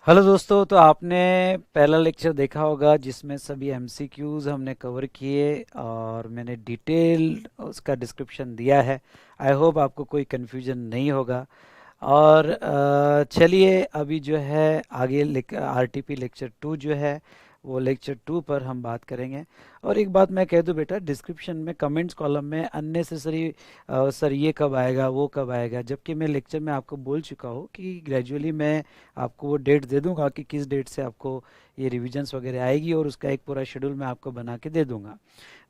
Hello दोस्तों, तो आपने पहला लेक्चर देखा होगा जिसमें सभी एमसीक्यूज हमने कवर किए और मैंने डिटेल उसका डिस्क्रिप्शन दिया है। आई होप आपको कोई कन्फ्यूजन नहीं होगा। और चलिए अभी जो है आगे आरटीपी लेक्चर 2 जो है वो लेक्चर 2 पर हम बात करेंगे। और एक बात मैं कह दूं बेटा, डिस्क्रिप्शन में कमेंट्स कॉलम में अननेसेसरी सर ये कब आएगा वो कब आएगा, जबकि मैं लेक्चर में आपको बोल चुका हूँ कि ग्रेजुअली मैं आपको वो डेट दे दूंगा कि किस डेट से आपको ये रिविजन्स वगैरह आएगी और उसका एक पूरा शेड्यूल मैं आपको बना के दे दूंगा।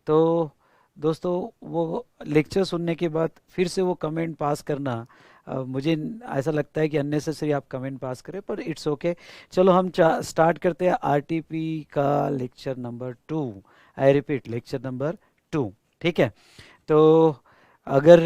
तो दोस्तों, वो लेक्चर सुनने के बाद फिर से वो कमेंट पास करना, मुझे ऐसा लगता है कि अननेसेसरी आप कमेंट पास करें, पर इट्स ओके। चलो हम स्टार्ट करते हैं आरटीपी का lecture number 2। I repeat, lecture number 2। ठीक है। तो अगर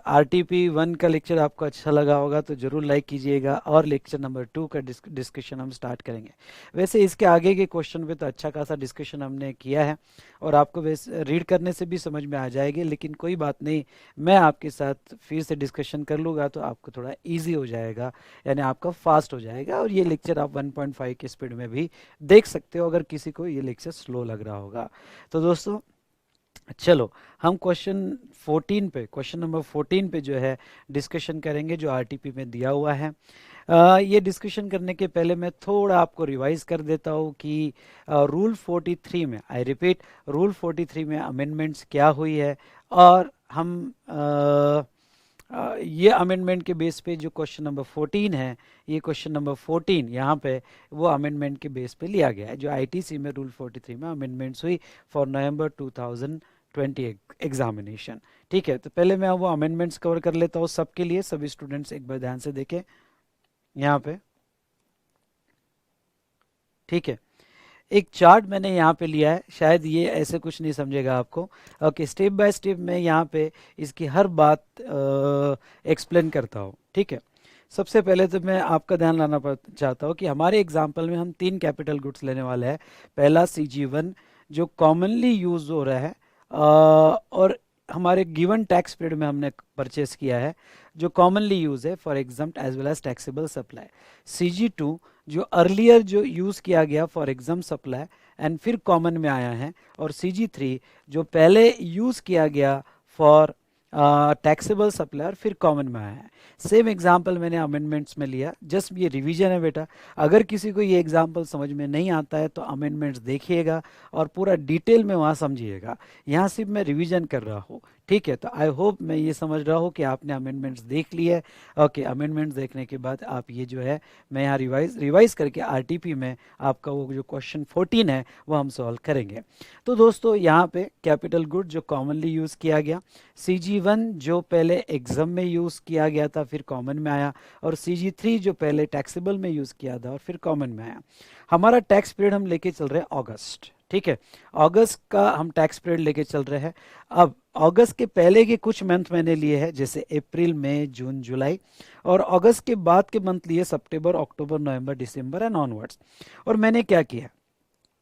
आरटीपी 1 का लेक्चर आपको अच्छा लगा होगा तो ज़रूर लाइक कीजिएगा और लेक्चर नंबर 2 का डिस्कशन हम स्टार्ट करेंगे। वैसे इसके आगे के क्वेश्चन पे तो अच्छा खासा डिस्कशन हमने किया है और आपको वैसे रीड करने से भी समझ में आ जाएगी, लेकिन कोई बात नहीं, मैं आपके साथ फिर से डिस्कशन कर लूँगा तो आपको थोड़ा ईजी हो जाएगा, यानी आपका फास्ट हो जाएगा। और ये लेक्चर आप 1.5 के स्पीड में भी देख सकते हो अगर किसी को ये लेक्चर स्लो लग रहा होगा। तो दोस्तों चलो हम क्वेश्चन नंबर 14 पे जो है डिस्कशन करेंगे, जो आरटीपी में दिया हुआ है। ये डिस्कशन करने के पहले मैं थोड़ा आपको रिवाइज कर देता हूँ कि रूल 43 में, आई रिपीट, रूल 43 में अमेंडमेंट्स क्या हुई है। और हम ये अमेंडमेंट के बेस पे जो क्वेश्चन नंबर 14 है, ये क्वेश्चन नंबर 14 यहाँ पे वो अमेंडमेंट के बेस पे लिया गया है, जो आईटीसी में रूल 43 में अमेंडमेंट्स हुई फॉर नवंबर 2020 एग्जामिनेशन। ठीक है, तो पहले मैं वो अमेंडमेंट्स कवर कर लेता हूँ सबके लिए। सभी स्टूडेंट्स एक बार ध्यान से देखें यहाँ पे। ठीक है, एक चार्ट मैंने यहाँ पे लिया है, शायद ये ऐसे कुछ नहीं समझेगा आपको। ओके, स्टेप बाय स्टेप मैं यहाँ पे इसकी हर बात एक्सप्लेन करता हूँ। ठीक है, सबसे पहले तो मैं आपका ध्यान लाना चाहता हूँ कि हमारे एग्जाम्पल में हम 3 कैपिटल गुड्स लेने वाले हैं। पहला CG1 जो कॉमनली यूज हो रहा है और हमारे गिवन टैक्स पीरियड में हमने परचेस किया है, जो कॉमनली यूज है for exempt as well as taxable supply. CG2 जो अर्लियर जो यूज़ किया गया फॉर एग्जाम सप्लाई एंड फिर कॉमन में आया है, और CG3 जो पहले यूज़ किया गया फॉर टैक्सेबल सप्लाई और फिर कॉमन में आया है। सेम एग्जांपल मैंने अमेंडमेंट्स में लिया, जस्ट ये रिवीजन है बेटा। अगर किसी को ये एग्जांपल समझ में नहीं आता है तो अमेंडमेंट्स देखिएगा और पूरा डिटेल में वहाँ समझिएगा। यहाँ सिर्फ मैं रिवीजन कर रहा हूँ। ठीक है, तो आई होप मैं ये समझ रहा हूँ कि आपने अमेंडमेंट्स देख ली है। ओके, अमेंडमेंट्स देखने के बाद आप ये जो है मैं यहाँ रिवाइज करके आरटीपी में आपका वो जो क्वेश्चन 14 है वो हम सॉल्व करेंगे। तो दोस्तों यहाँ पे कैपिटल गुड जो कॉमनली यूज़ किया गया, CG1 जो पहले एग्जाम में यूज़ किया गया था फिर कॉमन में आया, और CG3 जो पहले टैक्सेबल में यूज़ किया था और फिर कॉमन में आया। हमारा टैक्स पीरियड हम लेके चल रहे हैं अगस्त। ठीक है, अगस्त का हम टैक्स पीरियड लेके चल रहे हैं। अब अगस्त के पहले के कुछ मंथ मैंने लिए हैं, जैसे अप्रैल मई जून जुलाई, और अगस्त के बाद के मंथ लिए सितंबर अक्टूबर नवंबर दिसंबर एंड ऑनवर्ड्स। और मैंने क्या किया,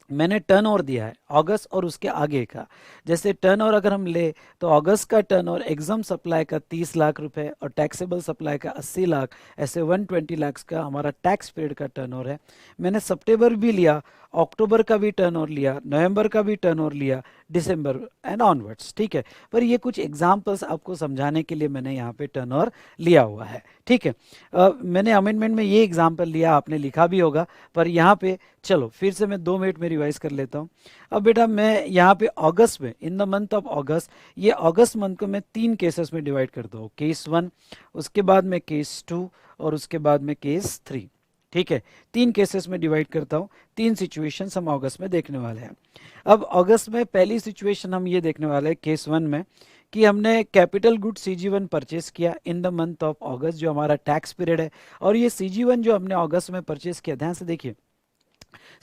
मैंने टर्न ओवर दिया है अगस्त और उसके आगे का। जैसे टर्न ओवर अगर हम ले तो अगस्त का टर्न ओवर एग्जाम सप्लाई का 30 लाख रुपए और टैक्सेबल सप्लाई का 80 लाख, ऐसे 120 लाख का हमारा टैक्स पीरियड का टर्न ओवर है। मैंने सितंबर भी लिया, अक्टूबर का भी टर्न ओवर लिया, नवंबर का भी टर्न ओवर लिया, दिसंबर एंड ऑनवर्ड्स। ठीक है, पर ये कुछ एग्जाम्पल्स आपको समझाने के लिए मैंने यहाँ पे टर्न ओवर लिया हुआ है। ठीक है, मैंने अमेंडमेंट में ये एग्जाम्पल लिया, आपने लिखा भी होगा, पर यहाँ पे चलो फिर से मैं 2 मिनट में रिवाइज कर लेता हूँ। अब बेटा मैं यहाँ पे अगस्त में, इन द मंथ ऑफ अगस्त, ये अगस्त मंथ को मैं 3 केसेस में डिवाइड करता हूँ, केस 1, उसके बाद में केस 2 और उसके बाद में केस 3। ठीक है, 3 केसेस में डिवाइड करता हूँ, 3 सिचुएशन हम अगस्त में देखने वाले हैं। अब अगस्त में पहली सिचुएशन हम ये देखने वाले हैं केस 1 में कि हमने कैपिटल गुड CG1 परचेस किया इन द मंथ ऑफ अगस्त, जो हमारा टैक्स पीरियड है। और ये CG1 जो हमने अगस्त में परचेस किया, ध्यान से देखिए,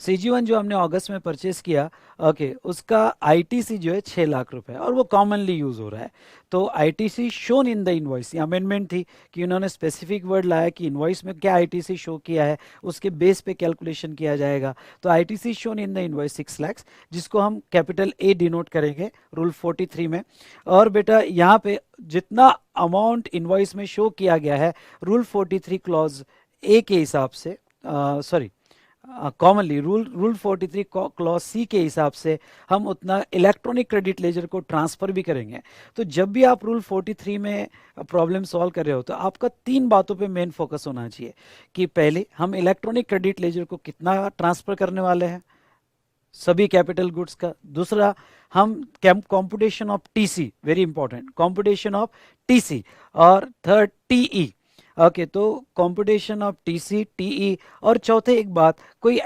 CG1 जो हमने अगस्त में परचेस किया, ओके, उसका आईटीसी जो है 6 लाख रुपए और वो कॉमनली यूज हो रहा है। तो ITC shown in the invoice, ये अमेंडमेंट थी कि उन्होंने स्पेसिफिक वर्ड लाया कि इनवॉइस में क्या आईटीसी शो किया है उसके बेस पे कैलकुलेशन किया जाएगा। तो ITC shown in the invoice 6 lakh, जिसको हम कैपिटल ए डिनोट करेंगे रूल 43 में। और बेटा यहाँ पे जितना अमाउंट इनवॉइस में शो किया गया है रूल 43 क्लॉज ए के हिसाब से, sorry commonly rule 43 clause C के हिसाब से हम उतना इलेक्ट्रॉनिक क्रेडिट लेजर को ट्रांसफर भी करेंगे। तो जब भी आप रूल 43 में प्रॉब्लम सॉल्व कर रहे हो तो आपका तीन बातों पे मेन फोकस होना चाहिए कि पहले हम इलेक्ट्रॉनिक क्रेडिट लेजर को कितना ट्रांसफर करने वाले हैं, सभी कैपिटल गुड्स का। दूसरा, हम computation of TC, very important, computation of TC. और थर्ड, टीई। ओके, तो कॉम्पुटेशन ऑफ टीसी, टीई। और चौथे एक बात, कोई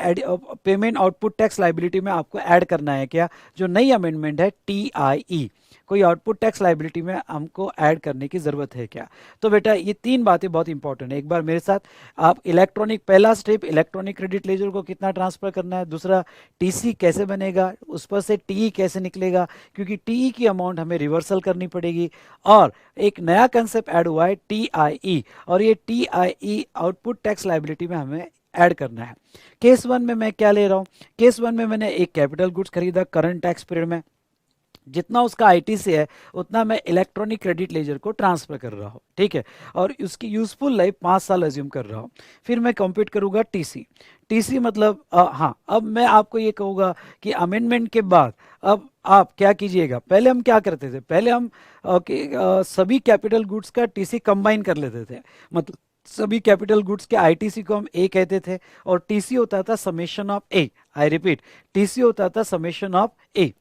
पेमेंट आउटपुट टैक्स लाइबिलिटी में आपको ऐड करना है क्या, जो नई अमेंडमेंट है टीआईई, कोई आउटपुट टैक्स लाइबिलिटी में हमको ऐड करने की जरूरत है क्या। तो बेटा ये तीन बातें बहुत इंपॉर्टेंट है, एक बार मेरे साथ आप इलेक्ट्रॉनिक, पहला स्टेप इलेक्ट्रॉनिक क्रेडिट लेजर को कितना ट्रांसफर करना है, दूसरा टीसी कैसे बनेगा, उस पर से टीई कैसे निकलेगा, क्योंकि टीई की अमाउंट हमें रिवर्सल करनी पड़ेगी, और एक नया कंसेप्ट ऐड हुआ है टीआईई, और ये टीआईई आउटपुट टैक्स लाइबिलिटी में हमें ऐड करना है। केस वन में मैं क्या ले रहा हूं, केस वन में मैंने एक कैपिटल गुड्स खरीदा करंट टैक्स पीरियड में, जितना उसका आईटीसी है उतना मैं इलेक्ट्रॉनिक क्रेडिट लेजर को ट्रांसफर कर रहा हूँ, ठीक है, और उसकी यूजफुल लाइफ 5 साल अज्यूम कर रहा हूँ। फिर मैं कंप्यूट करूंगा टीसी। टीसी मतलब हाँ, अब मैं आपको ये कहूँगा कि अमेंडमेंट के बाद अब आप क्या कीजिएगा, पहले हम क्या करते थे, पहले हम सभी कैपिटल गुड्स का टीसी कंबाइन कर लेते थे, मतलब सभी कैपिटल गुड्स के आईटीसी को हम ए कहते थे, और टीसी होता था summation of A, I repeat, TC होता था समेशन ऑफ ए।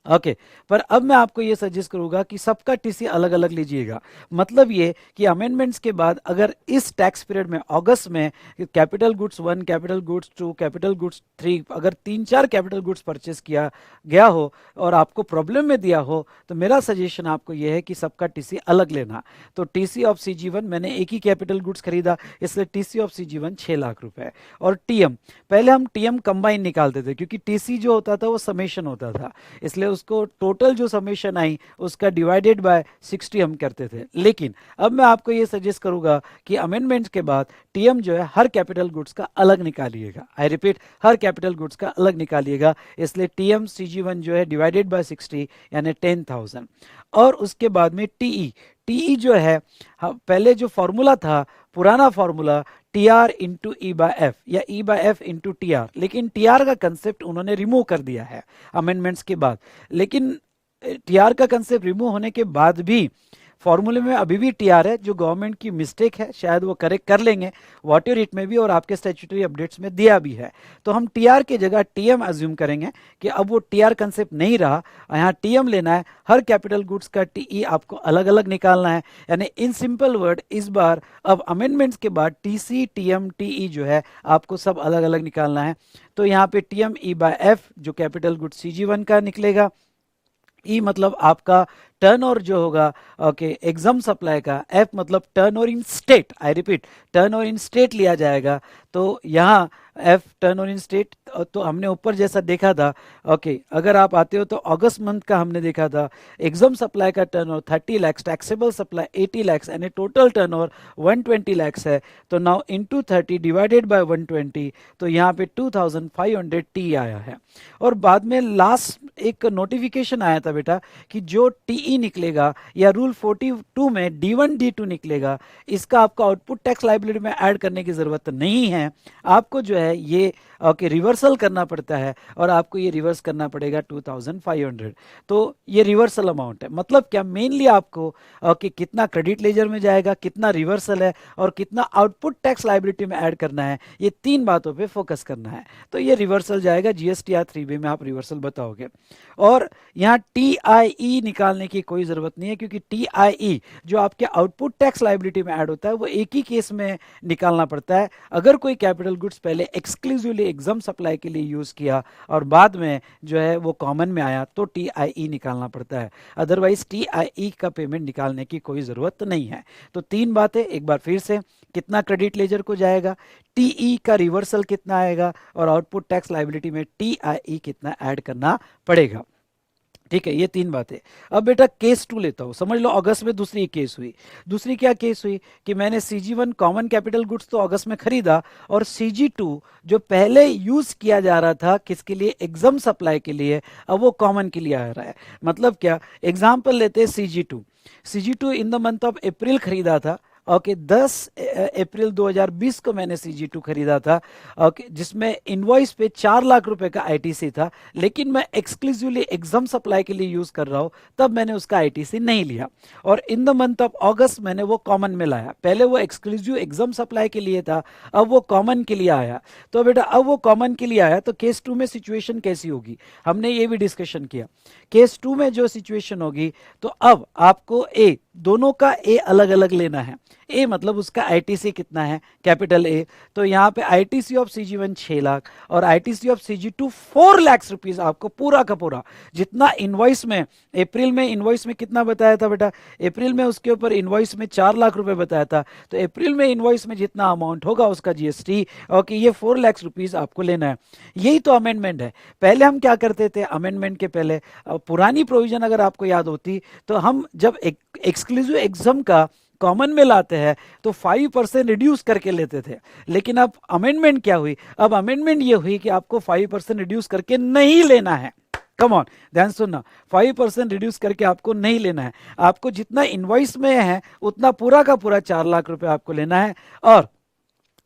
ओके, पर अब मैं आपको ये सजेस्ट करूंगा कि सबका टीसी अलग अलग लीजिएगा। मतलब ये कि अमेंडमेंट्स के बाद अगर इस टैक्स पीरियड में अगस्त में capital goods 1, capital goods 2, capital goods 3, अगर 3-4 कैपिटल गुड्स परचेस किया गया हो और आपको प्रॉब्लम में दिया हो, तो मेरा सजेशन आपको यह है कि सबका टीसी अलग लेना। तो टीसी ऑफ CG1, मैंने एक ही कैपिटल गुड्स खरीदा, इसलिए टीसी ऑफ CG1 6 लाख रुपए। और टीएम, पहले हम टीएम कंबाइन निकालते थे, क्योंकि टीसी जो होता था वो समेशन होता था, इसलिए उसको टोटल जो समेशन आई उसका डिवाइडेड बाय 60 हम करते थे। लेकिन अब मैं आपको ये सजेस्ट करूंगा कि अमेंडमेंट्स के बाद टीएम जो है हर कैपिटल गुड्स का अलग निकालिएगा, आई रिपीट, हर कैपिटल गुड्स का अलग निकालिएगा। इसलिए टीएम CG1 जो है डिवाइडेड बाय 60 यानी 10,000। और उसके बाद में टीई, टीई जो है पहले जो फॉर्मूला था, पुराना formula TR into E by F या E by F into TR, लेकिन TR का कंसेप्ट उन्होंने रिमूव कर दिया है अमेंडमेंट्स के बाद। लेकिन TR का कंसेप्ट रिमूव होने के बाद भी फॉर्मूले में अभी भी TR है, जो गवर्नमेंट की मिस्टेक है, शायद वो करेक्ट कर लेंगे वाटर इट में भी, और आपके स्टैट्यूटरी अपडेट्स में दिया भी है। तो हम TR की जगह TM अज्यूम करेंगे कि अब वो TR कंसेप्ट नहीं रहा, यहाँ TM लेना है, हर कैपिटल गुड्स का TE आपको अलग अलग निकालना है। यानी इन सिंपल वर्ड, इस बार अब अमेंडमेंट्स के बाद TC, TM, TE जो है आपको सब अलग अलग निकालना है। तो यहाँ पे TM E बाय F जो कैपिटल गुड्स CG1 का निकलेगा, ई मतलब आपका टर्न ओवर जो होगा, ओके, एग्जाम सप्लाई का, एफ मतलब turn over in state, I repeat, turn over in state लिया जाएगा। तो यहाँ F turn over in state, तो हमने ऊपर जैसा देखा था, ओके, अगर आप आते हो तो अगस्त मंथ का हमने देखा था, एग्जाम सप्लाई का turn over 30 lakh, taxable supply 80 lakh, यानी टोटल टर्न ओवर 120 लाख है। तो नाउ इंटू 30 डिवाइडेड बाय 120, तो यहाँ पे 2500 टी आया है। और बाद में लास्ट एक नोटिफिकेशन आया था बेटा कि जो टीई निकलेगा या रूल 42 में D1 D2 निकलेगा, इसका आपको आउटपुट टैक्स लाइबिलिटी में ऐड करने की जरूरत नहीं है, आपको जो है ये ओके रिवर्सल करना पड़ता है, और आपको ये रिवर्स करना पड़ेगा 2500। तो ये रिवर्सल अमाउंट है, मतलब क्या, मेनली आपको ओके कितना क्रेडिट लेजर में जाएगा, कितना रिवर्सल है, और कितना आउटपुट टैक्स लाइबिलिटी में ऐड करना है, ये तीन बातों पे फोकस करना है। तो ये रिवर्सल जाएगा GSTR 3B में, आप रिवर्सल बताओगे। और यहाँ TIE निकालने की कोई जरूरत नहीं है, क्योंकि TIE जो आपके आउटपुट टैक्स लाइबिलिटी में ऐड होता है वो एक ही केस में निकालना पड़ता है, अगर कोई कैपिटल गुड्स पहले एक्सक्लूसिवली एग्जाम सप्लाई के लिए यूज किया और बाद में जो है वो कॉमन में आया, तो TIE निकालना पड़ता है, अदरवाइज TIE का पेमेंट निकालने की कोई जरूरत नहीं है। तो तीन बातें एक बार फिर से, कितना क्रेडिट लेजर को जाएगा, TE का रिवर्सल कितना आएगा, और आउटपुट टैक्स लाइबिलिटी में TIE कितना ऐड करना पड़ेगा। ठीक है, ये तीन बातें। अब बेटा केस 2 लेता हूं, समझ लो अगस्त में दूसरी केस हुई। दूसरी क्या केस हुई कि मैंने CG1 कॉमन कैपिटल गुड्स तो अगस्त में खरीदा, और CG2 जो पहले यूज किया जा रहा था किसके लिए, एग्जाम सप्लाई के लिए, अब वो कॉमन के लिए आ रहा है। मतलब क्या, एग्जाम्पल लेते हैं CG2 in the month of April खरीदा था, ओके 10 अप्रैल 2020 को मैंने CG2 खरीदा था। ओके जिसमें इनवॉइस पे 4 लाख रुपए का आईटीसी था, लेकिन मैं एक्सक्लूसिवली एग्जाम सप्लाई के लिए यूज कर रहा हूँ, तब मैंने उसका आईटीसी नहीं लिया। और इन द मंथ ऑफ अगस्त मैंने वो कॉमन में लाया। पहले वो एक्सक्लूसिव एग्जाम सप्लाई के लिए था, अब वो कॉमन के लिए आया। तो बेटा अब वो कॉमन के लिए आया तो केस 2 में सिचुएशन कैसी होगी, हमने ये भी डिस्कशन किया। केस 2 में जो सिचुएशन होगी, तो अब आपको ए, दोनों का ए अलग अलग लेना है। ए मतलब उसका आईटीसी कितना है, कैपिटल ए। तो यहाँ पे आईटीसी ऑफ CG1 6 लाख और ITC of CG2 4 lakh rupees आपको पूरा का पूरा, जितना इनवॉइस में अप्रैल में इनवॉइस में कितना बताया था बेटा, अप्रैल में उसके ऊपर इनवॉइस में 4 लाख रुपए बताया था, तो अप्रैल में इनवॉइस में जितना अमाउंट होगा उसका जीएसटी, और ये 4 लाख रुपीस आपको लेना है। यही तो अमेंडमेंट है। पहले हम क्या करते थे, अमेंडमेंट के पहले पुरानी प्रोविजन अगर आपको याद होती, तो हम जब एक्सक्लूसिव एग्जाम का कॉमन में लाते हैं तो 5% रिड्यूस करके लेते थे। लेकिन अब अमेंडमेंट क्या हुई, अब अमेंडमेंट ये हुई कि आपको 5% रिड्यूस करके नहीं लेना है। कम ऑन, ध्यान सुनना, 5% रिड्यूस करके आपको नहीं लेना है। आपको जितना इनवॉइस में है उतना पूरा का पूरा 4 लाख रुपए आपको लेना है। और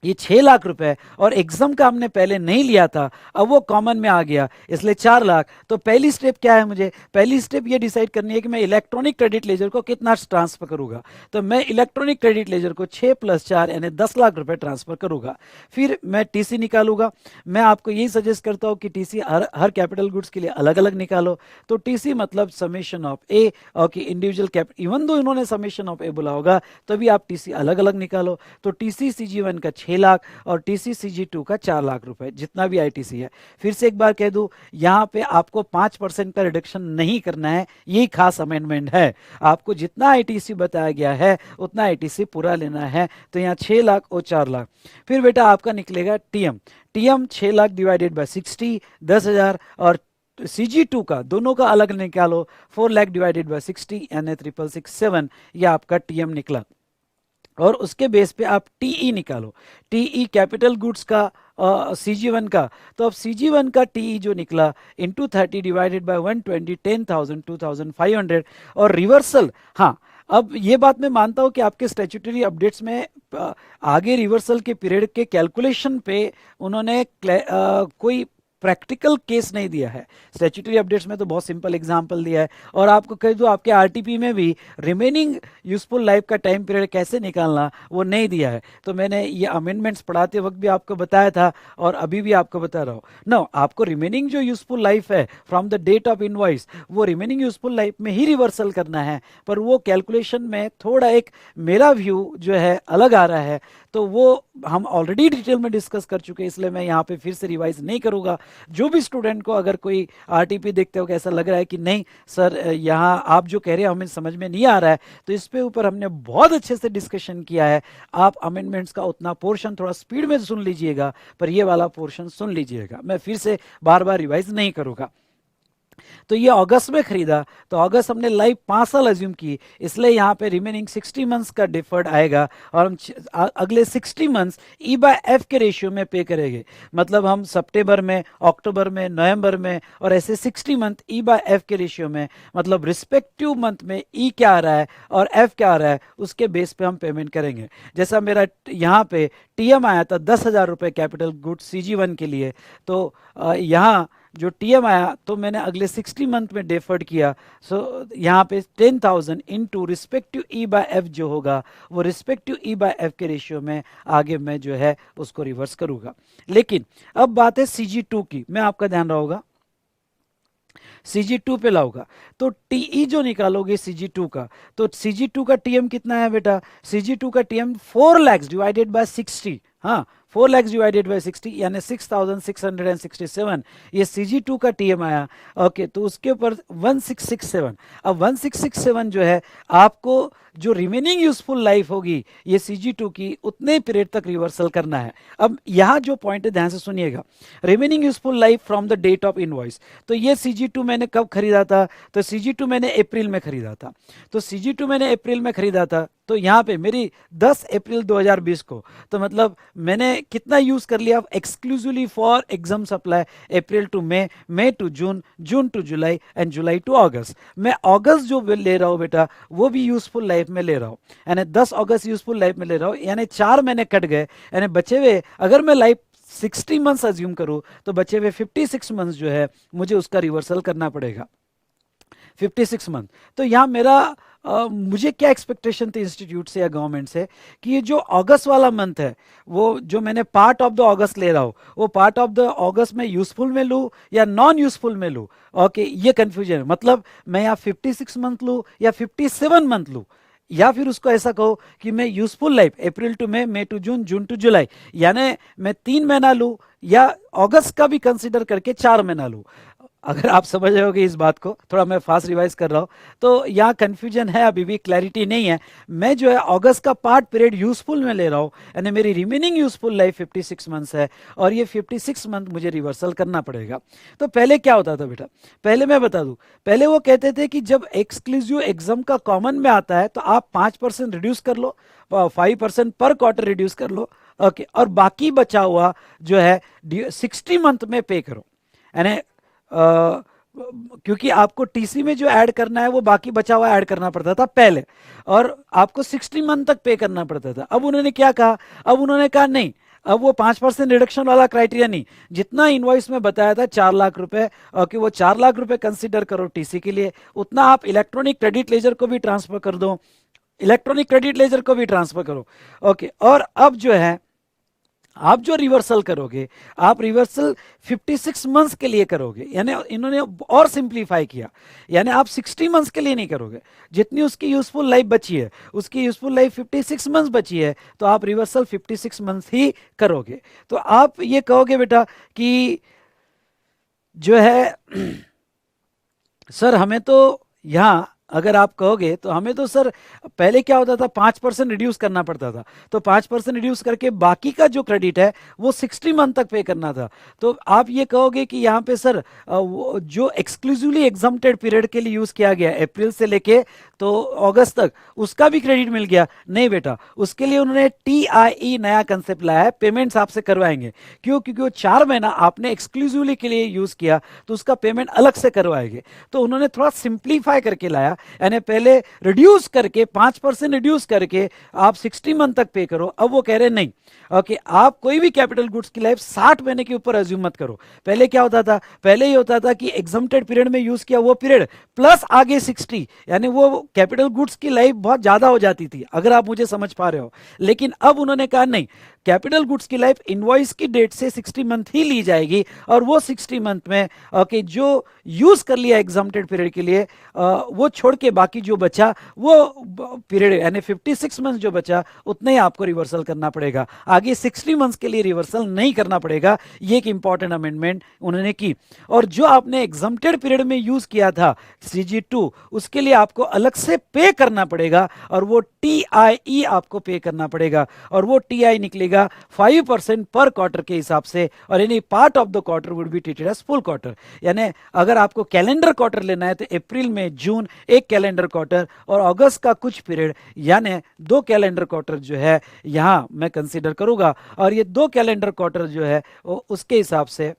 ये 6 लाख रुपए और एग्जाम का हमने पहले नहीं लिया था, अब वो कॉमन में आ गया, इसलिए 4 लाख। तो पहली स्टेप क्या है, मुझे पहली स्टेप ये डिसाइड करनी है कि मैं इलेक्ट्रॉनिक क्रेडिट लेजर को कितना ट्रांसफर करूंगा। तो मैं इलेक्ट्रॉनिक क्रेडिट लेजर को 6 + 4 यानी 10 लाख रुपए ट्रांसफर करूंगा। फिर मैं टीसी निकालूंगा। मैं आपको यही सजेस्ट करता हूं कि टीसी हर कैपिटल गुड्स के लिए अलग अलग निकालो। तो टीसी मतलब समेशन ऑफ ए, और कि इंडिविजुअल कैपिटल, इवन दो इन्होंने समेशन ऑफ ए बोला होगा, तभी आप टीसी अलग अलग निकालो। तो टीसी CG1 का 6 लाख और टीसी CG2 का 4 लाख रुपए, जितना भी आईटीसी है। फिर से एक बार कह दूं, यहां पे आपको 5% का रिडक्शन नहीं करना है, यही खास अमेंडमेंट है। आपको जितना आईटीसी बताया गया है उतना आईटीसी पूरा लेना है। तो यहाँ 6 लाख और 4 लाख। फिर बेटा आपका निकलेगा TM. TM 6 lakh divided by 60, 10,000, और CG2 का दोनों का अलग निकालो, 4 लाख डिवाइडेड बाय 60 यानी 6,667, यह आपका टीएम निकला। और उसके बेस पे आप टीई निकालो, टीई कैपिटल गुड्स का CG1 का। तो अब CG1 का टीई जो निकला इंटू 30 डिवाइडेड बाय 120, 10,000, 2,500। और रिवर्सल, हाँ अब ये बात मैं मानता हूं कि आपके स्टैट्यूटरी अपडेट्स में आगे रिवर्सल के पीरियड के कैलकुलेशन पे उन्होंने कोई प्रैक्टिकल केस नहीं दिया है। स्टैट्यूटरी अपडेट्स में तो बहुत सिंपल एग्जांपल दिया है। और आपको कह दूं, आपके आरटीपी में भी रिमेनिंग यूजफुल लाइफ का टाइम पीरियड कैसे निकालना वो नहीं दिया है। तो मैंने ये अमेंडमेंट्स पढ़ाते वक्त भी आपको बताया था और अभी भी आपको बता रहा हूँ। नो, आपको रिमेनिंग जो यूजफुल लाइफ है from the date of invoice, वो रिमेनिंग यूजफुल लाइफ में ही रिवर्सल करना है। पर वो कैलकुलेशन में थोड़ा एक मेरा व्यू जो है अलग आ रहा है, तो वो हम ऑलरेडी डिटेल में डिस्कस कर चुके हैं, इसलिए मैं यहाँ पे फिर से रिवाइज नहीं करूंगा। जो भी स्टूडेंट को अगर कोई आरटीपी देखते हो कैसा लग रहा है कि नहीं सर यहाँ आप जो कह रहे हैं हमें समझ में नहीं आ रहा है, तो इस पे ऊपर हमने बहुत अच्छे से डिस्कशन किया है। आप अमेंडमेंट्स का उतना पोर्शन थोड़ा स्पीड में सुन लीजिएगा, पर ये वाला पोर्शन सुन लीजिएगा, मैं फिर से बार बार रिवाइज नहीं करूंगा। तो ये अगस्त में खरीदा, तो अगस्त हमने लाइफ 5 साल अज्यूम की, इसलिए यहाँ पे रिमेनिंग 60 मंथ्स का डिफर्ड आएगा और हम अगले 60 मंथ्स E/F के रेशियो में पे करेंगे। मतलब हम सितंबर में, अक्टूबर में, नवंबर में और ऐसे 60 मंथ E/F के रेशियो में, मतलब रिस्पेक्टिव मंथ में E क्या आ रहा है और F क्या आ रहा है उसके बेस पे हम पेमेंट करेंगे। जैसा मेरा यहाँ पे TM आया था 10,000 रुपये कैपिटल गुड्स CG1 के लिए, तो यहाँ जो टीएम आया तो मैंने अगले 60 मंथ में डेफर्ड किया। सो यहाँ पे 10,000 इंटू रिस्पेक्टिव E/F जो होगा वो रिस्पेक्टिव E/F के रेशियो में आगे मैं जो है उसको रिवर्स करूंगा। लेकिन अब बात है CG2 की, मैं आपका ध्यान रहोगा CG2 पे लाऊंगा। तो टीई जो निकालोगे CG2 का, तो CG2 का टीएम कितना है बेटा, CG2 का टीएम 4 लाख डिवाइडेड बाय 60, हाँ 4 लाख डिवाइडेड बाय 60 यानी 6,667, ये CG2 का टीएम आया। ओके, तो उसके ऊपर 1667। अब 1667 जो है आपको जो रिमेनिंग यूजफुल लाइफ होगी ये CG2 की उतने पीरियड तक रिवर्सल करना है। अब यहाँ जो पॉइंट है ध्यान से सुनिएगा, remaining useful life from the date of invoice. तो ये CG2 मैंने कब खरीदा था, तो CG2 मैंने अप्रैल में खरीदा था। तो CG2 मैंने अप्रैल में खरीदा था, तो यहाँ पे मेरी 10 अप्रैल 2020 को, तो मतलब मैंने कितना यूज कर लिया exclusively for exam supply, April to May, May to June, June to July and July to August. मैं अगस्त जो बिल ले रहा हूँ बेटा वो भी यूजफुल लाइफ में ले रहा हूँ, यानी 10 अगस्त यूजफुल लाइफ में ले रहा हूँ, यानी 4 महीने कट गए, यानी बचे हुए अगर मैं लाइफ 60 मंथ्स अज्यूम करूं तो बचे हुए 56 मंथ्स जो है मुझे उसका रिवर्सल करना पड़ेगा, 56 मंथ। तो यहाँ मेरा मुझे क्या एक्सपेक्टेशन थी इंस्टीट्यूट से या गवर्नमेंट से कि ये जो अगस्त वाला मंथ है वो जो मैंने पार्ट ऑफ द अगस्त ले रहा हूँ वो पार्ट ऑफ द अगस्त में यूजफुल में लूँ या नॉन यूजफुल में लूँ। ओके, ये कंफ्यूजन है, मतलब मैं यहाँ 56 मंथ लूँ या 57 मंथ लूँ, या फिर उसको ऐसा कहो कि मैं useful life April to May, May to June, June to July, यानी मैं 3 महीना लूँ या अगस्त का भी कंसीडर करके 4 महीना लूँ। अगर आप समझ रहे होगे इस बात को, थोड़ा मैं फास्ट रिवाइज कर रहा हूँ, तो यहाँ कंफ्यूजन है, अभी भी क्लैरिटी नहीं है। मैं जो है अगस्त का पार्ट पीरियड यूजफुल में ले रहा हूँ, यानी मेरी रिमेनिंग यूजफुल लाइफ 56 मंथ्स है और ये 56 मंथ मुझे रिवर्सल करना पड़ेगा। तो पहले क्या होता था बेटा, पहले मैं बता दूं, पहले वो कहते थे कि जब एक्सक्लूसिव एग्जाम का कॉमन में आता है तो आप 5% रिड्यूस कर लो, 5% पर क्वार्टर रिड्यूस कर लो, ओके, और बाकी बचा हुआ जो है 60 मंथ में पे करो, यानी क्योंकि आपको टीसी में जो ऐड करना है वो बाकी बचा हुआ ऐड करना पड़ता था पहले, और आपको 60 मंथ तक पे करना पड़ता था। अब उन्होंने क्या कहा, अब उन्होंने कहा नहीं, अब वो 5% रिडक्शन वाला क्राइटेरिया नहीं, जितना इनवॉइस में बताया था 4 लाख रुपए, कि वो 4 लाख रुपए कंसीडर करो टीसी के लिए, उतना आप इलेक्ट्रॉनिक क्रेडिट लेजर को भी ट्रांसफर कर दो, इलेक्ट्रॉनिक क्रेडिट लेजर को भी ट्रांसफर करो। ओके, और अब जो है आप जो रिवर्सल करोगे, आप रिवर्सल 56 मंथ्स के लिए करोगे, यानी इन्होंने और सिंप्लीफाई किया, यानी आप 60 मंथ्स के लिए नहीं करोगे, जितनी उसकी यूजफुल लाइफ बची है, उसकी यूजफुल लाइफ 56 मंथ्स बची है, तो आप रिवर्सल 56 मंथ्स ही करोगे। तो आप ये कहोगे बेटा कि जो है सर हमें तो यहाँ, अगर आप कहोगे तो हमें तो सर पहले क्या होता था 5% रिड्यूस करना पड़ता था, तो 5% रिड्यूस करके बाकी का जो क्रेडिट है वो 60 मंथ तक पे करना था। तो आप ये कहोगे कि यहाँ पे सर जो एक्सक्लूसिवली एग्जाम्प्टेड पीरियड के लिए यूज किया गया अप्रैल से लेके तो अगस्त तक, उसका भी क्रेडिट मिल गया। नहीं बेटा, उसके लिए उन्होंने TIE नया कंसेप्ट लाया है, पेमेंट्स आपसे करवाएंगे। क्यों? क्योंकि वो 4 महीना आपने एक्सक्लूसिवली के लिए यूज किया तो उसका पेमेंट अलग से करवाएंगे। तो उन्होंने थोड़ा सिंप्लीफाई करके लाया, यानी पहले रिड्यूस करके 5% रिड्यूस करके आप 60 मंथ तक पे करो। अब वो कह रहे नहीं, ओके, आप कोई भी कैपिटल गुड्स की लाइफ 60 महीने के ऊपर अज्यूम मत करो। पहले क्या होता था, पहले ये होता था कि एग्जम्प्टेड पीरियड में यूज किया वो पीरियड प्लस आगे 60, यानी वो कैपिटल गुड्स की लाइफ बहुत ज्यादा हो जाती थी, अगर आप मुझे समझ पा रहे हो। लेकिन अब उन्होंने कहा नहीं, कैपिटल गुड्स की लाइफ इनवॉइस की डेट से 60 मंथ ही ली जाएगी, और वो 60 मंथ में ओके जो यूज कर लिया एग्जाम्प्टेड पीरियड के लिए वो छोड़ के बाकी जो बचा वो पीरियड, यानी 56 मंथ जो बचा उतना ही आपको रिवर्सल करना पड़ेगा, आगे 60 मंथ्स के लिए रिवर्सल नहीं करना पड़ेगा। ये एक इंपॉर्टेंट अमेंडमेंट उन्होंने की। और जो आपने एग्जाम्प्टेड पीरियड में यूज किया था CG2, उसके लिए आपको अलग से पे करना पड़ेगा, और वो TIE आपको पे करना पड़ेगा, और वो TI निकलेगा 5% पर क्वार्टर के हिसाब से, और यानी part of the quarter would be treated as full quarter. यानी अगर आपको कैलेंडर क्वार्टर लेना है तो अप्रैल में जून एक कैलेंडर क्वार्टर, और अगस्त का कुछ पीरियड, यानी 2 कैलेंडर क्वार्टर जो है यहां मैं कंसीडर करूंगा, और ये 2 कैलेंडर क्वार्टर जो है वो उसके हिसाब से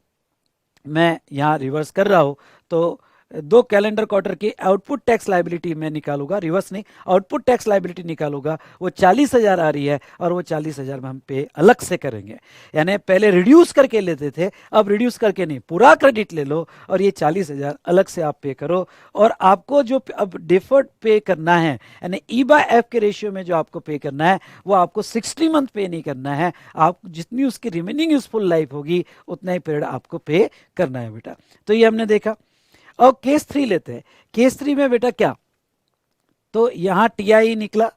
मैं यहां रिवर्स कर रहा हूं। तो 2 कैलेंडर क्वार्टर की आउटपुट टैक्स लाइबिलिटी मैं निकालूंगा, रिवर्स नहीं, आउटपुट टैक्स लाइबिलिटी निकालूंगा, वो 40,000 आ रही है, और वो 40,000 में हम पे अलग से करेंगे। यानी पहले रिड्यूस करके लेते थे, अब रिड्यूस करके नहीं, पूरा क्रेडिट ले लो और ये 40,000 अलग से आप पे करो। और आपको जो अब डिफर्ड पे करना है, यानी E/F के रेशियो में जो आपको पे करना है वो आपको 60 मंथ पे नहीं करना है, आप जितनी उसकी रिमेनिंग यूजफुल लाइफ होगी उतना ही पीरियड आपको पे करना है बेटा। तो ये हमने देखा। और केस 3 लेते हैं। केस 3 में बेटा क्या, तो यहां TIE निकला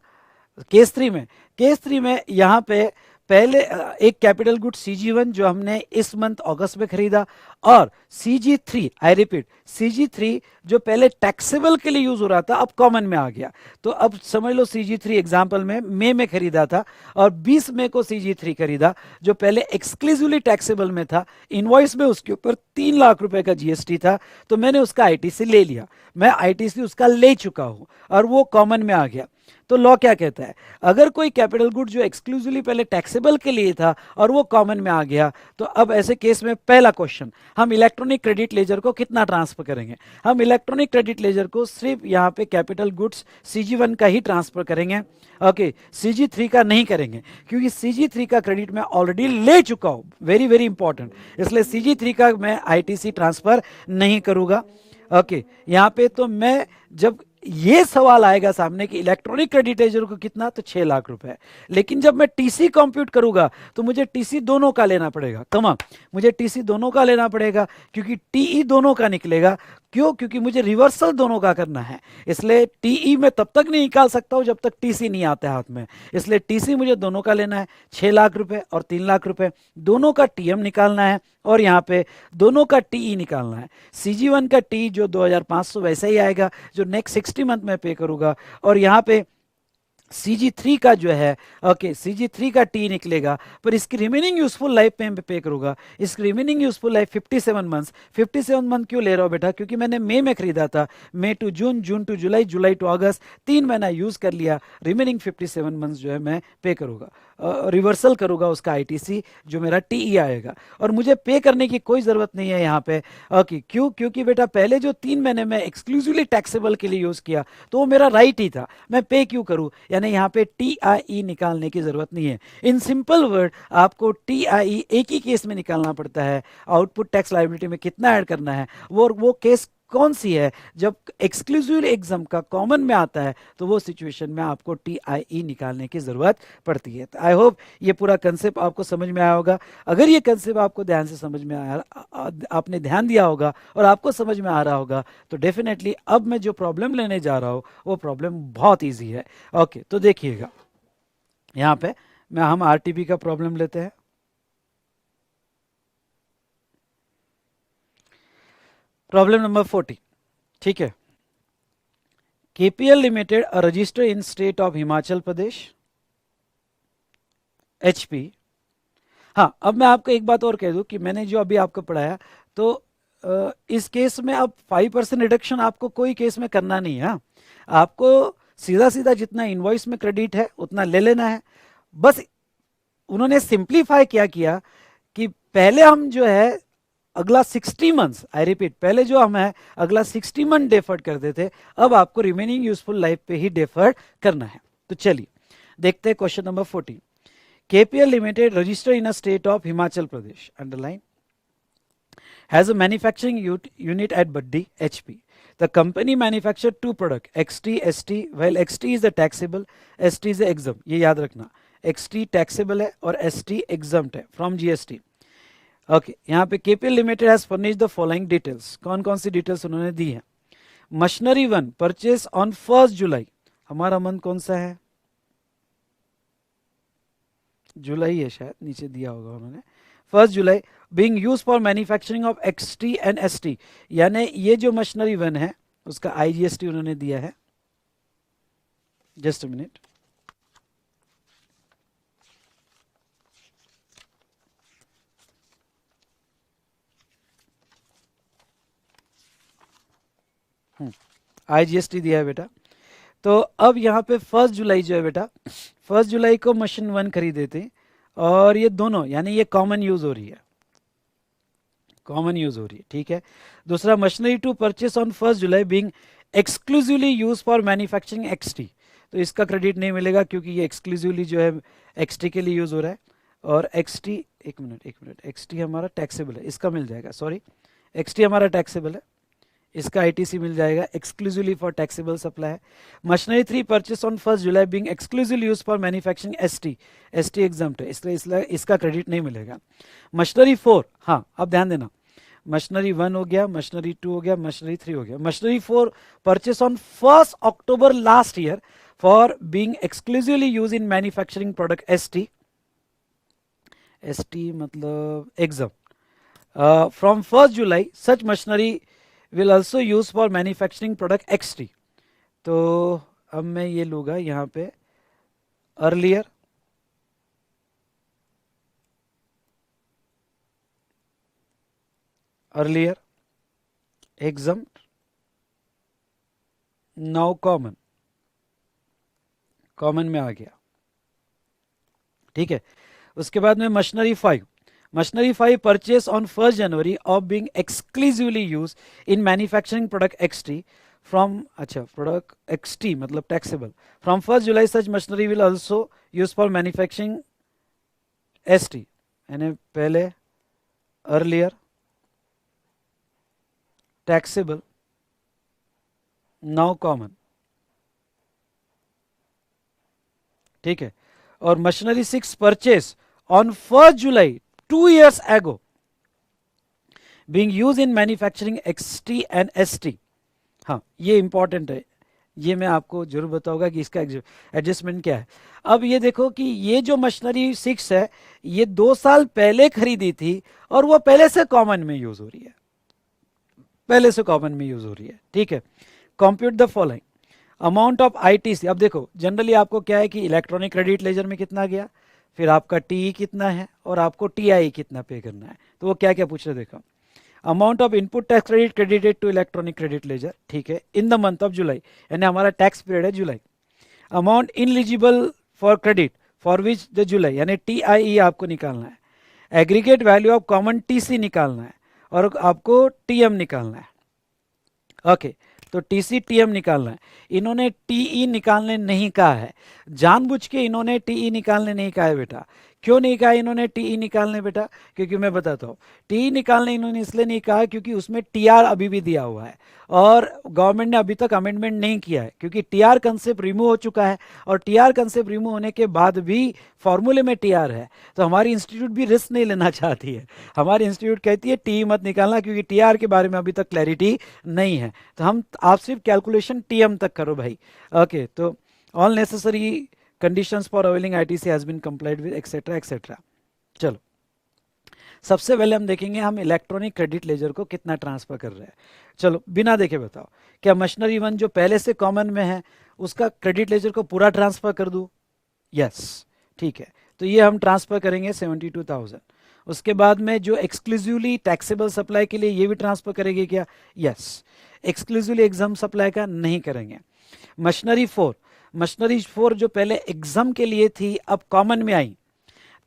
केस 3 में यहां पे पहले एक कैपिटल गुड CG1 जो हमने इस मंथ अगस्त में खरीदा, और CG3, आई रिपीट CG3 जो पहले टैक्सेबल के लिए यूज हो रहा था अब कॉमन में आ गया। तो अब समझ लो CG3 एग्जांपल में मई में खरीदा था, और 20 मई को CG3 खरीदा, जो पहले एक्सक्लूसिवली टैक्सेबल में था, इनवॉइस में उसके ऊपर 3 लाख रुपए का GST था, तो मैंने उसका ITC ले लिया, मैं ITC उसका ले चुका हूं और वो कॉमन में आ गया। तो लॉ क्या कहता है, अगर कोई कैपिटल गुड जो एक्सक्लूसिवली पहले टैक्सेबल के लिए था और वो कॉमन में आ गया, तो अब ऐसे केस में पहला क्वेश्चन, हम इलेक्ट्रॉनिक क्रेडिट लेजर को कितना ट्रांसफर करेंगे? हम इलेक्ट्रॉनिक क्रेडिट लेजर को सिर्फ यहाँ पे कैपिटल गुड्स CG1 का ही ट्रांसफर करेंगे, ओके, CG3 का नहीं करेंगे, क्योंकि CG3 का क्रेडिट मैं ऑलरेडी ले चुका हूं, वेरी वेरी इंपॉर्टेंट, इसलिए CG3 का मैं ITC ट्रांसफर नहीं करूंगा। ओके, यहाँ पे तो मैं जब ये सवाल आएगा सामने कि इलेक्ट्रॉनिक क्रेडिट लेजर को कितना, तो 6 लाख रुपए, लेकिन जब मैं टीसी कंप्यूट करूंगा तो मुझे टीसी दोनों का लेना पड़ेगा, कमा, मुझे टीसी दोनों का लेना पड़ेगा, क्योंकि टीई दोनों का निकलेगा। क्यों? क्योंकि मुझे रिवर्सल दोनों का करना है, इसलिए टीई मैं तब तक नहीं निकाल सकता हूं जब तक टीसी नहीं आता हाथ में, इसलिए टीसी मुझे दोनों का लेना है, 6 लाख रुपए और 3 लाख रुपए, दोनों का टीएम निकालना है और यहाँ पे दोनों का टीई निकालना है। CG1 का टी जो 2500 वैसा ही आएगा जो नेक्स्ट 60 मंथ में पे करूंगा, और यहाँ पे CG3 का जो है, ओके, CG3 का टी निकलेगा, पर इसकी रिमेनिंग यूजफुल लाइफ पे पे करूंगा, इसकी remaining useful life 57 months. 57 month क्यों ले रहा हूं बेटा? क्योंकि मैंने मई में खरीदा था, May to June, June to July, July to August, 3 महीना यूज कर लिया, रिमेनिंग 57 मंथ्स जो है मैं पे करूंगा, रिवर्सल करूंगा उसका ITC जो मेरा TE आएगा, और मुझे पे करने की कोई जरूरत नहीं है यहाँ पे। ओके, क्यों? क्योंकि बेटा पहले जो 3 महीने में एक्सक्लूसिवली टैक्सेबल के लिए यूज किया तो वो मेरा राइट ही था, मैं पे क्यों करूं? यानी यहाँ पे TIE निकालने की जरूरत नहीं है। इन सिंपल वर्ड आपको TIE एक ही केस में निकालना पड़ता है, आउटपुट टैक्स लायबिलिटी में कितना ऐड करना है, वो केस कौन सी है? जब एक्सक्लूसिव एग्जाम का कॉमन में आता है तो वो सिचुएशन में आपको TIE निकालने की जरूरत पड़ती है। आई होप ये पूरा कंसेप्ट आपको समझ में आया होगा। अगर ये कंसेप्ट आपको ध्यान से समझ में आया, आपने ध्यान दिया होगा और आपको समझ में आ रहा होगा, तो डेफिनेटली अब मैं जो प्रॉब्लम लेने जा रहा हूं वो प्रॉब्लम बहुत ईजी है। ओके, तो देखिएगा यहाँ पे हम RTP का प्रॉब्लम लेते हैं। प्रॉब्लम नंबर 40, ठीक है। KPL limited register in state of Himachal Pradesh, HP। हाँ, अब मैं आपको एक बात और कह दूं कि मैंने जो अभी आपको पढ़ाया, तो इस केस में अब 5% रिडक्शन आपको कोई केस में करना नहीं है। हाँ? आपको सीधा सीधा जितना इनवॉइस में क्रेडिट है उतना ले लेना है। बस उन्होंने सिंप्लीफाई क्या किया कि पहले हम जो है अगला 60 मंथ्स, आई रिपीट, पहले जो हम है अगला 60 मंथ डेफर्ड करते थे, अब आपको रिमेनिंग यूजफुल लाइफ पे ही डेफर्ड करना है। तो चलिए देखते हैं question number 14। KPL Limited registered in a state of Himachal Pradesh, underline, has a manufacturing unit at Baddi, HP. The company manufactured two products, XT, ST, while XT is the taxable, ST is the exempt. ये याद रखना, XT taxable है और ST exempt है from GST. Okay, यहाँ पे KPL Limited has furnished the following details. कौन कौन सी डिटेल्स उन्होंने दी है? मशीनरी 1 परचेस ऑन 1 जुलाई, हमारा मंथ कौन सा है? जुलाई है शायद, नीचे दिया होगा उन्होंने, 1 July, being use for manufacturing of XT and ST, यानी ये जो मशीनरी 1 है उसका IGST उन्होंने दिया है। जस्ट अ मिनट, IGST दिया है बेटा। तो अब यहाँ पे 1 जुलाई जो है बेटा, 1 जुलाई को मशीन 1 खरीदे थे, और ये दोनों यानी ये कॉमन यूज हो रही है, कॉमन यूज हो रही है, ठीक है। दूसरा, machinery 2 purchase on 1 July being exclusively use for manufacturing XT, तो इसका क्रेडिट नहीं मिलेगा क्योंकि ये एक्सक्लूसिवली जो है XT के लिए यूज हो रहा है, और XT, एक मिनट, XT हमारा टैक्सेबल है, इसका मिल जाएगा, सॉरी, XT हमारा टैक्सेबल है, इसका ITC मिल जाएगा, एक्सक्लूसिवली फॉर टैक्सेबल सप्लाई है। Machinery 3 purchase on 1 July being exclusively use for manufacturing ST exempt है, इसलिए इसका क्रेडिट नहीं मिलेगा। मशीनरी 4, हाँ अब ध्यान देना, मशीनरी 1 हो गया, मशीनरी 2 हो गया, मशीनरी 3 हो गया, machinery 4 purchase on 1 October last year for being exclusively use in manufacturing product ST मतलब exempt, from 1 July such machinery will also use for manufacturing product XT। तो अब मैं ये लूंगा यहाँ पे earlier, earlier, exempt, now common, common में आ गया, ठीक है। उसके बाद में machinery 5 purchase on 1 January of being exclusively use in manufacturing product XT from, अच्छा प्रोडक्ट एक्सटी मतलब taxable, from 1 July such machinery will also use for manufacturing ST, यानी पहले अर्लियर टैक्सेबल नाउ कॉमन, ठीक है। और machinery 6 purchase on 1 July 2 years ago being used in manufacturing XT and ST। हाँ ये important है, ये मैं आपको जरूर बताऊंगा कि इसका एडजस्टमेंट क्या है। अब ये देखो कि ये जो मशीनरी 6 है ये 2 साल पहले खरीदी थी और वो पहले से कॉमन में यूज हो रही है, पहले से कॉमन में यूज हो रही है, ठीक है। Compute the following amount of ITC. अब देखो जनरली आपको क्या है कि इलेक्ट्रॉनिक क्रेडिट लेजर में कितना गया, फिर आपका टीई कितना है और आपको टीआई कितना पे करना है, तो वो क्या क्या पूछ रहे देखो। Amount of input tax credit credited to electronic credit ledger, ठीक है, in the month of July, यानी हमारा टैक्स पीरियड है जुलाई। Amount ineligible for credit for which the July, यानी टीआई आपको निकालना है। Aggregate value of common TC निकालना है और आपको टीएम निकालना है, ओके। तो टीसी टीएम निकालना है। इन्होंने टीई निकालने नहीं कहा है, जानबूझ के इन्होंने टीई निकालने नहीं कहा है बेटा। क्यों नहीं कहा इन्होंने टीई निकालने बेटा, क्योंकि मैं बताता हूँ। टीई निकालने इन्होंने इसलिए नहीं कहा क्योंकि उसमें टीआर अभी भी दिया हुआ है और गवर्नमेंट ने अभी तक अमेंडमेंट नहीं किया है, क्योंकि टीआर कंसेप्ट रिमूव हो चुका है और टीआर कंसेप्ट रिमूव होने के बाद भी फॉर्मूले में टीआर है। तो हमारी इंस्टीट्यूट भी रिस्क नहीं लेना चाहती है, हमारी इंस्टीट्यूट कहती है टीई मत निकालना क्योंकि टीआर के बारे में अभी तक क्लैरिटी नहीं है। तो हम आप सिर्फ कैलकुलेशन टीएम तक करो भाई, ओके। तो all necessary conditions for availing ITC has been complied with etc etc। चलो सबसे पहले हम देखेंगे हम इलेक्ट्रॉनिक क्रेडिट लेजर को कितना ट्रांसफर कर रहे हैं। चलो बिना देखे बताओ, क्या मशीनरी 1 जो पहले से कॉमन में है उसका क्रेडिट लेजर को पूरा ट्रांसफर कर दूं? यस, ठीक है। तो ये हम ट्रांसफर करेंगे 72,000। उसके बाद में जो एक्सक्लूसिवली टैक्सेबल सप्लाई के लिए ये भी ट्रांसफर करेंगे क्या? यस। एक्सक्लूसिवली एग्जाम सप्लाई का नहीं करेंगे। मशीनरी 4 जो पहले एग्जाम के लिए थी अब कॉमन में आई,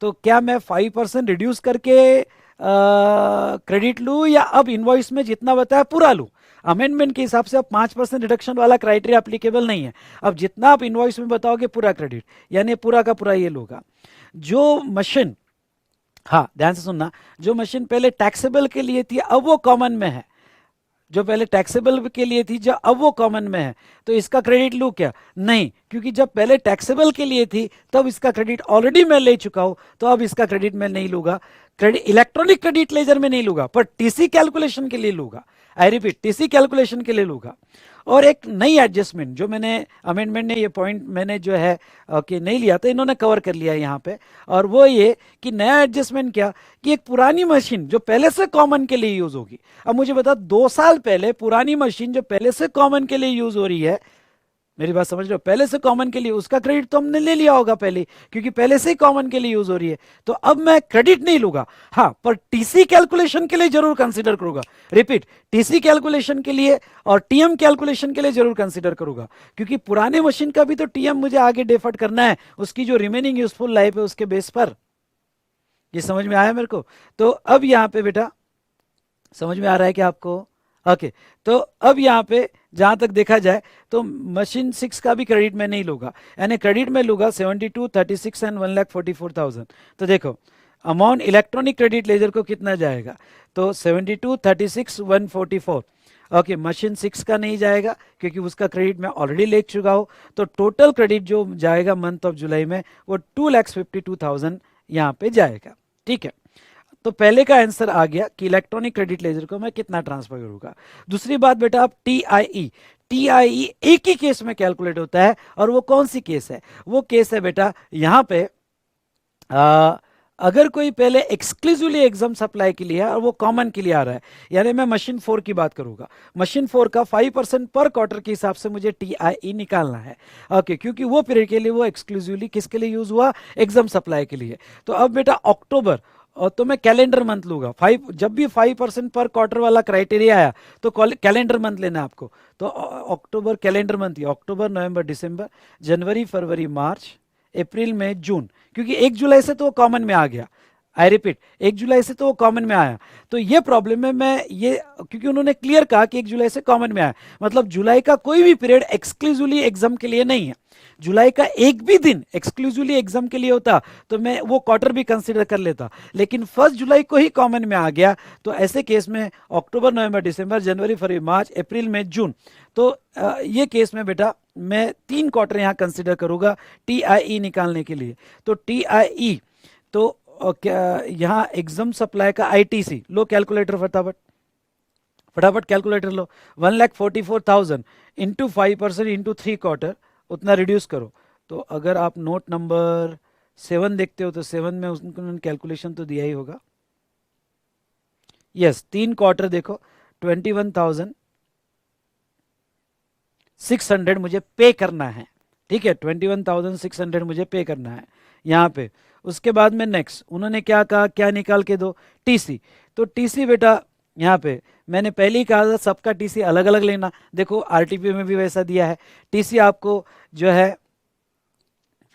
तो क्या मैं 5% रिड्यूस करके क्रेडिट लूँ या अब इनवॉइस में जितना बताया पूरा लूँ? अमेंडमेंट के हिसाब से अब 5% रिडक्शन वाला क्राइटेरिया एप्लीकेबल नहीं है। अब जितना आप इनवॉइस में बताओगे पूरा क्रेडिट, यानी पूरा का पूरा ये लूँगा। जो मशीन, हाँ ध्यान से सुनना, जो मशीन पहले टैक्सेबल के लिए थी अब वो कॉमन में है, जो पहले टैक्सेबल के लिए थी जो अब वो कॉमन में है, तो इसका क्रेडिट लूँ क्या? नहीं, क्योंकि जब पहले टैक्सेबल के लिए थी तब इसका क्रेडिट ऑलरेडी मैं ले चुका हूं, तो अब इसका क्रेडिट मैं नहीं लूंगा। क्रेडिट इलेक्ट्रॉनिक क्रेडिट लेजर में नहीं लूंगा, पर टीसी कैलकुलेशन के लिए लूंगा। आई रिपीट, टीसी कैलकुलेशन के लिए लूंगा। और एक नई एडजस्टमेंट जो मैंने अमेंडमेंट ने ये पॉइंट मैंने जो है कि नहीं लिया था, इन्होंने कवर कर लिया है यहाँ पे, और वो ये कि नया एडजस्टमेंट क्या कि एक पुरानी मशीन जो पहले से कॉमन के लिए यूज होगी। अब मुझे बता, 2 साल पहले पुरानी मशीन जो पहले से कॉमन के लिए यूज हो रही है, मेरी बात समझ रहे हो, पहले से कॉमन के लिए, उसका क्रेडिट तो हमने ले लिया होगा पहले, क्योंकि पहले से ही कॉमन के लिए यूज हो रही है, तो अब मैं क्रेडिट नहीं लूंगा। हाँ, पर टीसी कैलकुलेशन के लिए जरूर कंसीडर करूंगा। रिपीट, टीसी कैलकुलेशन के लिए और टीएम कैलकुलेशन के लिए जरूर कंसीडर करूंगा, क्योंकि पुराने मशीन का भी तो टीएम मुझे आगे डिफर्ड करना है उसकी जो रिमेनिंग यूजफुल लाइफ है उसके बेस पर। ये समझ में आया मेरे को? तो अब यहां पे बेटा समझ में आ रहा है कि आपको? ओके, तो अब यहाँ पे जहां तक देखा जाए तो मशीन 6 का भी क्रेडिट मैं नहीं लूंगा, यानी क्रेडिट में लूंगा 72, 36 एंड 1,44,000। तो देखो अमाउंट इलेक्ट्रॉनिक क्रेडिट लेजर को कितना जाएगा, तो 72, 36, 144। ओके, मशीन 6 का नहीं जाएगा क्योंकि उसका क्रेडिट मैं ऑलरेडी ले चुका हूं, तो टोटल क्रेडिट जो जाएगा मंथ ऑफ जुलाई में वो 2,52,000 यहाँ पे जाएगा। ठीक है, तो पहले का आंसर आ गया कि इलेक्ट्रॉनिक क्रेडिट लेजर को मैं कितना ट्रांसफर करूंगा। दूसरी बात बेटा, अब टीआईई एक ही केस में कैलकुलेट होता है, और वो कौन सी केस है? वो केस है बेटा यहाँ पे अगर कोई पहले एक्सक्लूसिवली एग्जाम सप्लाई के लिए है और वो कॉमन के लिए आ रहा है, यानी मैं मशीन 4 की बात करूंगा, मशीन 4 का 5% पर क्वार्टर के हिसाब से मुझे टीआईई निकालना है। ओके, क्योंकि वो पीरियड के लिए वो एक्सक्लूसिवली किसके लिए यूज हुआ? एग्जाम सप्लाई के लिए। तो अब बेटा और तो मैं कैलेंडर मंथ लूंगा। 5, जब भी 5% पर क्वार्टर वाला क्राइटेरिया आया तो कैलेंडर मंथ लेना है आपको। तो अक्टूबर कैलेंडर मंथ, ये अक्टूबर नवंबर दिसंबर जनवरी फरवरी मार्च अप्रैल मई जून, क्योंकि 1 जुलाई से तो वो कॉमन में आ गया। आई रिपीट, 1 जुलाई से तो वो कॉमन में आया। तो ये प्रॉब्लम है, मैं ये क्योंकि उन्होंने क्लियर कहा कि 1 जुलाई से कॉमन में आया, मतलब जुलाई का कोई भी पीरियड एक्सक्लूसिवली एग्जाम के लिए नहीं है। जुलाई का एक भी दिन एक्सक्लूसिवली एग्जाम के लिए होता तो मैं वो क्वार्टर भी कंसीडर कर लेता, लेकिन 1 जुलाई को ही कॉमन में आ गया। तो ऐसे केस में अक्टूबर नवंबर दिसंबर जनवरी फरवरी मार्च अप्रैल मई जून, तो ये केस में बेटा मैं 3 क्वार्टर यहाँ कंसिडर करूंगा TIE निकालने के लिए। तो TIE, तो क्या यहाँ एग्जाम सप्लाई का ITC लो, कैलकुलेटर फटाफट फटाफट कैलकुलेटर लो। 1,44,000 इंटू 5% इंटू 3 क्वार्टर, उतना रिड्यूस करो। तो अगर आप नोट नंबर 7 देखते हो तो 7 में उन्होंने कैलकुलेशन तो दिया ही होगा। यस, 3 क्वार्टर देखो, 21,600 मुझे पे करना है। ठीक है, 21,600 मुझे पे करना है यहाँ पे। उसके बाद में नेक्स्ट उन्होंने क्या कहा, क्या निकाल के दो, TC। तो TC बेटा यहाँ पे मैंने पहले ही कहा था सबका TC अलग अलग लेना। देखो RTP में भी वैसा दिया है। TC आपको जो है,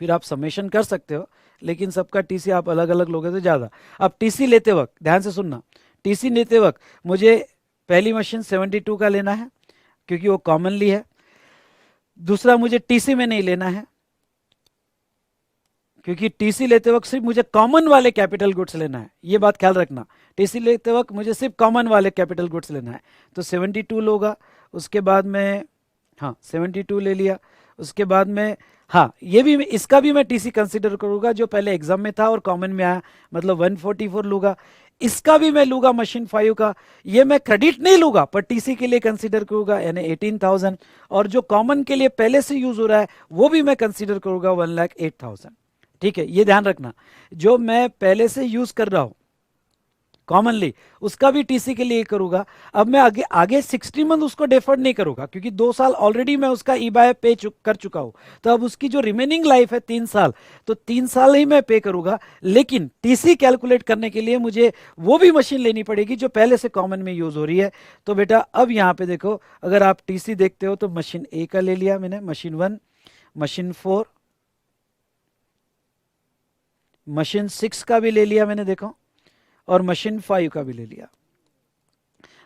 फिर आप समेशन कर सकते हो, लेकिन सबका TC आप अलग अलग लोगे तो ज़्यादा। अब TC लेते वक्त ध्यान से सुनना, TC लेते वक्त मुझे पहली मशीन 72 का लेना है क्योंकि वो कॉमनली है। दूसरा, मुझे TC में नहीं लेना है क्योंकि TC लेते वक्त सिर्फ मुझे कॉमन वाले कैपिटल गुड्स लेना है, ये बात ख्याल रखना। TC लेते वक्त मुझे सिर्फ कॉमन वाले कैपिटल गुड्स लेना है। तो 72 लोगा। उसके बाद में, हाँ 72 ले लिया। उसके बाद में, हाँ ये भी, इसका भी मैं TC कंसिडर करूंगा जो पहले एग्जाम में था और कॉमन में आया, मतलब 144 लूंगा। इसका भी मैं लूंगा मशीन 5 का, ये मैं क्रेडिट नहीं लूंगा पर TC के लिए कंसिडर करूंगा, यानी 18,000। और जो कॉमन के लिए पहले से यूज हो रहा है वो भी मैं कंसिडर करूंगा, 1,08,000। ठीक है, ये ध्यान रखना, जो मैं पहले से यूज कर रहा हूं कॉमनली, उसका भी TC के लिए करूंगा। अब मैं आगे आगे 60 मंथ उसको डेफर्ड नहीं करूंगा क्योंकि 2 साल ऑलरेडी मैं उसका ई-बाय पे कर चुका हूं। तो अब उसकी जो रिमेनिंग लाइफ है 3 साल, तो 3 साल ही मैं पे करूंगा। लेकिन TC कैलकुलेट करने के लिए मुझे वो भी मशीन लेनी पड़ेगी जो पहले से कॉमन में यूज हो रही है। तो बेटा अब यहाँ पे देखो, अगर आप TC देखते हो तो मशीन A का ले लिया मैंने, मशीन 1, मशीन 4, मशीन 6 का भी ले लिया मैंने, देखो, और मशीन 5 का भी ले लिया।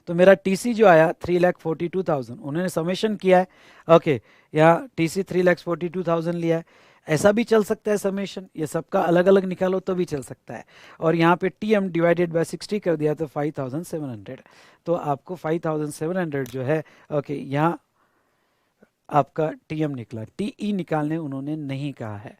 तो मेरा TC जो आया 3,42,000, उन्होंने समेशन किया है। ओके, यहाँ TC 3,42,000 लिया है। ऐसा भी चल सकता है समेशन, ये सबका अलग अलग निकालो तो भी चल सकता है। और यहाँ पे TM डिवाइडेड बाय 60 कर दिया तो 5,700, तो आपको 5,700 जो है, ओके, यहाँ आपका TM निकला। TE निकालने उन्होंने नहीं कहा है।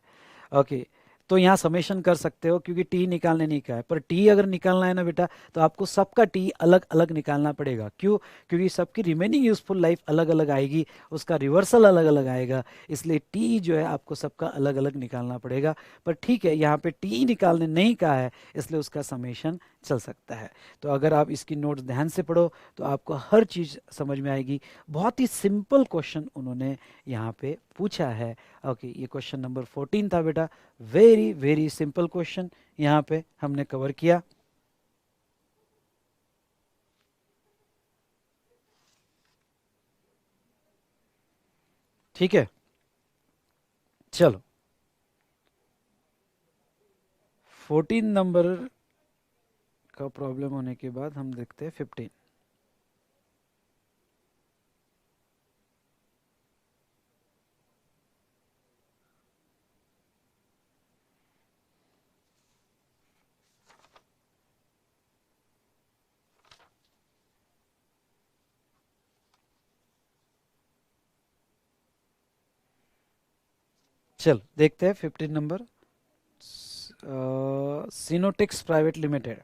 ओके, तो यहाँ समेशन कर सकते हो क्योंकि टी निकालने नहीं कहा है, पर टी अगर निकालना है ना बेटा तो आपको सबका टी अलग अलग निकालना पड़ेगा। क्यों? क्योंकि सबकी रिमेनिंग यूजफुल लाइफ अलग अलग आएगी, उसका रिवर्सल अलग अलग आएगा, इसलिए टी जो है आपको सबका अलग अलग निकालना पड़ेगा। पर ठीक है, यहाँ पे टी निकालने नहीं कहा है इसलिए उसका समेशन चल सकता है। तो अगर आप इसकी नोट्स ध्यान से पढ़ो तो आपको हर चीज़ समझ में आएगी। बहुत ही सिंपल क्वेश्चन उन्होंने यहाँ पे पूछा है। ओके, ये क्वेश्चन नंबर 14 था बेटा, वेरी वेरी सिंपल क्वेश्चन यहाँ पे हमने कवर किया। ठीक है, चलो 14 नंबर का प्रॉब्लम होने के बाद हम देखते हैं 15। चल देखते हैं 15 number, Sinotex private limited.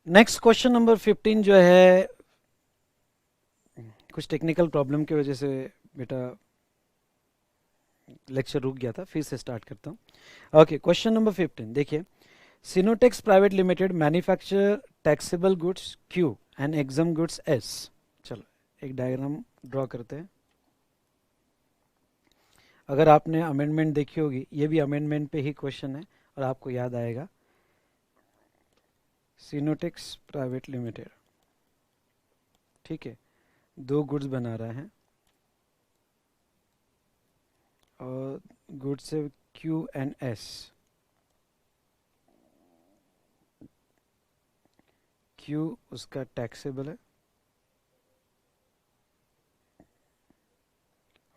Next question number 15 जो है, कुछ टेक्निकल प्रॉब्लम की वजह से बेटा लेक्चर रुक गया था, फिर से स्टार्ट करता हूँ। ओके, क्वेश्चन नंबर 15 देखिए, Sinotex private limited manufacture taxable goods Q and exempt goods S। चलो एक डायग्राम ड्रॉ करते हैं। अगर आपने अमेंडमेंट देखी होगी, ये भी अमेंडमेंट पे ही क्वेश्चन है और आपको याद आएगा। सिनोटेक्स प्राइवेट लिमिटेड, ठीक है, 2 गुड्स बना रहा है और गुड्स है Q&S। Q उसका टैक्सेबल है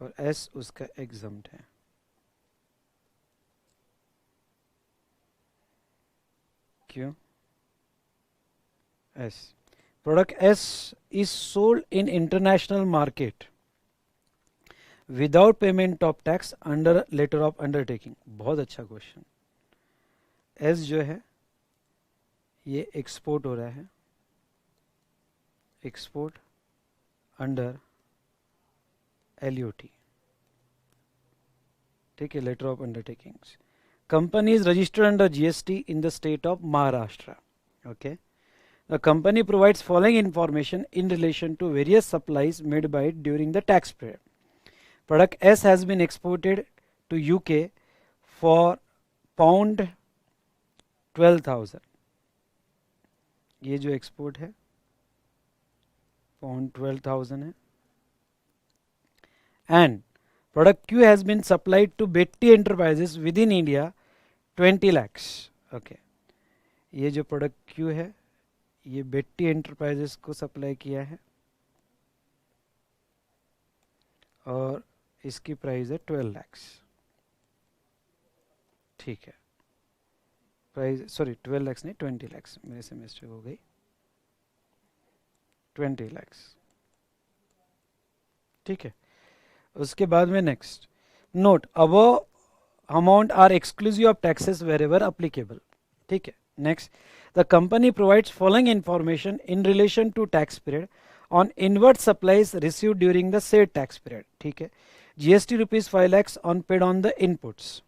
और S उसका एग्जम्प्ट है। क्यों? S प्रोडक्ट S is sold in international market without payment of tax under letter of undertaking. बहुत अच्छा क्वेश्चन। S जो है ये एक्सपोर्ट हो रहा है, एक्सपोर्ट अंडर LOT, ठीक है, letter of undertakings. Company is registered under GST in the state of Maharashtra. Okay. The company provides following information in relation to various supplies made by it during the tax period. Product S has been exported to UK for pound 12,000. ये जो export है pound 12,000 है। And product Q has been supplied to Betty Enterprises within India 20 lakhs. Okay. ये जो product Q है ये बेट्टी enterprises को supply किया है और इसकी प्राइस है 12 lakhs, ठीक है। प्राइस सॉरी 12 lakhs नहीं 20 lakhs, मेरे से मिस्टेक हो गई, 20 lakhs, ठीक है। उसके बाद में next note above amount are exclusive of taxes wherever applicable, ठीक है। Next the company provides following information in relation to tax period on invert supplies receive during the said tax period, ठीक है। GST ₹5 lakhs on paid on the inputs.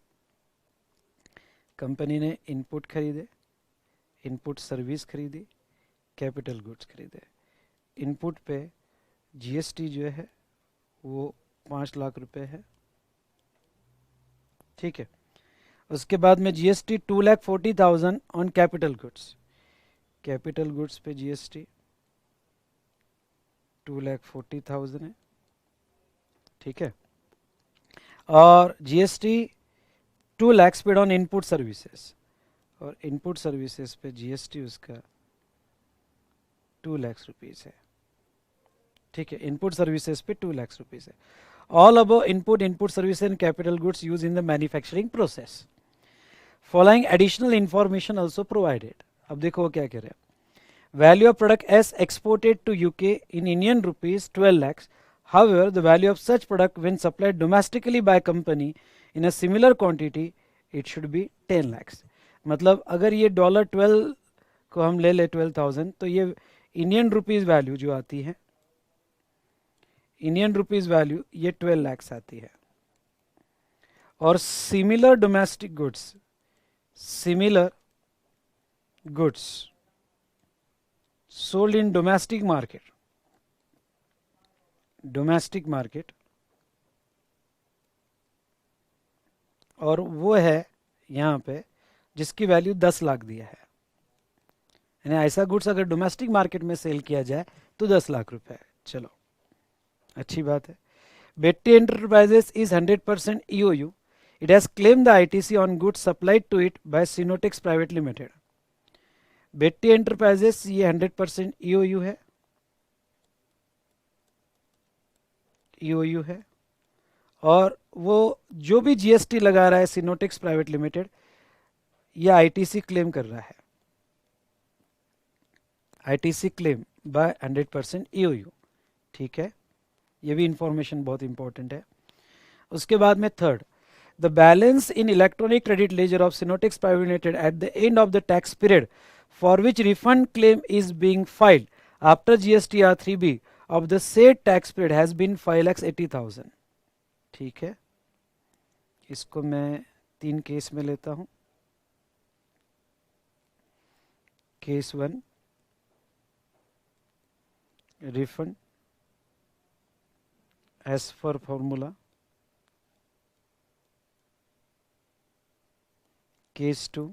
Company ने input खरीदे, input service खरीदी, capital goods खरीदे। Input पे GST जो है वो 5 लाख रुपए है, ठीक है। उसके बाद में GST 2,40,000 on capital goods. Capital goods पे GST 2,40,000 है, ठीक है। और GST 2 lakhs paid on input services, और इनपुट सर्विसेज पे GST उसका 2 lakhs रुपीज है, ठीक है। इनपुट सर्विसेज पे 2 lakhs रुपीज है। All above input service and capital goods use in the manufacturing process. Following additional information also provided. अब देखो वो क्या कह रहे हैं। Value of product S exported to UK in Indian rupees 12 lakhs. However, the value of such product when supplied domestically by company in a similar quantity, it should be 10 lakhs. मतलब अगर ये $12 को हम ले ले 12,000 तो ये इंडियन रुपीज वैल्यू जो आती है, इंडियन रुपीज वैल्यू ये 12 lakhs आती है। और similar domestic goods, similar goods sold in domestic market, domestic market, और वो है यहाँ पे जिसकी वैल्यू 10 लाख दिया है। यानी ऐसा गुड्स अगर डोमेस्टिक मार्केट में सेल किया जाए तो 10 लाख रुपए है। चलो अच्छी बात है। बेट्टी enterprises is 100% EOU. It has claimed the ITC on goods supplied to it by Sinotex Private Limited. Betty enterprises ये 100% EOU है, EOU है, और वो जो भी GST लगा रहा है सिनोटेक्स प्राइवेट लिमिटेड, ये ITC क्लेम कर रहा है। ITC क्लेम बाय 100% EOU, ठीक है। ये भी इंफॉर्मेशन बहुत इंपॉर्टेंट है। उसके बाद में third, the balance in electronic credit ledger of Sinotex Private Limited at the end of the tax period for which refund claim is being filed after GST R3B of the said tax period has been 5,80,000, ठीक है। इसको मैं 3 case में लेता हूं। Case 1 refund as per formula case 2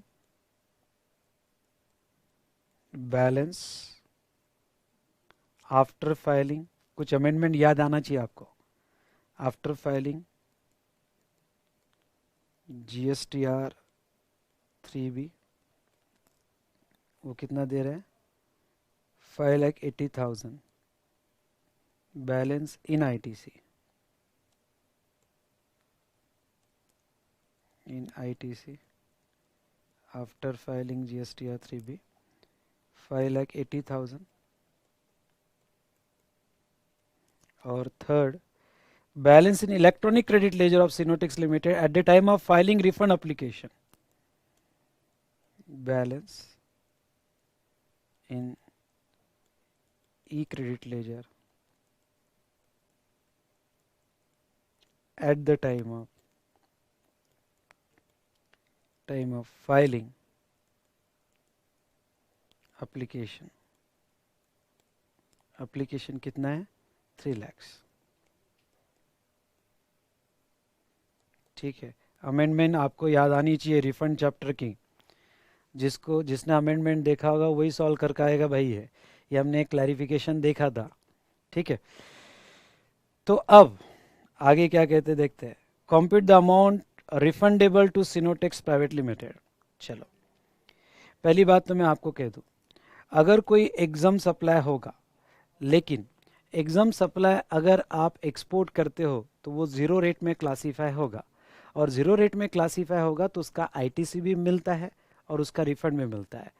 balance after filing, कुछ amendment याद आना चाहिए आपको। आफ्टर फाइलिंग GSTR 3B वो कितना दे रहे हैं, 5,80,000 balance in ITC, in ITC after filing GSTR 3B 5,80,000। और third, balance in electronic credit ledger of Sinotex limited at the time of filing refund application, balance in E credit ledger at the time of filing application कितना है, 3 lakhs। ठीक है, amendment आपको याद आनी चाहिए refund chapter की, जिसने अमेंडमेंट देखा होगा वही सॉल्व कर पाएगा भाई। है ये हमने एक क्लैरिफिकेशन देखा था। ठीक है, तो अब आगे क्या कहते देखते हैं। Compute the amount refundable to Sinotex private limited. चलो, पहली बात तो मैं आपको कह दूं, अगर कोई एग्जाम सप्लाई होगा, लेकिन एग्जाम सप्लाई अगर आप एक्सपोर्ट करते हो तो वो ज़ीरो रेट में क्लासीफाई होगा, और ज़ीरो रेट में क्लासीफाई होगा तो उसका ITC भी मिलता है और उसका रिफंड भी मिलता है।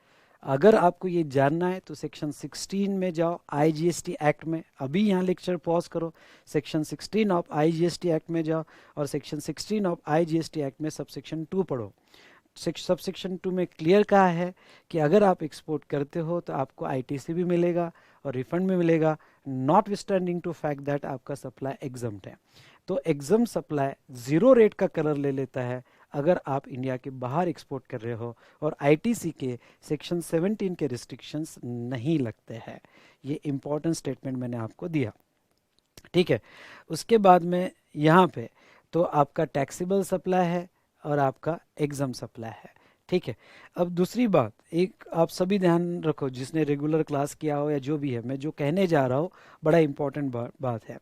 अगर आपको ये जानना है तो सेक्शन 16 में जाओ IGST एक्ट में, अभी यहाँ लेक्चर पॉज करो, सेक्शन 16 ऑफ IGST एक्ट में जाओ और सेक्शन 16 ऑफ IGST एक्ट में सबसेक्शन 2 पढ़ो। सबसेक्शन 2 में क्लियर कहा है कि अगर आप एक्सपोर्ट करते हो तो आपको ITC भी मिलेगा और रिफंड भी मिलेगा, notwithstanding to fact that आपका सप्लाई एग्जम्प्ट है। तो एग्जाम सप्लाई ज़ीरो रेट का कलर ले लेता है अगर आप इंडिया के बाहर एक्सपोर्ट कर रहे हो और ITC के सेक्शन 17 के रिस्ट्रिक्शंस नहीं लगते हैं। ये इंपॉर्टेंट स्टेटमेंट मैंने आपको दिया। ठीक है, उसके बाद में यहाँ पे तो आपका टैक्सेबल सप्लाई है और आपका एग्जाम सप्लाई है। ठीक है, अब दूसरी बात, एक आप सभी ध्यान रखो, जिसने रेगुलर क्लास किया हो या जो भी है, मैं जो कहने जा रहा हूँ बड़ा इंपॉर्टेंट बात है।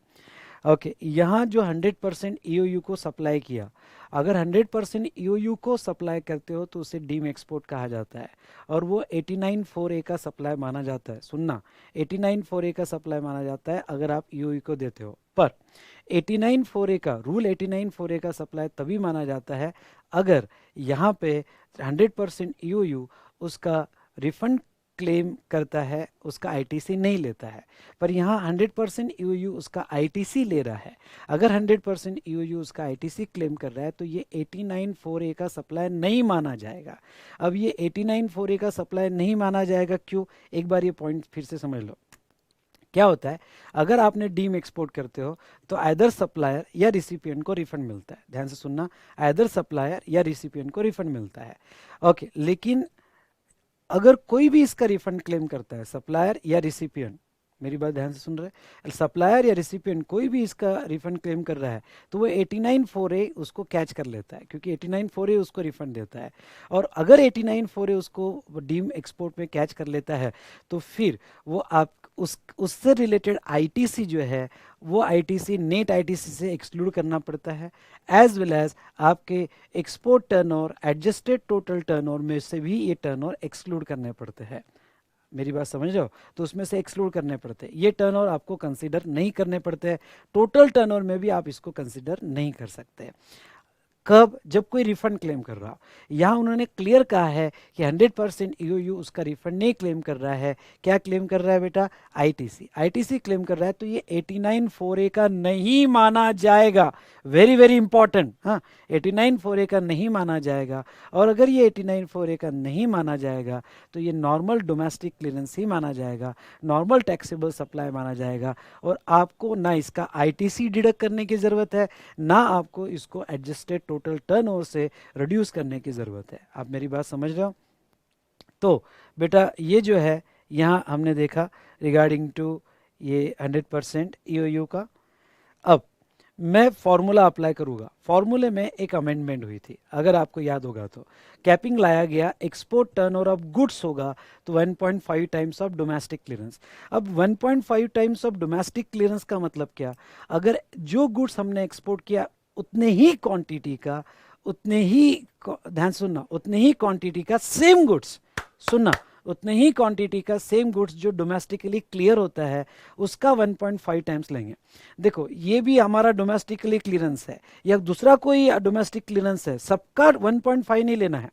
ओके, यहाँ जो 100% EOU को सप्लाई किया, अगर 100% EOU को सप्लाई करते हो तो उसे डीम एक्सपोर्ट कहा जाता है और वो 89(4)A का सप्लाई माना जाता है। सुनना, 89(4)A का सप्लाई माना जाता है अगर आप EOU को देते हो। पर 89(4)A का रूल, 89(4)A का सप्लाई तभी माना जाता है अगर यहाँ पे 100% EOU उसका रिफंड क्लेम करता है, उसका ITC नहीं लेता है। पर यहाँ 100% EOU उसका ITC ले रहा है। अगर 100% EOU उसका ITC क्लेम कर रहा है तो ये 89(4)A का सप्लाई नहीं माना जाएगा। अब ये 89(4)A का सप्लाई नहीं माना जाएगा क्यों, एक बार ये पॉइंट फिर से समझ लो। क्या होता है, अगर आपने डीम एक्सपोर्ट करते हो तो आइदर सप्लायर या रिसिपिएंट को रिफंड मिलता है। ध्यान से सुनना, आइदर सप्लायर या रिसिपिएंट को रिफंड मिलता है। ओके, लेकिन अगर कोई भी इसका रिफंड क्लेम करता है, सप्लायर या रिसिपिएंट, मेरी बात ध्यान से सुन रहे हैं, सप्लायर या रिसिपिएंट कोई भी इसका रिफंड क्लेम कर रहा है तो वो 89(4)A उसको कैच कर लेता है, क्योंकि 89(4)A उसको रिफंड देता है। और अगर 89(4)A उसको डीम एक्सपोर्ट में कैच कर लेता है तो फिर वो आप उससे रिलेटेड ITC जो है वो ITC नेट ITC से एक्सक्लूड करना पड़ता है, एज वेल एज आपके export turnover, adjusted total turnover में से भी ये टर्नओवर एक्सक्लूड करने पड़ते हैं। मेरी बात समझ रहे हो, तो उसमें से एक्सक्लूड करने पड़ते हैं। ये टर्नओवर आपको कंसीडर नहीं करने पड़ते हैं, टोटल टर्नओवर में भी आप इसको कंसीडर नहीं कर सकते। कब, जब कोई रिफंड क्लेम कर रहा हो। यहाँ उन्होंने क्लियर कहा है कि 100% EOU उसका रिफंड नहीं क्लेम कर रहा है। क्या क्लेम कर रहा है बेटा, ITC क्लेम कर रहा है, तो ये 89(4)A का नहीं माना जाएगा। वेरी वेरी इंपॉर्टेंट, हाँ, 89(4)A का नहीं माना जाएगा। और अगर ये 89(4)A का नहीं माना जाएगा तो ये नॉर्मल डोमेस्टिक क्लियरेंस ही माना जाएगा, नॉर्मल टैक्सेबल सप्लाई माना जाएगा, और आपको ना इसका ITC डिडक्ट करने की ज़रूरत है, ना आपको इसको एडजस्टेड टोटल टर्नओवर से रिड्यूस करने की ज़रूरत है। आप मेरी बात समझ रहे हो। तो बेटा ये जो है यहाँ हमने देखा रिगार्डिंग टू ये 100% EOU का। अब मैं फॉर्मूला अप्लाई करूंगा। फॉर्मूले में एक अमेंडमेंट हुई थी, अगर आपको याद होगा तो कैपिंग लाया गया, एक्सपोर्ट टर्नओवर ऑफ गुड्स होगा तो 1.5 टाइम्स ऑफ डोमेस्टिक क्लियरेंस। अब 1.5 टाइम्स ऑफ डोमेस्टिक क्लियरेंस का मतलब क्या, अगर जो गुड्स हमने एक्सपोर्ट किया उतने ही क्वांटिटी का, उतने ही, ध्यान सुनना, उतने ही क्वांटिटी का सेम गुड्स, सुनना, उतने ही क्वांटिटी का सेम गुड्स जो डोमेस्टिकली क्लियर होता है उसका 1.5 टाइम्स लेंगे। देखो ये भी हमारा डोमेस्टिकली क्लियरेंस है या दूसरा कोई डोमेस्टिक क्लियरेंस है, सबका 1.5 नहीं लेना है।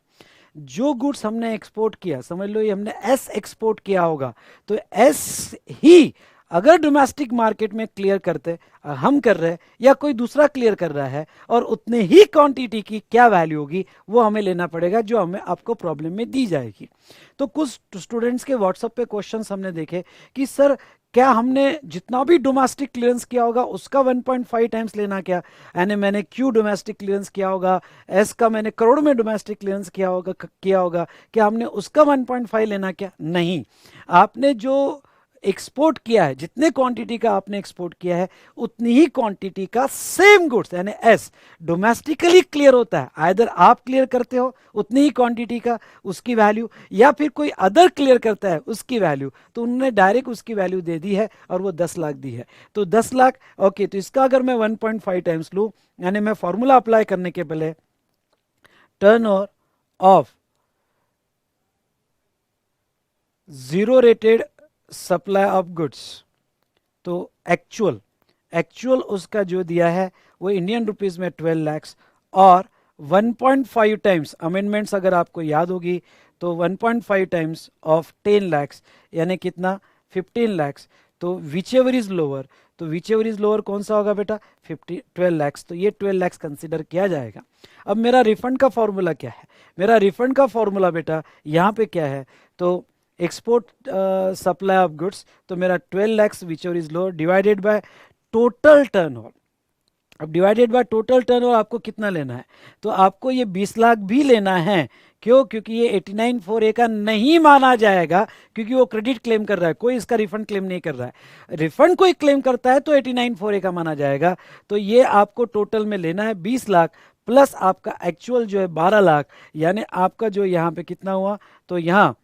जो गुड्स हमने एक्सपोर्ट किया, समझ लो ये हमने एस एक्सपोर्ट किया होगा, तो एस ही अगर डोमेस्टिक मार्केट में क्लियर करते, हम कर रहे हैं या कोई दूसरा क्लियर कर रहा है, और उतने ही क्वांटिटी की क्या वैल्यू होगी वो हमें लेना पड़ेगा, जो हमें आपको प्रॉब्लम में दी जाएगी। तो कुछ स्टूडेंट्स के व्हाट्सएप पे क्वेश्चंस हमने देखे कि सर क्या हमने जितना भी डोमेस्टिक क्लियरेंस किया होगा उसका 1.5 टाइम्स लेना क्या, यानी मैंने क्यू डोमेस्टिक क्लियरेंस किया होगा, एस का मैंने करोड़ में डोमेस्टिक क्लियरेंस किया होगा, क्या हमने उसका 1.5 लेना क्या? नहीं, आपने जो एक्सपोर्ट किया है, जितने क्वांटिटी का आपने एक्सपोर्ट किया है उतनी ही क्वांटिटी का सेम गुड्स, यानी एस डोमेस्टिकली क्लियर होता है। आइदर आप क्लियर करते हो उतनी ही क्वांटिटी का उसकी वैल्यू, या फिर कोई अदर क्लियर करता है उसकी वैल्यू, तो उन्होंने डायरेक्ट उसकी वैल्यू दे दी है और वो 10 लाख दी है। तो 10 लाख, ओके, तो इसका अगर मैं 1.5 टाइम्स लूँ, यानी मैं फॉर्मूला अप्लाई करने के पहले turn off zero rated supply of goods, तो एक्चुअल उसका जो दिया है वो इंडियन रुपीस में 12 लैक्स, और 1.5 टाइम्स अमेंडमेंट्स अगर आपको याद होगी तो 1.5 टाइम्स ऑफ 10 लैक्स यानी कितना, 15 लैक्स। तो विच एवर इज लोअर, तो विच एवर इज लोअर कौन सा होगा बेटा, 12 लैक्स, तो ये 12 लैक्स कंसिडर किया जाएगा। अब मेरा रिफंड का फॉर्मूला क्या है, मेरा रिफंड का फॉर्मूला बेटा यहाँ पे क्या है, तो एक्सपोर्ट सप्लाई ऑफ गुड्स, तो मेरा 12 lakhs which ever is lower divided by total turnover. अब डिवाइडेड बाय टोटल टर्नओवर आपको कितना लेना है, तो आपको ये 20 लाख भी लेना है। क्यों? क्योंकि ये 89(4)(a) का नहीं माना जाएगा, क्योंकि वो क्रेडिट क्लेम कर रहा है, कोई इसका रिफंड क्लेम नहीं कर रहा है। रिफंड कोई क्लेम करता है तो 89(4)(a) का माना जाएगा। तो ये आपको टोटल में लेना है 20 लाख प्लस आपका एक्चुअल जो है 12 लाख, यानी आपका जो यहाँ पे कितना हुआ, तो यहाँ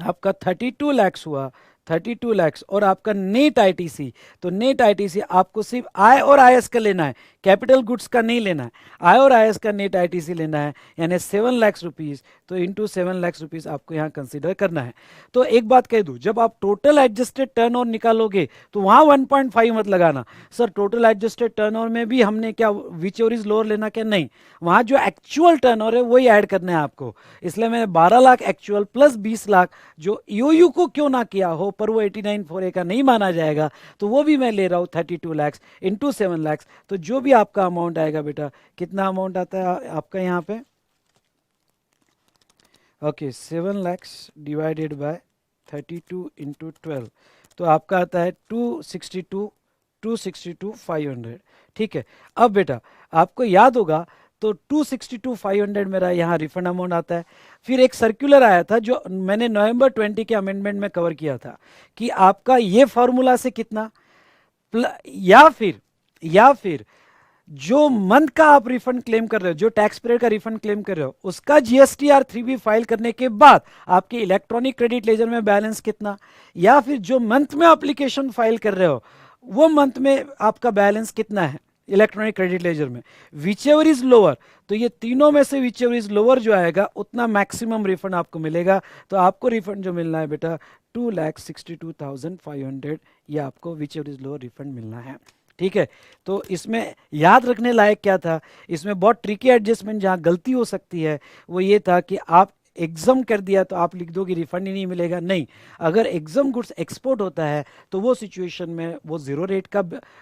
आपका 32 लैक्स हुआ, 32 लैक्स, और आपका नेट आईटीसी, तो नेट आईटीसी आपको सिर्फ आय और आयएस का लेना है, कैपिटल गुड्स का नहीं लेना है, आय और आयएस का नेट आईटीसी लेना है, यानी 7 लाख रुपीस, तो इंटू 7 लाख रुपीस आपको यहाँ कंसीडर करना है। तो एक बात कह दूं, जब आप टोटल एडजस्टेड टर्नओवर निकालोगे तो वहां 1.5 मत लगाना, सर टोटल एडजस्टेड टर्नओवर में भी हमने क्या विच ओवर इज लोअर लेना क्या, नहीं, वहां जो एक्चुअल टर्नओवर है वही ऐड करना है आपको। इसलिए मैंने 12 लाख एक्चुअल प्लस 20 लाख, जो ईओयू को क्यों ना किया हो पर वो 89(4)(a) का नहीं माना जाएगा, तो वो भी मैं ले रहा हूँ 32 लैक्स इंटू 7 लैक्स। तो जो भी आपका अमाउंट आएगा बेटा, कितना अमाउंट आता है आपका यहाँ पे, okay, 7 lakhs divided by 32 into 12, तो आपका आता है 262,500। ठीक है, अब बेटा आपको याद होगा तो 262,500 मेरा यहाँ रिफंड अमाउंट आता है। फिर एक सर्कुलर आया था जो मैंने नवंबर 20 के अमेंडमेंट में कवर किया था कि आपका ये फॉर्मूला से कितना, या फिर जो मंथ का आप रिफंड क्लेम कर रहे हो, जो टैक्स पीरियड का रिफंड क्लेम कर रहे हो, उसका जीएसटीआर 3B फाइल करने के बाद आपके इलेक्ट्रॉनिक क्रेडिट लेजर में बैलेंस कितना, या फिर जो मंथ में एप्लीकेशन फाइल कर रहे हो वो मंथ में आपका बैलेंस कितना है इलेक्ट्रॉनिक क्रेडिट लेजर में, विच एवर इज लोअर, तो ये तीनों में से विच एवर इज लोअर जो आएगा उतना मैक्सिमम रिफंड आपको मिलेगा। तो आपको रिफंड जो मिलना है बेटा 2,62,500, ये आपको which ever is lower refund मिलना है। ठीक है, तो इसमें याद रखने लायक क्या था, इसमें बहुत ट्रिकी एडजस्टमेंट जहां गलती हो सकती है वो ये था कि आप एग्जाम कर दिया तो आप लिख दो कि रिफंड ही नहीं मिलेगा, नहीं, अगर एग्जाम गुड्स एक्सपोर्ट होता है तो वो सिचुएशन में वो जीरो रेट का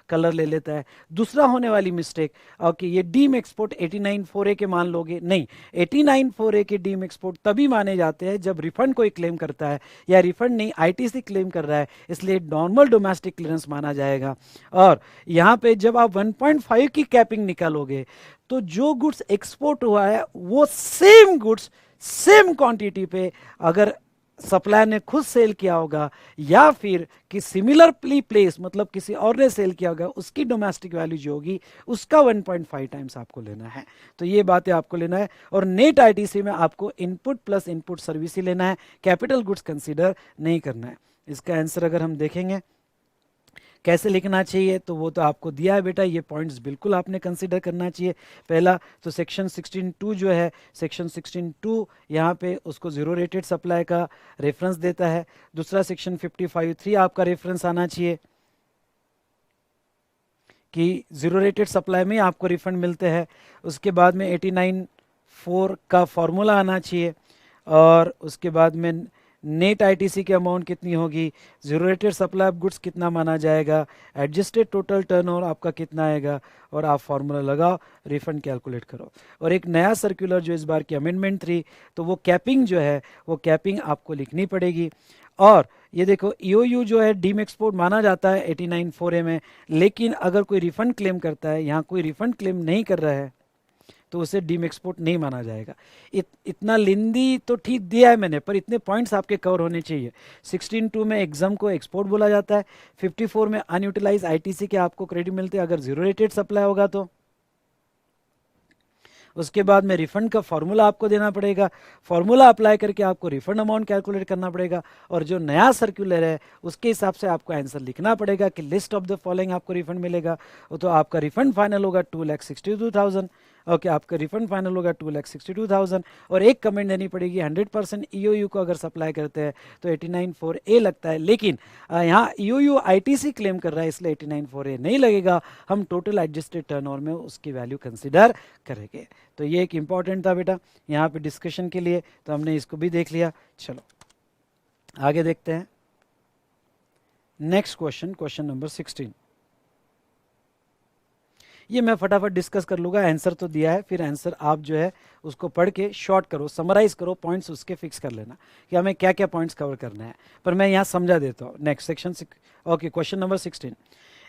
कलर ले लेता है। दूसरा होने वाली मिस्टेक, ओके, ये डीम एक्सपोर्ट 89(4)(a) के मान लोगे, नहीं, 89(4)(a) के डीम एक्सपोर्ट तभी माने जाते हैं जब रिफंड कोई क्लेम करता है, या रिफंड नहीं आईटीसी क्लेम कर रहा है, इसलिए नॉर्मल डोमेस्टिक क्लियरेंस माना जाएगा। और यहाँ पे जब आप 1.5 की कैपिंग निकालोगे तो जो गुड्स एक्सपोर्ट हुआ है वो सेम गुड्स सेम क्वांटिटी पे अगर सप्लायर ने खुद सेल किया होगा या फिर कि सिमिलरली प्लेस मतलब किसी और ने सेल किया होगा, उसकी डोमेस्टिक वैल्यू जो होगी उसका 1.5 टाइम्स आपको लेना है। तो ये बातें आपको लेना है। और नेट आईटीसी में आपको इनपुट प्लस इनपुट सर्विस ही लेना है, कैपिटल गुड्स कंसीडर नहीं करना है। इसका आंसर अगर हम देखेंगे कैसे लिखना चाहिए तो वो तो आपको दिया है बेटा, ये पॉइंट्स बिल्कुल आपने कंसीडर करना चाहिए। पहला तो सेक्शन 16(2) जो है, सेक्शन 16(2) यहाँ पे उसको जीरो रेटेड सप्लाई का रेफरेंस देता है। दूसरा सेक्शन 55(3) आपका रेफरेंस आना चाहिए कि जीरो रेटेड सप्लाई में आपको रिफंड मिलते हैं। उसके बाद में 89(4) का फॉर्मूला आना चाहिए। और उसके बाद में नेट आईटीसी की अमाउंट कितनी होगी, zero rated supply of goods कितना माना जाएगा, एडजस्टेड टोटल टर्नओवर आपका कितना आएगा, और आप फॉर्मूला लगाओ, रिफंड कैलकुलेट करो। और एक नया सर्कुलर जो इस बार की अमेंडमेंट थी, तो वो कैपिंग जो है वो कैपिंग आपको लिखनी पड़ेगी। और ये देखो ईओयू जो है डीम एक्सपोर्ट माना जाता है 89(4)A में, लेकिन अगर कोई रिफंड क्लेम करता है, यहाँ कोई रिफंड क्लेम नहीं कर रहा है तो उसे डीम एक्सपोर्ट नहीं माना जाएगा। इतना लेंदी तो ठीक दिया है मैंने, पर इतने पॉइंट्स आपके कवर होने चाहिए। 16(2) में एग्जाम को एक्सपोर्ट बोला जाता है, 54 में अनयूटिलाइज आईटीसी के आपको क्रेडिट मिलते हैं अगर जीरो रेटेड सप्लाई होगा तो। उसके बाद में रिफंड का फॉर्मूला आपको देना पड़ेगा, फॉर्मूला अप्लाई करके आपको रिफंड अमाउंट कैलकुलेट करना पड़ेगा। और जो नया सर्कुलर है उसके हिसाब से आपको आंसर लिखना पड़ेगा कि लिस्ट ऑफ द फॉलोइंग आपको रिफंड मिलेगा। तो आपका रिफंड फाइनल होगा 2,62,000। ओके, आपका रिफंड फाइनल होगा 2,62,000। और एक कमेंट देनी पड़ेगी, 100% ईओयू को अगर सप्लाई करते हैं तो 89(4)A लगता है, लेकिन यहाँ ईओयू आईटीसी क्लेम कर रहा है इसलिए 89(4)A नहीं लगेगा। हम टोटल एडजस्टेड टर्नओवर में उसकी वैल्यू कंसिडर करेंगे। तो ये एक इंपॉर्टेंट था बेटा यहाँ पे डिस्कशन के लिए, तो हमने इसको भी देख लिया। चलो आगे देखते हैं नेक्स्ट क्वेश्चन, क्वेश्चन नंबर 16। ये मैं फटाफट डिस्कस कर लूँगा, आंसर तो दिया है, फिर आंसर आप जो है उसको पढ़ के शॉर्ट करो, समराइज करो, पॉइंट्स उसके फिक्स कर लेना कि हमें क्या क्या पॉइंट्स कवर करना है। पर मैं यहाँ समझा देता हूँ। Next section, okay, question number 16,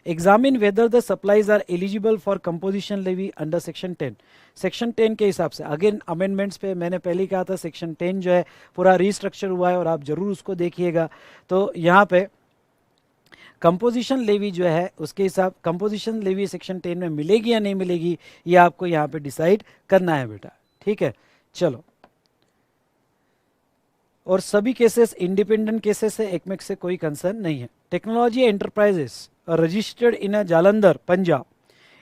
examine whether the supplies are eligible for composition levy under section 10। Section 10 के हिसाब से अगेन अमेंडमेंट्स पे मैंने पहले ही कहा था, सेक्शन 10 जो है पूरा रिस्ट्रक्चर हुआ है और आप जरूर उसको देखिएगा। तो यहाँ पे कंपोजिशन लेवी जो है उसके हिसाब, कंपोजिशन लेवी सेक्शन 10 में मिलेगी या नहीं मिलेगी ये आपको यहाँ पे डिसाइड करना है बेटा, ठीक है। चलो, और सभी केसेस इंडिपेंडेंट केसेस है, एक में से कोई कंसर्न नहीं है। Technology enterprises registered in a Jalandhar Punjab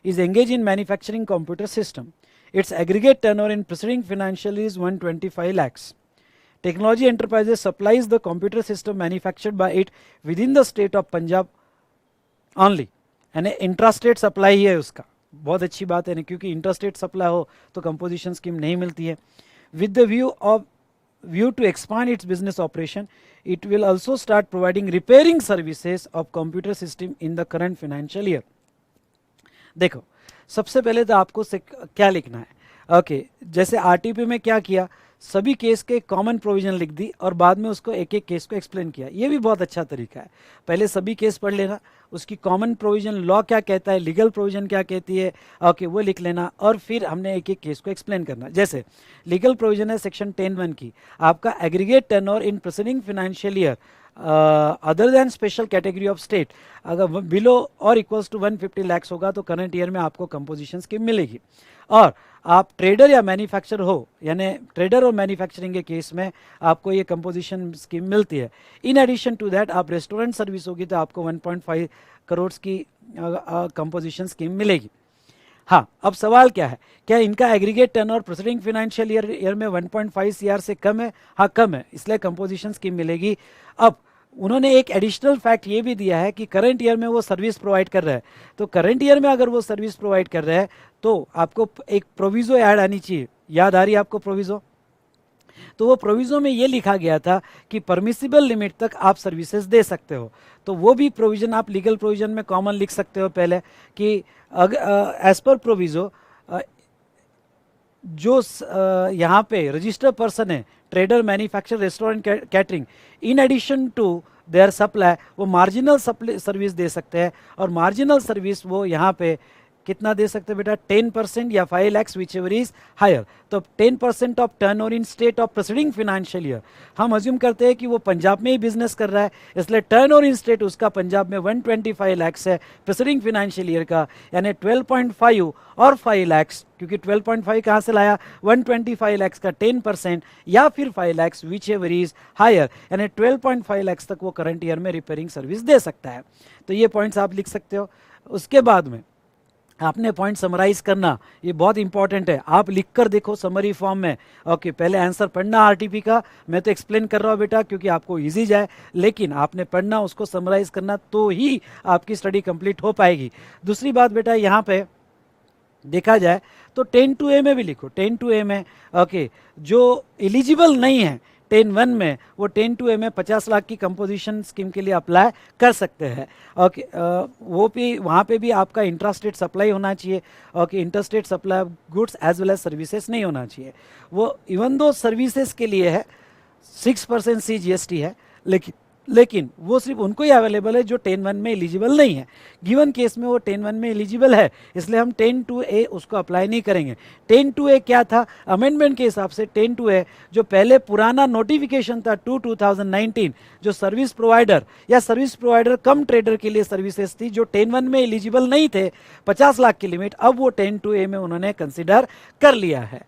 is engaged in manufacturing computer system. Its aggregate turnover in preceding financial is 125 lakhs. Technology Enterprises supplies the computer system manufactured by it within the state of Punjab only. यानी intrastate supply है उसका, बहुत अच्छी बात है ना, क्योंकि intrastate supply हो तो कंपोजिशन स्कीम नहीं मिलती है। With the view to expand its business operation, it will also start providing repairing services of computer system in the current financial year. देखो, सबसे पहले तो आपको क्या लिखना है। ओके, जैसे आरटीपी में क्या किया, सभी केस के कॉमन प्रोविजन लिख दी और बाद में उसको एक एक केस को एक्सप्लेन किया। ये भी बहुत अच्छा तरीका है। पहले सभी केस पढ़ लेना, उसकी कॉमन प्रोविजन लॉ क्या कहता है, लीगल प्रोविजन क्या कहती है, ओके वो लिख लेना, और फिर हमने एक एक केस को एक्सप्लेन करना। जैसे लीगल प्रोविजन है सेक्शन 10(1) की, आपका aggregate turnover in preceding financial year other than special category of state अगर बिलो और इक्वल्स टू 150 लाख होगा तो करंट ईयर में आपको कंपोजिशन स्कीम मिलेगी। और आप ट्रेडर या मैन्युफैक्चर हो, यानी ट्रेडर और मैन्युफैक्चरिंग के केस में आपको ये कंपोजिशन स्कीम मिलती है। इन एडिशन टू दैट आप रेस्टोरेंट सर्विस होगी तो आपको 1.5 करोड़ की कंपोजिशन स्कीम मिलेगी। हाँ, अब सवाल क्या है, क्या इनका aggregate turnover preceding financial year में 1.5 CR से कम है? हाँ कम है, इसलिए कंपोजिशन स्कीम मिलेगी। अब उन्होंने एक एडिशनल फैक्ट ये भी दिया है कि करंट ईयर में वो सर्विस प्रोवाइड कर रहा है, तो करंट ईयर में अगर वो सर्विस प्रोवाइड कर रहा है तो आपको एक प्रोविजो ऐड आनी चाहिए। याद आ रही है आपको प्रोविजो? तो वो प्रोविजो में ये लिखा गया था कि परमिसिबल लिमिट तक आप सर्विसेज दे सकते हो, तो वो भी प्रोविजन आप लीगल प्रोविजन में कॉमन लिख सकते हो पहले कि एज पर प्रोविजो जो यहाँ पे रजिस्टर्ड पर्सन है, trader, manufacture, restaurant, catering, in addition to their supply वो मार्जिनल सर्विस दे सकते हैं। और मार्जिनल सर्विस वो यहाँ पे कितना दे सकते हैं बेटा, 10% या 5 lakhs whichever is higher. तो 10% of turnover in state of proceeding financial year, हम अज्यूम करते हैं कि वो पंजाब में ही बिजनेस कर रहा है, इसलिए टर्न ओवर इन स्टेट उसका पंजाब में 125 lakhs है प्रोसीडिंग फाइनेंशियल ईयर का, यानी 12.5 और 5 lakhs, क्योंकि 12.5 कहाँ से लाया, 125 lakhs का 10% या फिर 5 lakhs whichever is higher, यानी 12.5 lakhs तक वो करंट ईयर में रिपेयरिंग सर्विस दे सकता है। तो ये पॉइंट्स आप लिख सकते हो। उसके बाद में आपने पॉइंट समराइज करना, ये बहुत इंपॉर्टेंट है, आप लिख कर देखो समरी फॉर्म में। ओके, पहले आंसर पढ़ना आरटीपी का, मैं तो एक्सप्लेन कर रहा हूँ बेटा क्योंकि आपको इजी जाए, लेकिन आपने पढ़ना, उसको समराइज करना, तो ही आपकी स्टडी कंप्लीट हो पाएगी। दूसरी बात बेटा, यहाँ पे देखा जाए तो 10(2)A में भी लिखो, 10(2)A में ओके, जो एलिजिबल नहीं है 10(1) में, वो 10(2)A में 50 लाख की कंपोजिशन स्कीम के लिए अप्लाई कर सकते हैं। ओके, वो भी वहाँ पे भी आपका इंट्रास्टेट सप्लाई होना चाहिए। Okay, interstate supply of goods as well as services नहीं होना चाहिए। वो इवन दो सर्विसेज के लिए है 6% CGST है, लेकिन वो सिर्फ उनको ही अवेलेबल है जो 10(1) में एलिजिबल नहीं है। गिवन केस में वो 10(1) में एलिजिबल है, इसलिए हम 10(2)A उसको अप्लाई नहीं करेंगे। 10(2)A क्या था, अमेंडमेंट के हिसाब से 10(2)A जो पहले पुराना नोटिफिकेशन था 2019, जो सर्विस प्रोवाइडर या सर्विस प्रोवाइडर कम ट्रेडर के लिए सर्विसेज थी, जो 10(1) में एलिजिबल नहीं थे 50 लाख की लिमिट, अब वो 10(2)A में उन्होंने कंसिडर कर लिया है।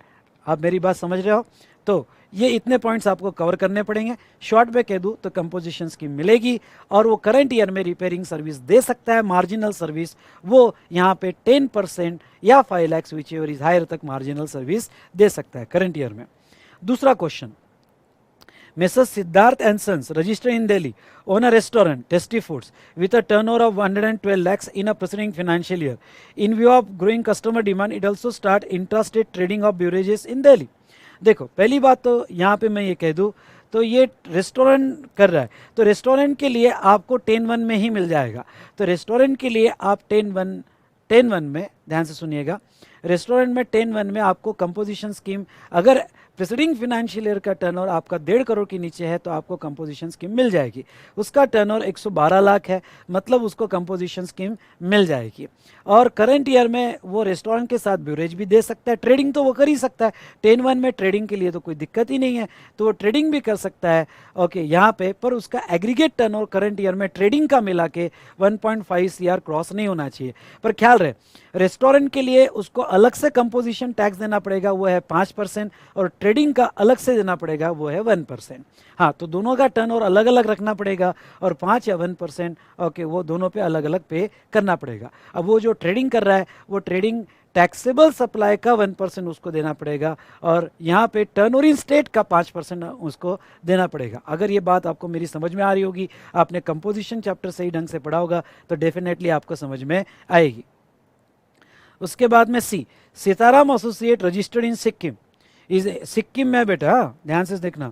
आप मेरी बात समझ रहे हो? तो ये इतने पॉइंट्स आपको कवर करने पड़ेंगे। शॉर्ट में कह दूं तो कंपोजिशन स्कीम मिलेगी और वो करंट ईयर में रिपेयरिंग सर्विस दे सकता है, मार्जिनल सर्विस, वो यहाँ पे 10% या 5 lakhs whichever is higher तक मार्जिनल सर्विस दे सकता है करंट ईयर में। दूसरा question, Messrs. Siddharth and Sons, registered in Delhi, own a restaurant, Tasty Foods, with a turnover of 112 lakhs in a preceding financial year. In view of growing customer demand, it also start intrastate trading of beverages in Delhi. देखो, पहली बात तो यहाँ पे मैं ये कह दूँ, तो ये रेस्टोरेंट कर रहा है, तो रेस्टोरेंट के लिए आपको 10(1) में ही मिल जाएगा। तो रेस्टोरेंट के लिए आप 10(1) में, ध्यान से सुनिएगा, रेस्टोरेंट में 10(1) में आपको कंपोजिशन स्कीम, अगर प्रीसीडिंग फाइनेंशियल ईयर का टर्नओवर आपका 1.5 करोड़ के नीचे है तो आपको कंपोजिशन स्कीम मिल जाएगी। उसका टर्नओवर 112 लाख है, मतलब उसको कंपोजिशन स्कीम मिल जाएगी। और करंट ईयर में वो रेस्टोरेंट के साथ ब्यूरेज भी दे सकता है, ट्रेडिंग तो वो कर ही सकता है, 10(1) में ट्रेडिंग के लिए तो कोई दिक्कत ही नहीं है, तो वो ट्रेडिंग भी कर सकता है। ओके, यहाँ पे पर उसका एग्रीगेट टर्नओवर करंट ईयर में ट्रेडिंग का मिला के 1.5 CR क्रॉस नहीं होना चाहिए। पर ख्याल रहे, रेस्टोरेंट के लिए उसको अलग से कंपोजिशन टैक्स देना पड़ेगा, वो है 5%, और ट्रेडिंग का अलग से देना पड़ेगा, वो है 1%। हाँ, तो दोनों का टर्नओवर अलग अलग रखना पड़ेगा, और 5 या 1% ओके, वो दोनों पे अलग अलग पे करना पड़ेगा। अब वो जो ट्रेडिंग कर रहा है, वो ट्रेडिंग टैक्सेबल सप्लाई का 1% उसको देना पड़ेगा, और यहाँ पे टर्नओवर इन स्टेट का 5% उसको देना पड़ेगा। अगर ये बात आपको मेरी समझ में आ रही होगी, आपने कंपोजिशन चैप्टर सही ढंग से पढ़ा होगा, तो डेफिनेटली आपको समझ में आएगी। उसके बाद में C, Sitaram associate registered in Sikkim, is Sikkim में बेटा ध्यान से देखना,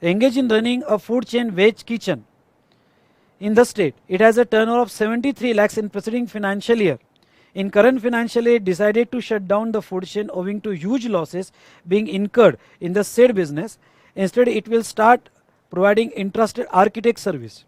engage in running a food chain veg kitchen in the state. It has a turnover of 73 lakhs in preceding financial year. In current financial year, it decided to shut down the food chain owing to huge losses being incurred in the said business. Instead, it will start providing entrusted architect service.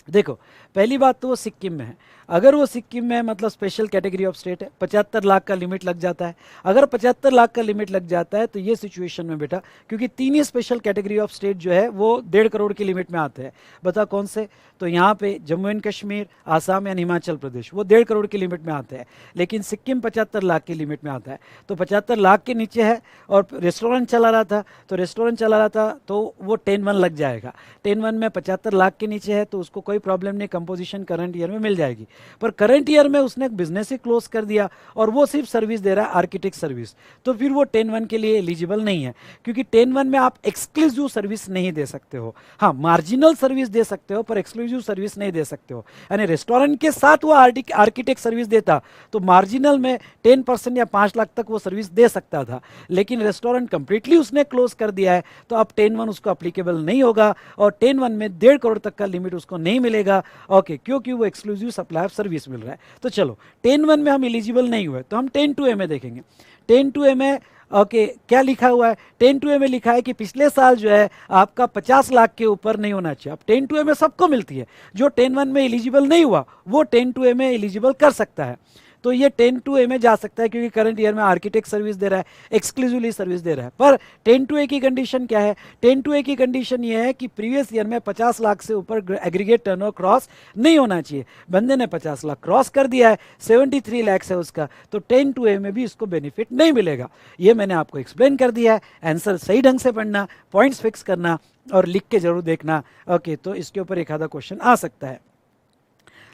देखो, पहली बात तो वो सिक्किम में है, अगर वो सिक्किम में है मतलब स्पेशल कैटेगरी ऑफ स्टेट है, 75 लाख का लिमिट लग जाता है। अगर 75 लाख का लिमिट लग जाता है तो ये सिचुएशन में बेटा, क्योंकि 3 ही स्पेशल कैटेगरी ऑफ स्टेट जो है वो 1.5 करोड़ की लिमिट में आते हैं, बता कौन से, तो यहाँ पे जम्मू एंड कश्मीर, आसाम एंड हिमाचल प्रदेश, वो 1.5 करोड़ की लिमिट में आते हैं, लेकिन सिक्किम 75 लाख की लिमिट में आता है। तो 75 लाख के नीचे है और रेस्टोरेंट चला रहा था, तो वो 10(1) लग जाएगा। 10(1) में 75 लाख के नीचे है तो उसको कोई प्रॉब्लम नहीं, कंपोजिशन करंट ईयर में मिल जाएगी। पर करंट ईयर में उसने बिजनेस ही क्लोज कर दिया और वो सिर्फ सर्विस दे रहा है, आर्किटेक्ट सर्विस, तो फिर वो 10(1) के लिए एलिजिबल नहीं है, क्योंकि 10(1) में आप एक्सक्लूसिव सर्विस नहीं दे सकते हो। हाँ, मार्जिनल सर्विस दे सकते हो पर एक्सक्लूसिव सर्विस नहीं दे सकते हो। यानी रेस्टोरेंट के साथ वो आर्किटेक्ट सर्विस देता तो मार्जिनल में 10% या 5 लाख तक वो सर्विस दे सकता था, लेकिन रेस्टोरेंट कंप्लीटली उसने क्लोज कर दिया है तो अब 10(1) उसको अप्लीकेबल नहीं होगा और 10(1) में 1.5 करोड़ तक का लिमिट उसको नहीं मिलेगा। ओके, क्योंकि वो एक्सक्लूसिव सप्लाई ऑफ सर्विस मिल रहा है। तो चलो 10(1) में हम एलिजिबल नहीं हुए तो हम 10(2)A में देखेंगे। 10(2)A में ओके क्या लिखा हुआ है 10-2A में लिखा है कि पिछले साल जो है आपका 50 लाख के ऊपर नहीं होना चाहिए। अब 10-2A में सबको मिलती है, जो 10-1 में एलिजिबल नहीं हुआ वो 10-2A में एलिजिबल कर सकता है। तो ये 10-2A में जा सकता है क्योंकि करंट ईयर में आर्किटेक्ट सर्विस दे रहा है, एक्सक्लूसिवली सर्विस दे रहा है। पर 10-2A की कंडीशन क्या है? 10-2A की कंडीशन ये है कि प्रीवियस ईयर में 50 लाख से ऊपर एग्रीगेट टर्नओवर क्रॉस नहीं होना चाहिए। बंदे ने 50 लाख क्रॉस कर दिया है, 73 लाख है उसका, तो 10-2A में भी इसको बेनिफिट नहीं मिलेगा। ये मैंने आपको एक्सप्लेन कर दिया है। आंसर सही ढंग से पढ़ना, पॉइंट्स फिक्स करना और लिख के जरूर देखना। ओके तो इसके ऊपर एक आधा क्वेश्चन आ सकता है।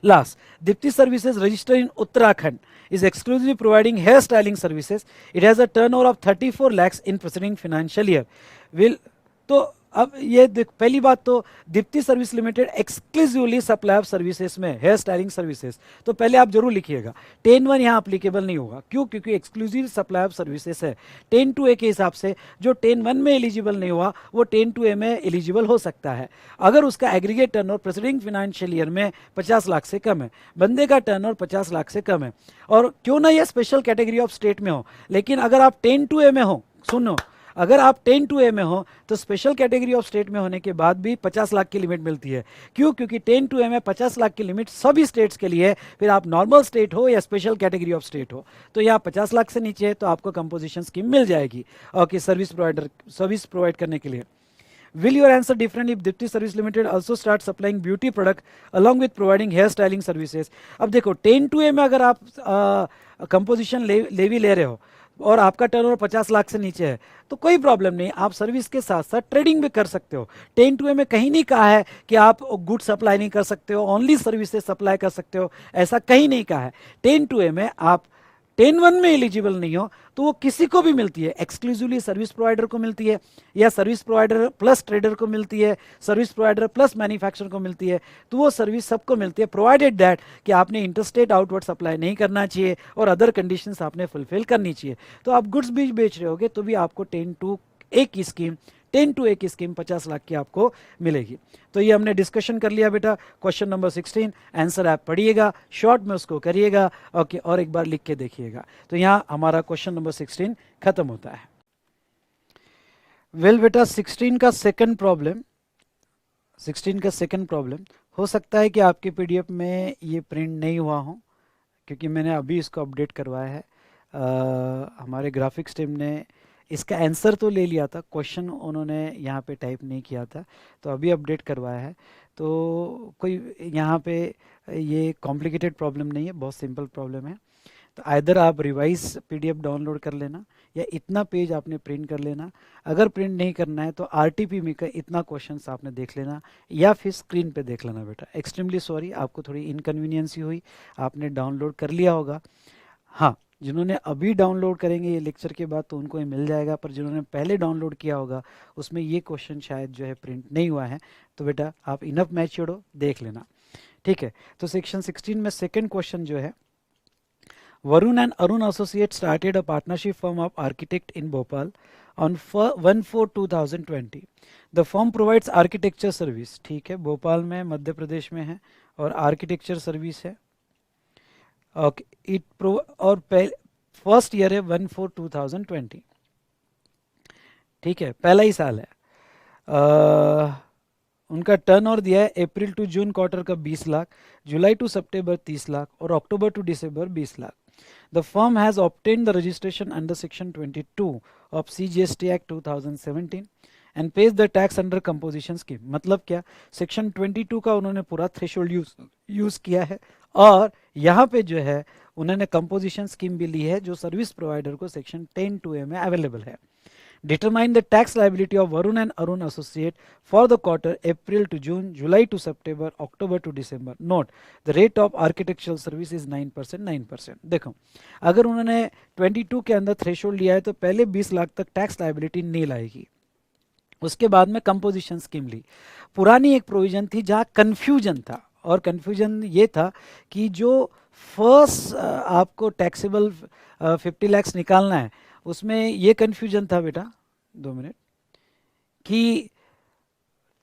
Last, Dipti Services registered in Uttarakhand is exclusively providing hair styling services. It has a turnover of 34 lakhs in preceding financial year. Will तो अब ये पहली बात तो Deepti service limited exclusively supply of services में हेयर स्टाइलिंग सर्विसेज, तो पहले आप जरूर लिखिएगा 10-1 यहाँ अप्लीकेबल नहीं होगा। क्यों? क्योंकि एक्सक्लूसिव सप्लाई ऑफ सर्विसेज है। 10-2A के हिसाब से जो 10-1 में एलिजिबल नहीं हुआ वो 10-2A में एलिजिबल हो सकता है अगर उसका aggregate turnover presiding financial year में 50 लाख से कम है। बंदे का टर्नओवर 50 लाख से कम है, और क्यों ना ये स्पेशल कैटेगरी ऑफ स्टेट में हो, लेकिन अगर आप 10-2A में हो, सुनो, अगर आप 10-2A में हो तो स्पेशल कैटेगरी ऑफ स्टेट में होने के बाद भी 50 लाख की लिमिट मिलती है। क्यों? क्योंकि 10-2A में 50 लाख की लिमिट सभी स्टेट्स के लिए, फिर आप नॉर्मल स्टेट हो या स्पेशल कैटेगरी ऑफ स्टेट हो। तो यहाँ 50 लाख से नीचे है तो आपको कंपोजिशन स्कीम मिल जाएगी ओके सर्विस प्रोवाइड करने के लिए। Will your answer different if Dipti Service Limited also start supplying beauty product along with providing hair styling services? अब देखो 10-2A में अगर आप कंपोजिशन ले भी ले रहे हो और आपका टर्नओवर 50 लाख से नीचे है तो कोई प्रॉब्लम नहीं, आप सर्विस के साथ साथ ट्रेडिंग भी कर सकते हो। 10-2A में कहीं नहीं कहा है कि आप गुड सप्लाई नहीं कर सकते हो, ओनली सर्विसेज सप्लाई कर सकते हो, ऐसा कहीं नहीं कहा है। 10-2A में आप 10-1 में एलिजिबल नहीं हो तो वो किसी को भी मिलती है, एक्सक्लूसिवली सर्विस प्रोवाइडर को मिलती है, या सर्विस प्रोवाइडर प्लस ट्रेडर को मिलती है, सर्विस प्रोवाइडर प्लस मैन्युफैक्चरर को मिलती है। तो वो सर्विस सबको मिलती है प्रोवाइडेड दैट कि आपने इंटरस्टेट आउटवर्ड सप्लाई नहीं करना चाहिए और अदर कंडीशंस आपने फुलफिल करनी चाहिए। तो आप गुड्स भी बेच रहे होगे तो भी आपको 10-2A की स्कीम 10-2A की स्कीम 50 लाख की आपको मिलेगी। तो ये हमने डिस्कशन कर लिया बेटा। क्वेश्चन नंबर 16 आंसर आप पढ़िएगा, शॉर्ट में उसको करिएगा ओके, और एक बार लिख के देखिएगा। तो यहाँ हमारा क्वेश्चन नंबर 16 खत्म होता है। वेल बेटा 16 का सेकंड प्रॉब्लम हो सकता है कि आपके पीडीएफ में ये प्रिंट नहीं हुआ हो क्योंकि मैंने अभी इसको अपडेट करवाया है। हमारे ग्राफिक्स टीम ने इसका आंसर तो ले लिया था, क्वेश्चन उन्होंने यहाँ पे टाइप नहीं किया था, तो अभी अपडेट करवाया है। तो कोई यहाँ पे ये कॉम्प्लिकेटेड प्रॉब्लम नहीं है, बहुत सिंपल प्रॉब्लम है। तो आइदर आप रिवाइज पीडीएफ डाउनलोड कर लेना या इतना पेज आपने प्रिंट कर लेना। अगर प्रिंट नहीं करना है तो आरटीपी में का इतना क्वेश्चंस आपने देख लेना या फिर स्क्रीन पे देख लेना बेटा। एक्सट्रीमली सॉरी, आपको थोड़ी इनकन्वीनियंसी हुई, आपने डाउनलोड कर लिया होगा। हाँ, जिन्होंने अभी डाउनलोड करेंगे ये लेक्चर के बाद तो उनको ये मिल जाएगा, पर जिन्होंने पहले डाउनलोड किया होगा उसमें ये क्वेश्चन शायद जो है प्रिंट नहीं हुआ है। तो बेटा आप इनफ मैच्योर्ड हो, देख लेना, ठीक है। तो सेक्शन 16 में सेकंड क्वेश्चन जो है, Varun and Arun associate started a partnership firm of architect in Bhopal on 1/4/2020। The firm provides architecture service, ठीक है, भोपाल में मध्य प्रदेश में है और आर्किटेक्चर सर्विस है ओके। और फर्स्ट ईयर है 1/4/2020, ठीक है, पहला ही साल है। उनका टर्न ओवर दिया है अप्रैल टू जून क्वार्टर का 20 lakh, July to September 30 lakh और October to December 20 lakh. The firm has obtained the registration under section 22 of CGST act 2017 and pays the tax under composition scheme. मतलब क्या, सेक्शन 22 का उन्होंने पूरा थ्रेशोल्ड यूज किया है और यहाँ पे जो है उन्होंने कंपोजिशन स्कीम भी ली है जो सर्विस प्रोवाइडर को सेक्शन 10(2)A में अवेलेबल है। Determine the tax liability of Varun and Arun associate for the quarter April to June, July to September, October to December. Note the rate of architectural service is 9%। देखो, अगर उन्होंने 22 के अंदर threshold लिया है तो पहले 20 लाख तक टैक्स लाइबिलिटी नहीं लाएगी, उसके बाद में कंपोजिशन स्कीम ली। पुरानी एक प्रोविजन थी जहाँ कन्फ्यूजन था, और कन्फ्यूजन ये था कि जो फर्स्ट आपको टैक्सेबल 50 लाख निकालना है उसमें ये कन्फ्यूजन था बेटा, 2 मिनट, कि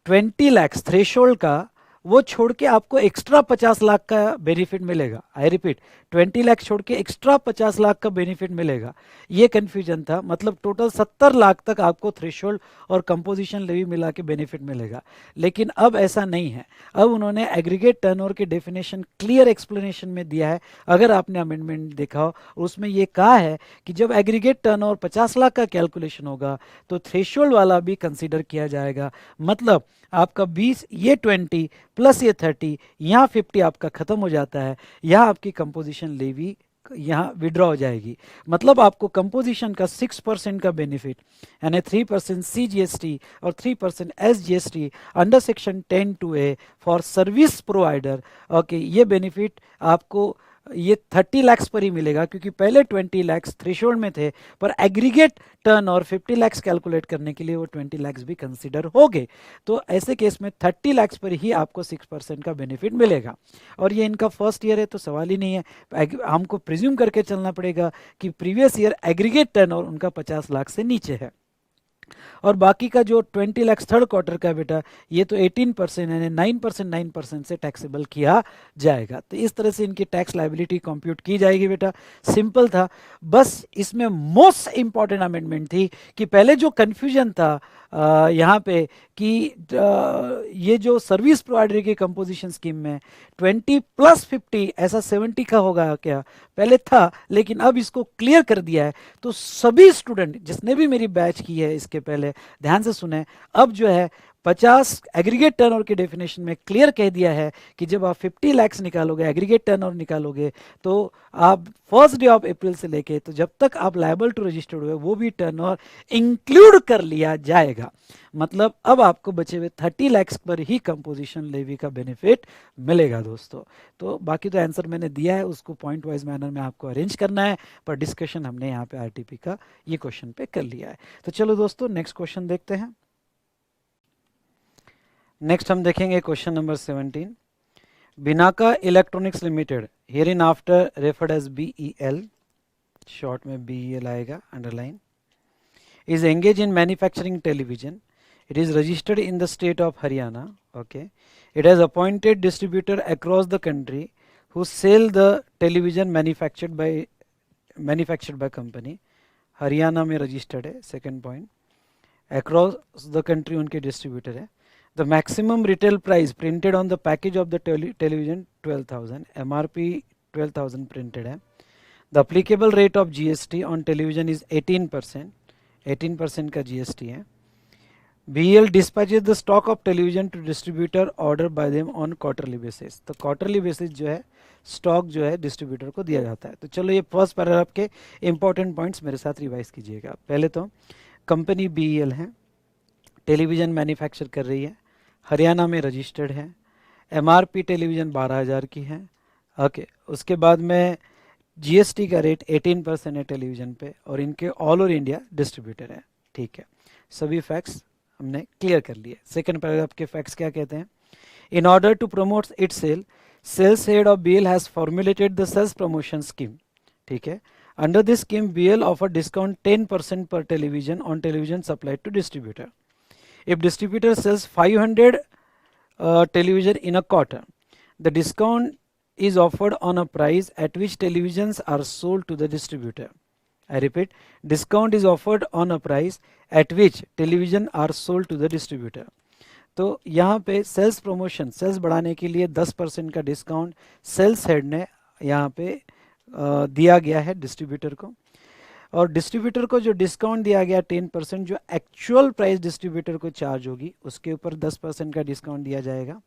20 लाख थ्रेशोल्ड का वो छोड़ के आपको एक्स्ट्रा 50 लाख का बेनिफिट मिलेगा। आई रिपीट, 20 लाख छोड़ के एक्स्ट्रा 50 लाख का बेनिफिट मिलेगा। ये कंफ्यूजन था, मतलब टोटल 70 लाख तक आपको थ्रेशोल्ड और कंपोजिशन लेवी मिला के बेनिफिट मिलेगा। लेकिन अब ऐसा नहीं है, अब उन्होंने एग्रीगेट टर्नओवर की डेफिनेशन क्लियर एक्सप्लेनेशन में दिया है। अगर आपने अमेंडमेंट देखा हो, उसमें ये कहा है कि जब एग्रीगेट टर्नओवर 50 लाख का कैलकुलेशन होगा तो थ्रेशोल्ड वाला भी कंसीडर किया जाएगा। मतलब आपका 20, ये 20 प्लस ये 30, यहाँ 50 आपका खत्म हो जाता है, यहाँ आपकी कंपोजिशन लेवी यहाँ विड्रॉ हो जाएगी। मतलब आपको कंपोजिशन का 6% का बेनिफिट, यानी 3% CGST और 3% SGST under section 10(2)A for service provider. Okay, ये बेनिफिट आपको ये 30 लाख पर ही मिलेगा, क्योंकि पहले 20 लाख थ्रेशोल्ड में थे, पर एग्रीगेट टर्न और 50 लाख कैलकुलेट करने के लिए वो 20 लाख भी कंसीडर हो गए। तो ऐसे केस में 30 लाख पर ही आपको 6% का बेनिफिट मिलेगा। और ये इनका फर्स्ट ईयर है तो सवाल ही नहीं है, हमको प्रिज्यूम करके चलना पड़ेगा कि प्रीवियस ईयर एग्रीगेट टर्न और उनका 50 लाख से नीचे है। और बाकी का जो 20 लाख थर्ड क्वार्टर का बेटा, ये तो 18% यानी 9% से टैक्सेबल किया जाएगा। तो इस तरह से इनकी टैक्स लाइबिलिटी कंप्यूट की जाएगी बेटा। सिंपल था, बस इसमें मोस्ट इंपॉर्टेंट अमेंडमेंट थी कि पहले जो कन्फ्यूजन था यहाँ पे कि ये जो सर्विस प्रोवाइडर की कंपोजिशन स्कीम में 20 प्लस 50 ऐसा 70 का होगा क्या, पहले था, लेकिन अब इसको क्लियर कर दिया है। तो सभी स्टूडेंट जिसने भी मेरी बैच की है इसके पहले ध्यान से सुने, अब जो है 50 एग्रीगेट टर्नओवर की डेफिनेशन में क्लियर कह दिया है कि जब आप 50 लाख निकालोगे, एग्रीगेट टर्नओवर निकालोगे, तो आप फर्स्ट डे ऑफ अप्रैल से लेके तो जब तक आप लायबल टू रजिस्टर्ड हुए वो भी टर्नओवर इंक्लूड कर लिया जाएगा। मतलब अब आपको बचे हुए 30 लाख पर ही कंपोजिशन लेवी का बेनिफिट मिलेगा दोस्तों। तो बाकी तो आंसर मैंने दिया है, उसको पॉइंट वाइज मैनर में आपको अरेंज करना है, पर डिस्कशन हमने यहाँ पे आरटीपी का ये क्वेश्चन पे कर लिया है। तो चलो दोस्तों नेक्स्ट क्वेश्चन देखते हैं। नेक्स्ट हम देखेंगे question number 17। Binaca electronics limited, hereinafter referred as BEL, short में BEL आएगा, underline, is engaged in manufacturing television. It is registered in the state of Haryana. Okay, it has appointed distributor across the country who sell the television manufactured by company. Haryana में registered है, second point, across the country उनके distributor है। The maximum retail price printed on the package of the television 12,000, MRP 12,000 printed है। The applicable rate of GST on television is 18%, 18% का GST है। BEL dispatches the stock of television to distributor order by them on quarterly basis। तो quarterly basis जो है stock जो है distributor को दिया जाता है। तो चलो ये फर्स्ट पैराग्राफ के इंपॉर्टेंट पॉइंट्स मेरे साथ रिवाइज कीजिएगा। पहले तो कंपनी BEL है, टेलीविज़न मैन्युफैक्चर कर रही है, हरियाणा में रजिस्टर्ड है, MRP टेलीविज़न 12,000 की है। ओके, उसके बाद में GST का रेट 18% है टेलीविज़न पे, और इनके ऑल ओवर इंडिया डिस्ट्रीब्यूटर है। ठीक है, सभी फैक्ट्स हमने क्लियर कर लिए। सेकंड पैराग्राफ के फैक्ट्स क्या कहते हैं? In order to promote it sales head of BEL has formulated the sales promotion scheme. ठीक है, under this scheme BEL offer discount 10% पर television on television supplied to distributor. If distributor sales 500 television in a quarter, the discount is offered on a price at which televisions are sold to the distributor. I repeat, discount is offered on a price at which television are sold to the distributor. तो यहाँ पे sales promotion, sales बढ़ाने के लिए 10% का discount sales head ने यहाँ पे दिया गया है डिस्ट्रीब्यूटर को, और डिस्ट्रीब्यूटर को जो डिस्काउंट दिया गया 10%, जो एक्चुअल प्राइस डिस्ट्रीब्यूटर को चार्ज होगी उसके ऊपर 10% का डिस्काउंट दिया जाएगा।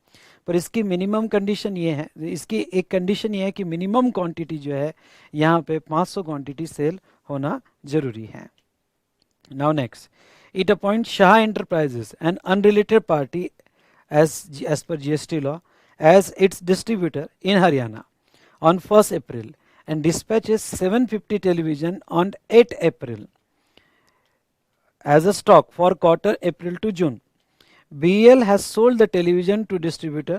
पर इसकी मिनिमम कंडीशन ये है, इसकी एक कंडीशन ये है कि मिनिमम क्वांटिटी जो है यहाँ पे 500 क्वांटिटी सेल होना जरूरी है। Now next, it appoint Shah enterprises an unrelated party as per GST law as its distributor in Haryana on 1st April and dispatches 750 television on 8 April as a stock for quarter April to June. BEL has sold the television to distributor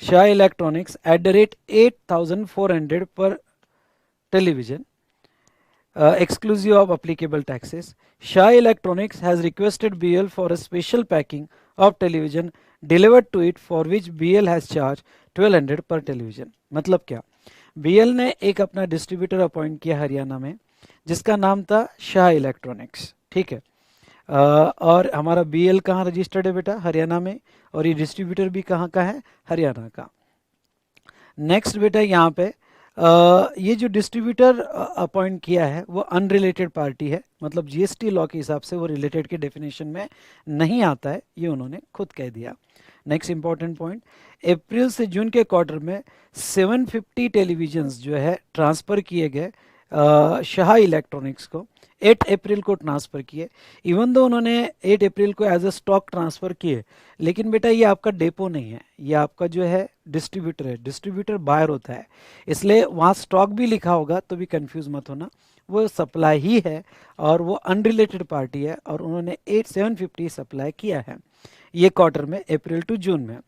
Shah Electronics at the rate 8,400 per television, exclusive of applicable taxes. Shah Electronics has requested BEL for a special packing of television delivered to it for which BL has charge 1200 per television. मतलब क्या, BL ने एक अपना distributor appoint किया हरियाणा में जिसका नाम था शाह इलेक्ट्रॉनिक्स, ठीक है। और हमारा BL कहाँ रजिस्टर्ड है बेटा, हरियाणा में, और ये डिस्ट्रीब्यूटर भी कहाँ का है, हरियाणा का। नेक्स्ट बेटा यहाँ पे ये जो डिस्ट्रीब्यूटर अपॉइंट किया है वो अनरिलेटेड पार्टी है, मतलब GST लॉ के हिसाब से वो रिलेटेड के डेफिनेशन में नहीं आता है, ये उन्होंने खुद कह दिया। नेक्स्ट इंपॉर्टेंट पॉइंट, अप्रैल से जून के क्वार्टर में 750 टेलीविजन्स जो है ट्रांसफ़र किए गए शाह इलेक्ट्रॉनिक्स को। 8 अप्रैल को ट्रांसफ़र किए। इवन दो उन्होंने 8 अप्रैल को एज अ स्टॉक ट्रांसफ़र किए, लेकिन बेटा ये आपका डेपो नहीं है, ये आपका जो है डिस्ट्रीब्यूटर है, डिस्ट्रीब्यूटर बायर होता है, इसलिए वहाँ स्टॉक भी लिखा होगा तो भी कंफ्यूज मत होना, वो सप्लाई ही है और वो अनरिलेटेड पार्टी है, और उन्होंने 750 सप्लाई किया है ये क्वार्टर में, अप्रैल टू जून में।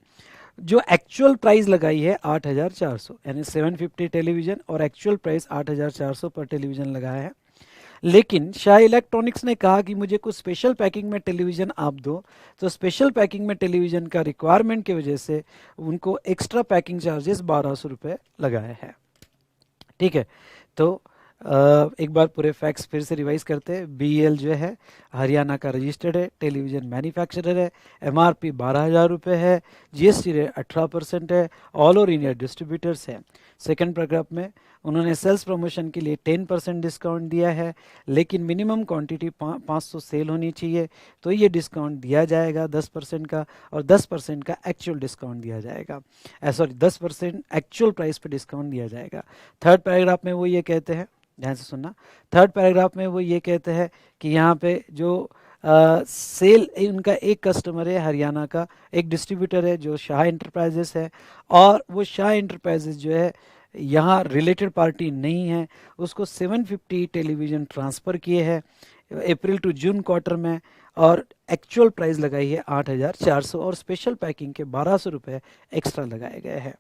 जो एक्चुअल प्राइस लगाई है 8400, यानी 750 टेलीविज़न और एक्चुअल प्राइस 8400 पर टेलीविज़न लगाया है। लेकिन शाह इलेक्ट्रॉनिक्स ने कहा कि मुझे कुछ स्पेशल पैकिंग में टेलीविज़न आप दो, तो स्पेशल पैकिंग में टेलीविज़न का रिक्वायरमेंट की वजह से उनको एक्स्ट्रा पैकिंग चार्जेस 1200 रुपये लगाए हैं, ठीक है। तो एक बार पूरे फैक्ट्स फिर से रिवाइज करते हैं। BL जो है हरियाणा का रजिस्टर्ड है, टेलीविज़न मैन्युफैक्चरर है, MRP 12,000 रुपये है, GST रेट 18% है, ऑल ओवर इंडिया डिस्ट्रीब्यूटर्स है। सेकंड पैराग्राफ में उन्होंने सेल्स प्रमोशन के लिए 10% डिस्काउंट दिया है, लेकिन मिनिमम क्वांटिटी 500 सेल होनी चाहिए, तो ये डिस्काउंट दिया जाएगा 10% का, और 10% का एक्चुअल डिस्काउंट दिया जाएगा, सॉरी 10% एक्चुअल प्राइस पे डिस्काउंट दिया जाएगा। थर्ड पैराग्राफ में वो ये कहते हैं, ध्यान से सुनना, थर्ड पैराग्राफ में वो ये कहते हैं कि यहाँ पे जो सेल उनका एक कस्टमर है हरियाणा का, एक डिस्ट्रीब्यूटर है जो शाह इंटरप्राइजेस है, और वो शाह इंटरप्राइजेस जो है यहाँ रिलेटेड पार्टी नहीं है, उसको 750 टेलीविज़न ट्रांसफ़र किए हैं अप्रैल टू जून क्वार्टर में, और एक्चुअल प्राइस लगाई है 8400, और स्पेशल पैकिंग के 1200 रुपये एक्स्ट्रा लगाए गए हैं।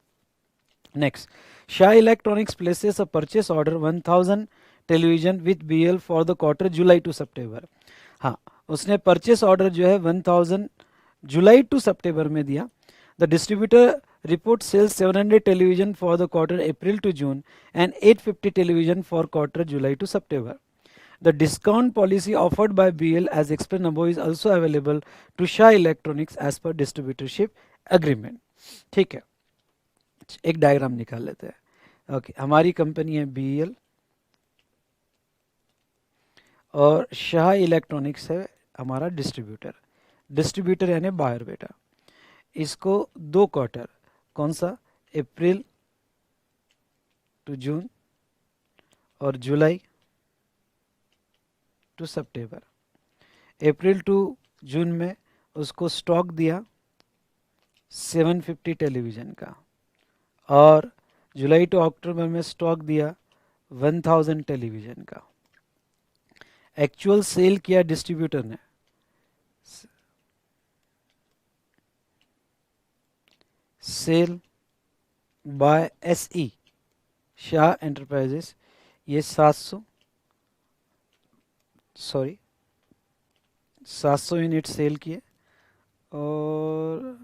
Next, Shah electronics places a purchase order 1000 television with BL for the quarter July to September. हाँ, उसने परचेस ऑर्डर जो है 1000 जुलाई टू सितंबर में दिया। The distributor report sales 700 television for the quarter April to June and 850 television for quarter July to September. The discount policy offered by BL as explained above is also available to Shah Electronics as per distributorship agreement। ठीक है, एक diagram निकाल लेते हैं। Okay, हमारी company है BL और Shah electronics है हमारा डिस्ट्रीब्यूटर, डिस्ट्रीब्यूटर यानी बायर बेटा। इसको 2 क्वार्टर, कौन सा, अप्रैल टू जून और जुलाई to September. April to June में उसको स्टॉक दिया 750 टेलीविज़न का, और जुलाई टू अक्टूबर में स्टॉक दिया 1000 टेलीविज़न का। एक्चुअल सेल किया डिस्ट्रीब्यूटर ने sale by SE Shah enterprises, ये 700 यूनिट सेल किए, और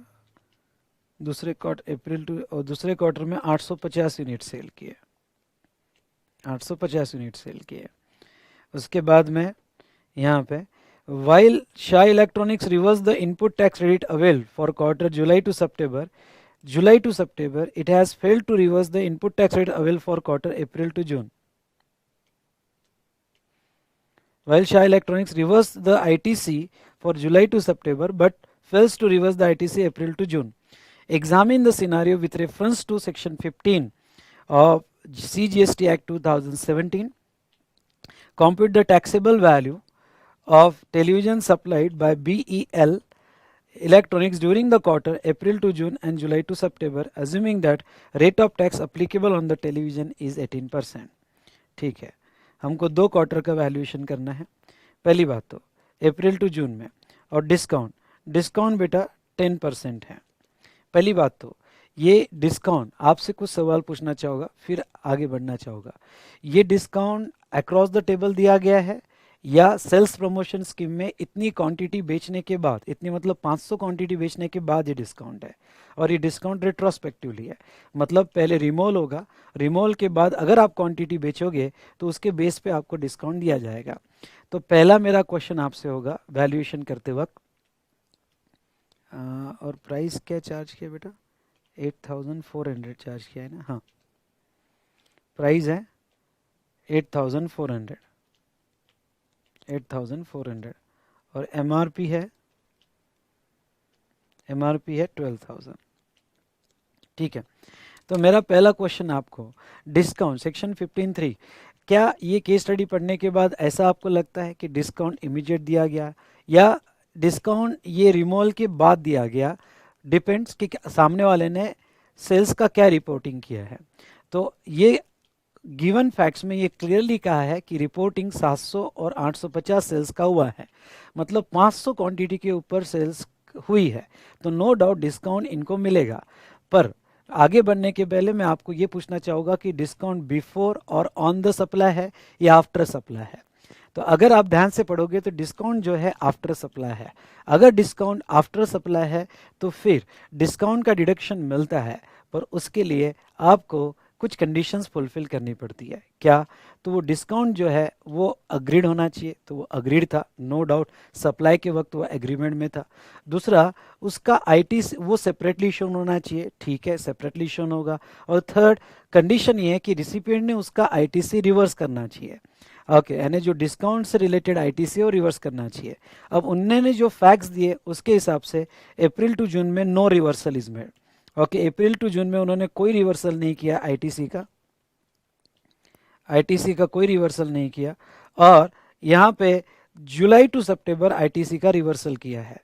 दूसरे क्वार्टर अप्रैल टू, और दूसरे क्वार्टर में 850 यूनिट सेल किए, 850 यूनिट सेल किए। उसके बाद में यहाँ पे while Shah electronics reverse the input tax credit availed for quarter July to September, it has failed to reverse the input tax rate available for quarter April to June. While Shah Electronics reversed the ITC for July to September but fails to reverse the ITC April to June. Examine the scenario with reference to section 15 of CGST Act 2017. Compute the taxable value of television supplied by BEL Electronics during the quarter April to June and July to September, assuming that rate of tax applicable on the television is 18%. ठीक है, हमको 2 quarter का valuation करना है। पहली बात तो अप्रैल to June में, और डिस्काउंट बेटा 10% है। पहली बात तो ये डिस्काउंट, आपसे कुछ सवाल पूछना चाहोगा फिर आगे बढ़ना चाहोगा। ये डिस्काउंट अक्रॉस द टेबल दिया गया है या सेल्स प्रमोशन स्कीम में इतनी क्वांटिटी बेचने के बाद, इतनी मतलब 500 क्वांटिटी बेचने के बाद ये डिस्काउंट है, और ये डिस्काउंट रेट्रोस्पेक्टिवली है, मतलब पहले रिमोल होगा, रिमोल के बाद अगर आप क्वांटिटी बेचोगे तो उसके बेस पे आपको डिस्काउंट दिया जाएगा। तो पहला मेरा क्वेश्चन आपसे होगा वैल्यूएशन करते वक्त, और प्राइस क्या चार्ज किया बेटा, 8400 चार्ज किया है ना, हाँ प्राइस है 8400, 8400 और एमआरपी है, एमआरपी है 12000। ठीक है, तो मेरा पहला क्वेश्चन आपको, डिस्काउंट सेक्शन 15(3), क्या ये केस स्टडी पढ़ने के बाद ऐसा आपको लगता है कि डिस्काउंट इमीडिएट दिया गया या डिस्काउंट ये रिमूवल के बाद दिया गया, डिपेंड्स कि सामने वाले ने सेल्स का क्या रिपोर्टिंग किया है। तो ये गिवन फैक्ट्स में ये क्लियरली कहा है कि रिपोर्टिंग 700 और 850 सेल्स का हुआ है, मतलब 500 क्वांटिटी के ऊपर सेल्स हुई है, तो नो डाउट डिस्काउंट इनको मिलेगा। पर आगे बढ़ने के पहले मैं आपको ये पूछना चाहूँगा कि डिस्काउंट बिफोर और ऑन द सप्लाई है या आफ्टर सप्लाई है। तो अगर आप ध्यान से पढ़ोगे तो डिस्काउंट जो है आफ्टर सप्लाई है। अगर डिस्काउंट आफ्टर सप्लाई है तो फिर डिस्काउंट का डिडक्शन मिलता है, पर उसके लिए आपको कुछ कंडीशंस फुलफिल करनी पड़ती है। क्या? तो वो डिस्काउंट जो है वो अग्रीड होना चाहिए, तो वो अग्रीड था, नो डाउट सप्लाई के वक्त वो एग्रीमेंट में था। दूसरा, उसका आईटी वो सेपरेटली शोन होना चाहिए, ठीक है सेपरेटली शोन होगा। और थर्ड कंडीशन ये है कि रिसिपिएंट ने उसका आईटीसी रिवर्स करना चाहिए। ओके, यानी जो डिस्काउंट से रिलेटेड आईटीसी है वो रिवर्स करना चाहिए। अब उन्होंने जो फैक्ट्स दिए उसके हिसाब से अप्रैल टू जून में no reversal is made. Okay, April to June में उन्होंने कोई रिवर्सल नहीं किया आईटीसी का, आईटीसी का कोई रिवर्सल नहीं किया। और यहाँ पे जुलाई टू सितंबर आईटीसी का रिवर्सल किया है।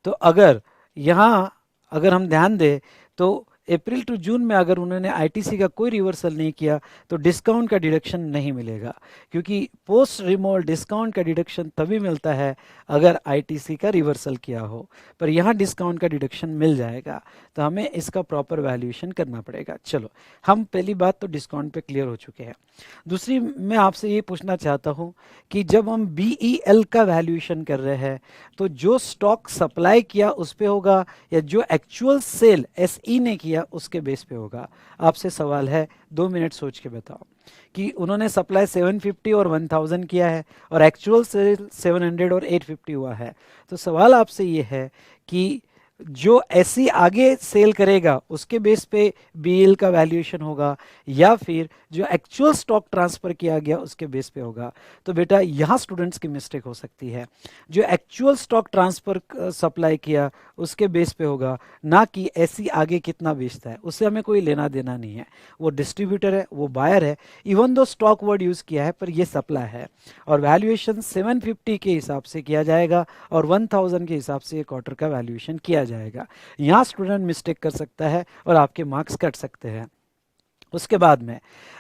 तो अगर यहाँ अगर हम ध्यान दें तो अप्रैल टू जून में अगर उन्होंने आईटीसी का कोई रिवर्सल नहीं किया तो डिस्काउंट का डिडक्शन नहीं मिलेगा, क्योंकि पोस्ट रिमूवल डिस्काउंट का डिडक्शन तभी मिलता है अगर आईटीसी का रिवर्सल किया हो। पर यहाँ डिस्काउंट का डिडक्शन मिल जाएगा, तो हमें इसका प्रॉपर वैल्यूएशन करना पड़ेगा। चलो, हम पहली बात तो डिस्काउंट पे क्लियर हो चुके हैं। दूसरी, मैं आपसे ये पूछना चाहता हूँ कि जब हम बीईएल का वैल्यूएशन कर रहे हैं तो जो स्टॉक सप्लाई किया उस पे होगा या जो एक्चुअल सेल एसई ने किया उसके बेस पे होगा? आपसे सवाल है, 2 मिनट सोच के बताओ कि उन्होंने सप्लाई 750 और 1000 किया है और एक्चुअल सेल 700 और 850 हुआ है। तो सवाल आपसे ये है कि जो एसई आगे सेल करेगा उसके बेस पे बीएल का वैल्यूएशन होगा या फिर जो एक्चुअल स्टॉक ट्रांसफर किया गया उसके बेस पे होगा? तो बेटा यहाँ स्टूडेंट्स की मिस्टेक हो सकती है, जो एक्चुअल स्टॉक ट्रांसफर सप्लाई किया उसके बेस पे होगा, ना कि एसई आगे कितना बेचता है, उससे हमें कोई लेना देना नहीं है। वो डिस्ट्रीब्यूटर है, वो बायर है, even though stock word use किया है पर ये सप्लाई है। और वैल्यूएशन 750 के हिसाब से किया जाएगा और 1000 के हिसाब से क्वार्टर का वैल्यूएशन किया जाएगा। यहाँ स्टूडेंट मिस्टेक कर सकता है और आपके मार्क्स कट सकते हैं। उसके बाद में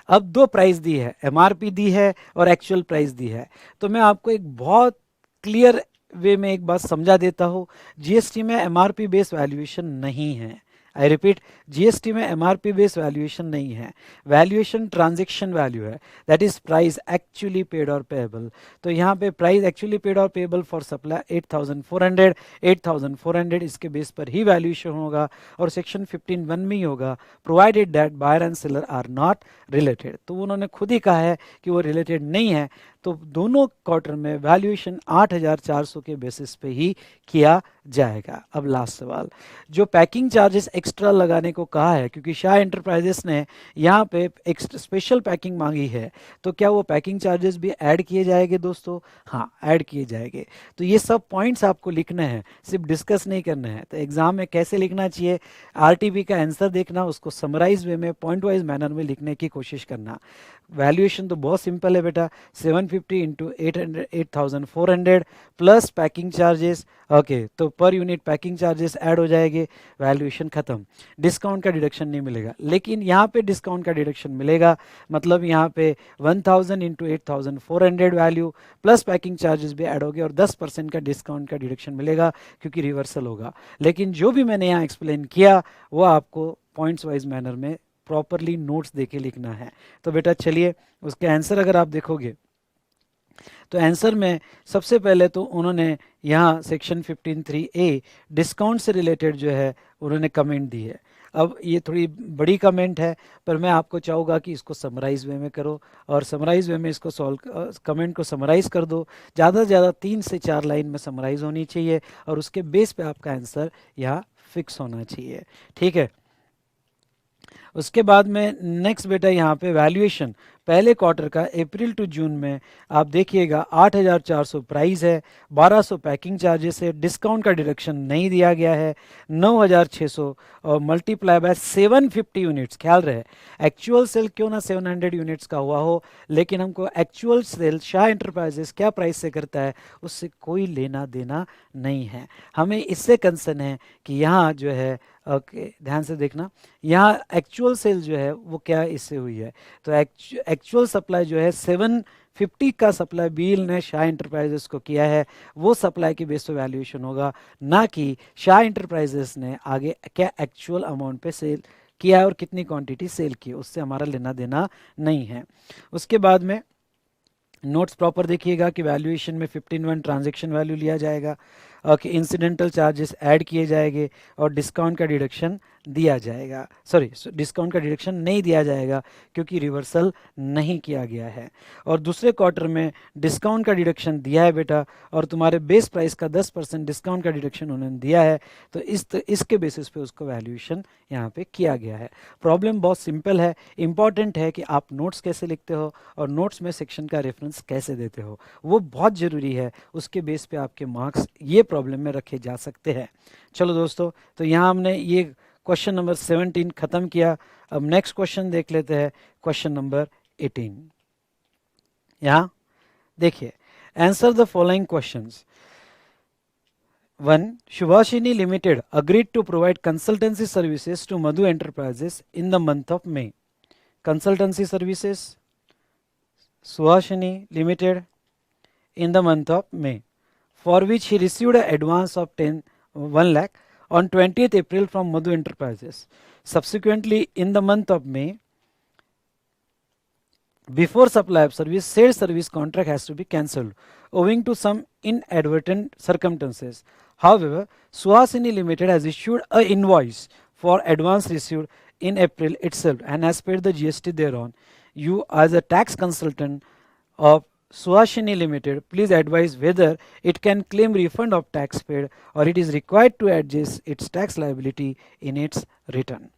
अब दो प्राइस दी है, एमआरपी दी है और एक्चुअल प्राइस दी है। तो मैं आपको एक बहुत क्लियर वे में एक बात समझा देता हूँ, जीएसटी में एमआरपी बेस्ड वैल्यूएशन नहीं है। आई रिपीट, जीएसटी में एमआरपी बेस्ड वैल्यूएशन नहीं है, वैल्यूएशन ट्रांजैक्शन वैल्यू है, that is price actually paid और पेएबल। तो यहाँ पे प्राइस एक्चुअली पेड और पेएबल फॉर सप्लाई 8400, 8400 इसके बेस पर ही वैल्यूएशन होगा और सेक्शन 15(1) में ही होगा, provided that buyer and seller are not related. तो उन्होंने खुद ही कहा है कि वो रिलेटेड नहीं है, तो दोनों क्वार्टर में वैल्यूएशन 8400 के बेसिस पे ही किया जाएगा। अब लास्ट सवाल, जो पैकिंग चार्जेस एक्स्ट्रा लगाने को कहा है, क्योंकि शाह एंटरप्राइजेस ने यहाँ पे एक स्पेशल पैकिंग मांगी है, तो क्या वो पैकिंग चार्जेस भी ऐड किए जाएंगे दोस्तों? हाँ, ऐड किए जाएंगे। तो ये सब पॉइंट्स आपको लिखने हैं, सिर्फ डिस्कस नहीं करने हैं। तो एग्जाम में कैसे लिखना चाहिए, आरटीपी का आंसर देखना, उसको समराइज वे में पॉइंट वाइज मैनर में लिखने की कोशिश करना। वैल्यूएशन तो बहुत सिंपल है बेटा, 750 into 8400 plus packing charges. Okay, तो per unit packing charges add हो जाएंगे, वैल्यूएशन खत्म। डिस्काउंट का डिडक्शन नहीं मिलेगा, लेकिन यहाँ पे डिस्काउंट का डिडक्शन मिलेगा, मतलब यहाँ पे 1000 into 8400 value plus packing charges भी ऐड हो गए और 10% का डिस्काउंट का डिडक्शन मिलेगा क्योंकि रिवर्सल होगा। लेकिन जो भी मैंने यहाँ एक्सप्लेन किया वो आपको पॉइंट्स वाइज मैनर में प्रॉपरली नोट्स देके लिखना है। तो बेटा चलिए, उसके आंसर अगर आप देखोगे तो आंसर में सबसे पहले तो उन्होंने यहाँ सेक्शन 15(3)(a) डिस्काउंट से रिलेटेड जो है उन्होंने कमेंट दी है। अब ये थोड़ी बड़ी कमेंट है, पर मैं आपको चाहूँगा कि इसको समराइज वे में करो, और समराइज वे में इसको सॉल्व कमेंट को समराइज कर दो। ज़्यादा से ज़्यादा 3 से 4 लाइन में समराइज होनी चाहिए, और उसके बेस पे आपका आंसर यहाँ फिक्स होना चाहिए। ठीक है, उसके बाद में नेक्स्ट बेटा यहाँ पे वैल्यूएशन पहले क्वार्टर का अप्रैल टू जून में आप देखिएगा 8,400 प्राइस है, 1200 पैकिंग चार्जेस है, डिस्काउंट का डिडक्शन नहीं दिया गया है, 9,600 और मल्टीप्लाई बाय 750 यूनिट्स। ख्याल रहे एक्चुअल सेल क्यों ना 700 यूनिट्स का हुआ हो, लेकिन हमको एक्चुअल सेल शाह इंटरप्राइजेस क्या प्राइस से करता है उससे कोई लेना देना नहीं है। हमें इससे कंसर्न है कि यहाँ जो है, ओके ध्यान से देखना, यहाँ एक्चुअल सेल जो है वो क्या इससे हुई है। तो एक्चुअल सप्लाई जो है 750 का सप्लाई बील ने शाह इंटरप्राइजेस को किया है, वो सप्लाई के बेस पे वैल्यूएशन होगा, ना कि शाह इंटरप्राइजेस ने आगे क्या एक्चुअल अमाउंट पे सेल किया है और कितनी क्वांटिटी सेल की, उससे हमारा लेना देना नहीं है। उसके बाद में नोट्स प्रॉपर देखिएगा कि वैल्यूएशन में 15(1) ट्रांजैक्शन वैल्यू लिया जाएगा, ओके इंसिडेंटल चार्जेस ऐड किए जाएंगे और डिस्काउंट का डिडक्शन दिया जाएगा, सॉरी डिस्काउंट का डिडक्शन नहीं दिया जाएगा क्योंकि रिवर्सल नहीं किया गया है। और दूसरे क्वार्टर में डिस्काउंट का डिडक्शन दिया है बेटा, और तुम्हारे बेस प्राइस का 10% डिस्काउंट का डिडक्शन उन्होंने दिया है, तो इसके बेसिस पे उसको वैल्यूएशन यहाँ पे किया गया है। प्रॉब्लम बहुत सिंपल है, इंपॉर्टेंट है कि आप नोट्स कैसे लिखते हो और नोट्स में सेक्शन का रेफरेंस कैसे देते हो, वो बहुत ज़रूरी है, उसके बेस पे आपके मार्क्स ये प्रॉब्लम में रखे जा सकते हैं। चलो दोस्तों, तो यहाँ हमने ये क्वेश्चन नंबर 17 खत्म किया। अब नेक्स्ट क्वेश्चन देख लेते हैं, क्वेश्चन नंबर 18। यहाँ देखिए, answer the following questions. 1. Shubhashini Limited agreed to provide consultancy services to Madhu Enterprises in the month of May. Consultancy services, Shubhashini Limited in the month of May, for which he received an advance of 1 lakh on 20th April from Madhu Enterprises. Subsequently, in the month of May, before supply of service, said service contract has to be cancelled owing to some inadvertent circumstances. However, Suhasini Limited has issued an invoice for advance received in April itself and has paid the GST thereon. You, as a tax consultant of Suhasini Limited, please advise whether it can claim refund of tax paid or it is required to adjust its tax liability in its return.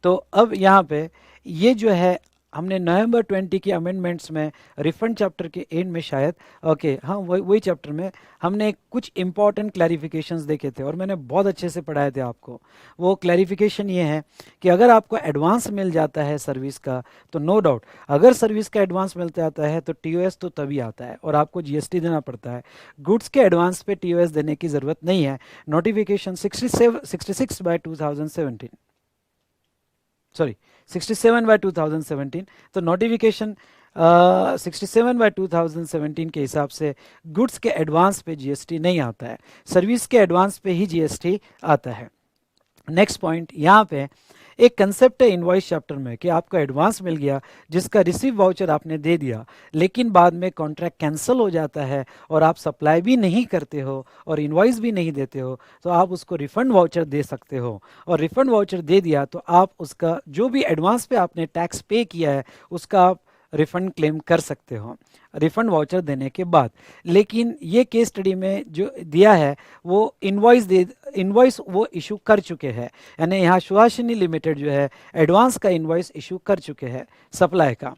तो अब यहाँ पे ये जो है हमने नवंबर 20 की amendments में रिफंड चैप्टर के एंड में शायद, ओके हाँ वही चैप्टर में हमने कुछ इंपॉर्टेंट क्लैरिफिकेशंस देखे थे और मैंने बहुत अच्छे से पढ़ाए थे आपको। वो क्लैरिफिकेशन ये है कि अगर आपको एडवांस मिल जाता है सर्विस का तो नो डाउट, अगर सर्विस का एडवांस मिलता आता है तो टीओएस तो तभी आता है और आपको जीएसटी देना पड़ता है। गुड्स के एडवांस पे टीओएस देने की ज़रूरत नहीं है। नोटिफिकेशन 66/2017, सॉरी 67/2017, तो नोटिफिकेशन 67/2017 के हिसाब से गुड्स के एडवांस पे जीएसटी नहीं आता है, सर्विस के एडवांस पे ही जीएसटी आता है। नेक्स्ट पॉइंट यहाँ पे एक कंसेप्ट है इनवॉइस चैप्टर में कि आपको एडवांस मिल गया जिसका रिसीव वाउचर आपने दे दिया, लेकिन बाद में कॉन्ट्रैक्ट कैंसिल हो जाता है और आप सप्लाई भी नहीं करते हो और इनवॉइस भी नहीं देते हो, तो आप उसको रिफंड वाउचर दे सकते हो। और रिफंड वाउचर दे दिया तो आप उसका जो भी एडवांस पे आपने टैक्स पे किया है उसका आप रिफंड क्लेम कर सकते हो रिफंड वाउचर देने के बाद। लेकिन ये केस स्टडी में जो दिया है वो इनवॉइस वो इशू कर चुके हैं, यानी यहाँ सुहासिनी लिमिटेड जो है एडवांस का इनवॉइस इशू कर चुके हैं सप्लाई का।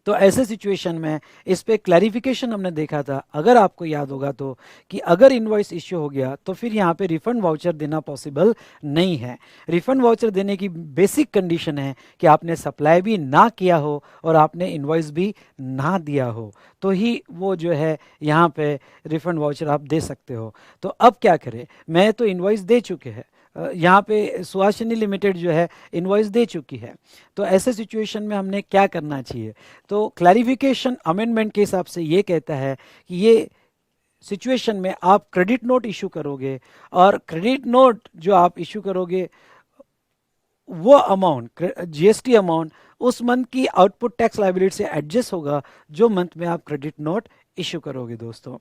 तो ऐसे सिचुएशन में इस पे क्लैरिफिकेशन हमने देखा था, अगर आपको याद होगा तो, कि अगर इनवॉइस इश्यू हो गया तो फिर यहाँ पे रिफंड वाउचर देना पॉसिबल नहीं है। रिफंड वाउचर देने की बेसिक कंडीशन है कि आपने सप्लाई भी ना किया हो और आपने इनवॉइस भी ना दिया हो, तो ही वो जो है यहाँ पे रिफंड वाउचर आप दे सकते हो। तो अब क्या करें, मैं तो इनवॉइस दे चुके हैं, यहाँ पे सुहासिनी लिमिटेड जो है इनवॉइस दे चुकी है, तो ऐसे सिचुएशन में हमने क्या करना चाहिए। तो क्लैरिफिकेशन अमेंडमेंट के हिसाब से ये कहता है कि ये सिचुएशन में आप क्रेडिट नोट इशू करोगे और क्रेडिट नोट जो आप इशू करोगे वो अमाउंट जीएसटी अमाउंट उस मंथ की आउटपुट टैक्स लायबिलिटी से एडजस्ट होगा जो मंथ में आप क्रेडिट नोट इशू करोगे दोस्तों।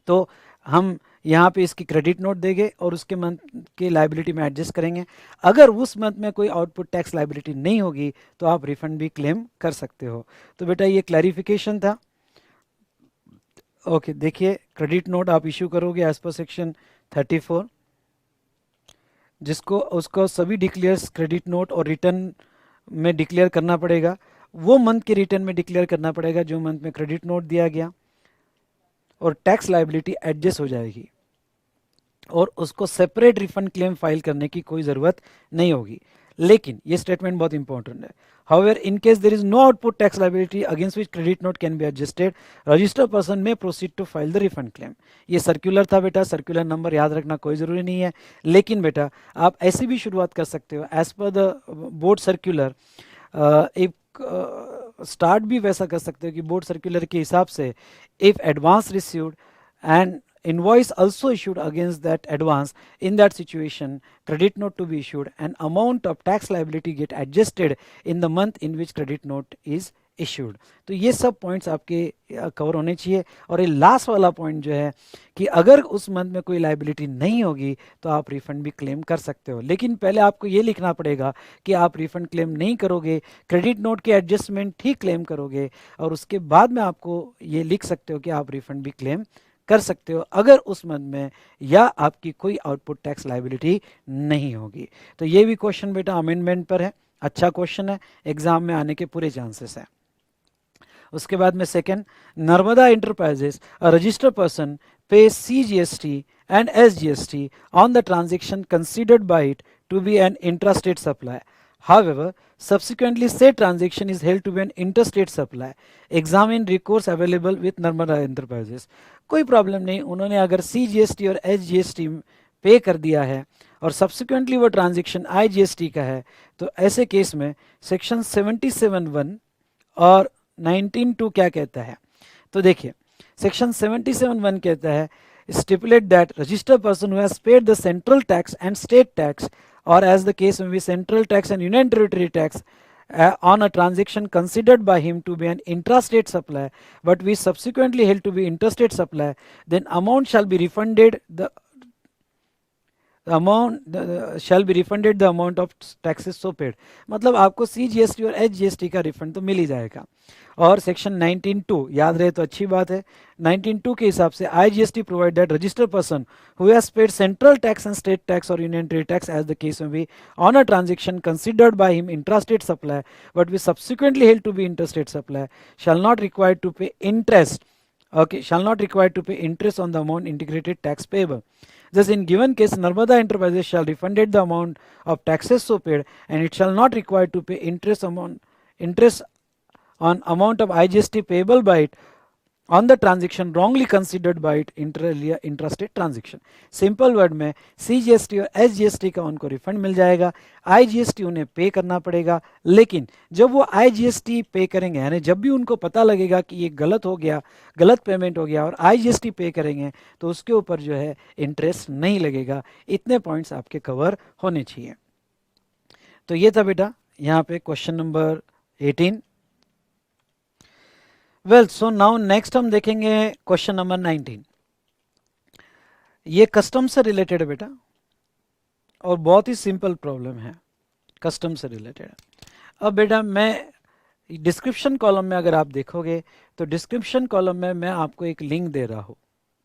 तो हम यहाँ पे इसकी क्रेडिट नोट देंगे और उसके मंथ की लाइबिलिटी में एडजस्ट करेंगे। अगर उस मंथ में कोई आउटपुट टैक्स लाइबिलिटी नहीं होगी तो आप रिफंड भी क्लेम कर सकते हो। तो बेटा ये क्लैरिफिकेशन था। ओके देखिए, क्रेडिट नोट आप इशू करोगे एज पर सेक्शन 34, जिसको उसको सभी डिक्लेयर्स क्रेडिट नोट और रिटर्न में डिक्लेयर करना पड़ेगा। वो मंथ के रिटर्न में डिक्लेयर करना पड़ेगा जो मंथ में क्रेडिट नोट दिया गया, और टैक्स लाइबिलिटी एडजस्ट हो जाएगी और उसको सेपरेट रिफंड क्लेम फाइल करने की कोई ज़रूरत नहीं होगी। लेकिन ये स्टेटमेंट बहुत इंपॉर्टेंट है। However, in case there is no output tax liability against which credit note can be adjusted, registered person may proceed to file the refund claim. ये सर्कुलर था बेटा, सर्कुलर नंबर याद रखना कोई ज़रूरी नहीं है, लेकिन बेटा आप ऐसी भी शुरुआत कर सकते हो as per the board circular. एक स्टार्ट भी वैसा कर सकते हो कि बोर्ड सर्कुलर के हिसाब से if advance received and invoice also issued against that advance, in that situation credit note to be issued and amount of tax liability get adjusted in the month in which credit note is issued. तो ये सब points आपके cover होने चाहिए। और ये last वाला point जो है कि अगर उस मंथ में कोई लाइबिलिटी नहीं होगी तो आप रिफंड भी क्लेम कर सकते हो, लेकिन पहले आपको ये लिखना पड़ेगा कि आप रिफंड क्लेम नहीं करोगे, क्रेडिट नोट के एडजस्टमेंट ही क्लेम करोगे, और उसके बाद में आपको ये लिख सकते हो कि आप रिफंड भी क्लेम कर सकते हो अगर उस मंथ में या आपकी कोई आउटपुट टैक्स लाइबिलिटी नहीं होगी। तो ये भी क्वेश्चन बेटा अमेंडमेंट पर है, अच्छा क्वेश्चन है, एग्जाम में आने के पूरे चांसेस है। उसके बाद में second, Narmada enterprises a registered person पे CGST and SGST on the transaction considered by it to be an intrastate supply. However, subsequently said transaction is held to be an interstate supply. Examine recourse available with Narmada Enterprises. कोई problem नहीं, उन्होंने अगर CGST और SGST पे कर दिया है और सब्सिक्वेंटली वो ट्रांजेक्शन IGST का है, तो ऐसे केस में सेक्शन 77(1) और 19(2) क्या कहता है? तो देखिए सेक्शन 77(1) कहता है stipulate that registered person who has paid the central tax and state tax, or as the case may be central tax and union territory tax, on a transaction considered by him to be an intrastate supply but we subsequently held to be interstate supply, then amount shall be refunded the shall be refunded the amount of taxes so paid. मतलब आपको CGST और HGST का refund तो मिल ही जाएगा। और section 19(2) याद रहे तो अच्छी बात है। 19(2) के हिसाब से IGST provide that registered person who has paid central tax and state tax और union territory tax as the case में be on a transaction considered by him intrastate supply but we subsequently held to be interstate supply shall not required to pay interest, okay, shall not require to pay interest on the amount integrated tax payable. Thus, in given case, Narmada Enterprises shall refunded the amount of taxes so paid, and it shall not require to pay interest on amount of IGST payable by it on the transaction wrongly considered by it intrastate transaction. Simple word में CGST और SGST का उनको refund मिल जाएगा, IGST उन्हें पे करना पड़ेगा, लेकिन जब वो IGST पे करेंगे यानी जब भी उनको पता लगेगा कि ये गलत हो गया, गलत पेमेंट हो गया और IGST पे करेंगे तो उसके ऊपर जो है इंटरेस्ट नहीं लगेगा। इतने पॉइंट्स आपके कवर होने चाहिए। तो ये था बेटा यहाँ पे question number 18। Well so now next हम देखेंगे क्वेश्चन नंबर 19। ये कस्टम से रिलेटेड है बेटा और बहुत ही सिंपल प्रॉब्लम है, कस्टम से रिलेटेड है। अब बेटा मैं डिस्क्रिप्शन कॉलम में अगर आप देखोगे तो डिस्क्रिप्शन कॉलम में मैं आपको एक लिंक दे रहा हूँ,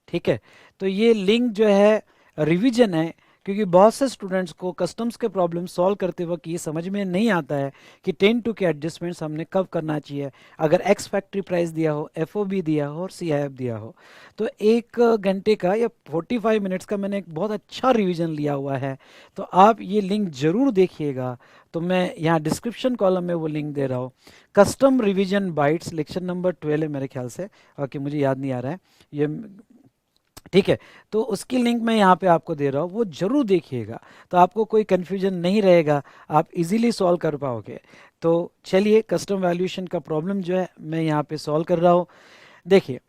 ठीक है। तो ये लिंक जो है रिवीजन है, क्योंकि बहुत से स्टूडेंट्स को कस्टम्स के प्रॉब्लम सॉल्व करते वक्त ये समझ में नहीं आता है कि 10(2) के एडजस्टमेंट्स हमने कब करना चाहिए अगर एक्स फैक्ट्री प्राइस दिया हो, FOB दिया हो और CIF दिया हो। तो 1 घंटे का या 45 मिनट्स का मैंने एक बहुत अच्छा रिवीजन लिया हुआ है, तो आप ये लिंक ज़रूर देखिएगा। तो मैं यहाँ डिस्क्रिप्शन कॉलम में वो लिंक दे रहा हूँ, custom revision bytes lecture number 12 है मेरे ख्याल से, ओके मुझे याद नहीं आ रहा है ये, ठीक है। तो उसकी लिंक मैं यहाँ पे आपको दे रहा हूँ, वो जरूर देखिएगा, तो आपको कोई कन्फ्यूजन नहीं रहेगा, आप इजीली सॉल्व कर पाओगे। तो चलिए कस्टम वैल्यूएशन का प्रॉब्लम जो है मैं यहाँ पे सॉल्व कर रहा हूँ। देखिए,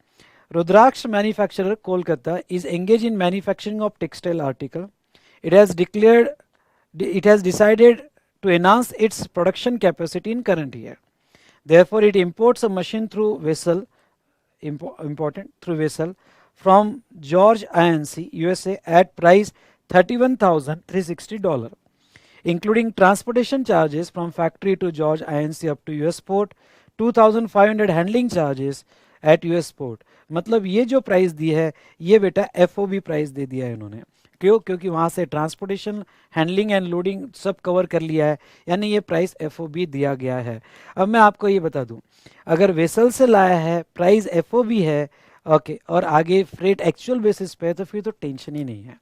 Rudraksh manufacturer Kolkata is engage in manufacturing of textile article. It has decided to enhance its production capacity in current year, therefore it imports a machine through vessel important through vessel from George INC USA at price $31,360, including transportation charges from factory to George INC up to US port, 2,500 handling charges at US port. मतलब ये जो price दी है ये बेटा FOB price दे दिया है इन्होंने। क्यों? क्योंकि वहाँ से ट्रांसपोर्टेशन, हैंडलिंग एंड लोडिंग सब कवर कर लिया है, यानी ये प्राइस एफओबी दिया गया है। अब मैं आपको ये बता दूं, अगर वेसल से लाया है, प्राइस एफओबी है, ओके, और आगे फ्रेट एक्चुअल बेसिस पे है, तो फिर तो टेंशन ही नहीं है।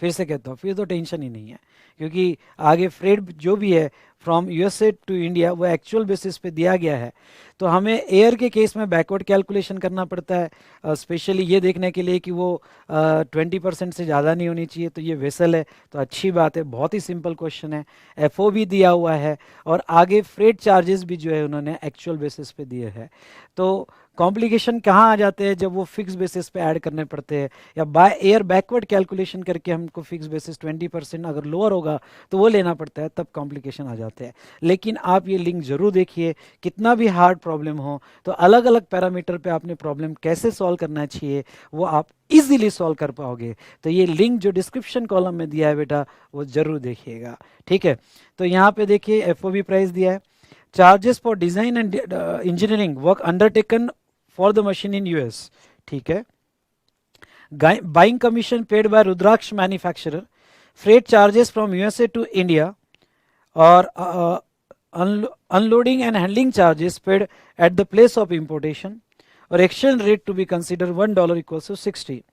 फिर से कहता हूँ, फिर तो टेंशन ही नहीं है, क्योंकि आगे फ्रेट जो भी है फ्रॉम यूएसए टू इंडिया वो एक्चुअल बेसिस पे दिया गया है। तो हमें एयर के केस में बैकवर्ड कैलकुलेशन करना पड़ता है, स्पेशली ये देखने के लिए कि वो 20% से ज़्यादा नहीं होनी चाहिए। तो ये वेसल है तो अच्छी बात है, बहुत ही सिंपल क्वेश्चन है, एफओ भी दिया हुआ है और आगे फ्रेट चार्जेस भी जो है उन्होंने एक्चुअल बेसिस पे दिए हैं। तो कॉम्प्लिकेशन कहाँ आ जाते हैं? जब वो फिक्स बेसिस पे ऐड करने पड़ते हैं, या बाय एयर बैकवर्ड कैलकुलेशन करके हमको फिक्स बेसिस 20% अगर लोअर होगा तो वो लेना पड़ता है, तब कॉम्प्लिकेशन आ जाते हैं। लेकिन आप ये लिंक जरूर देखिए, कितना भी हार्ड प्रॉब्लम हो तो अलग अलग पैरामीटर पे आपने प्रॉब्लम कैसे सॉल्व करना चाहिए वो आप इजीली सॉल्व कर पाओगे। तो ये लिंक जो डिस्क्रिप्शन कॉलम में दिया है बेटा वो जरूर देखिएगा, ठीक है। तो यहाँ पे देखिए एफओबी प्राइस दिया है, charges for design and engineering work undertaken for the machine in US, ठीक है। Buying commission paid by Rudraksh manufacturer, freight charges from USA to India और unloading and handling charges paid at the place of importation, or exchange rate to be considered $1 equals to 60.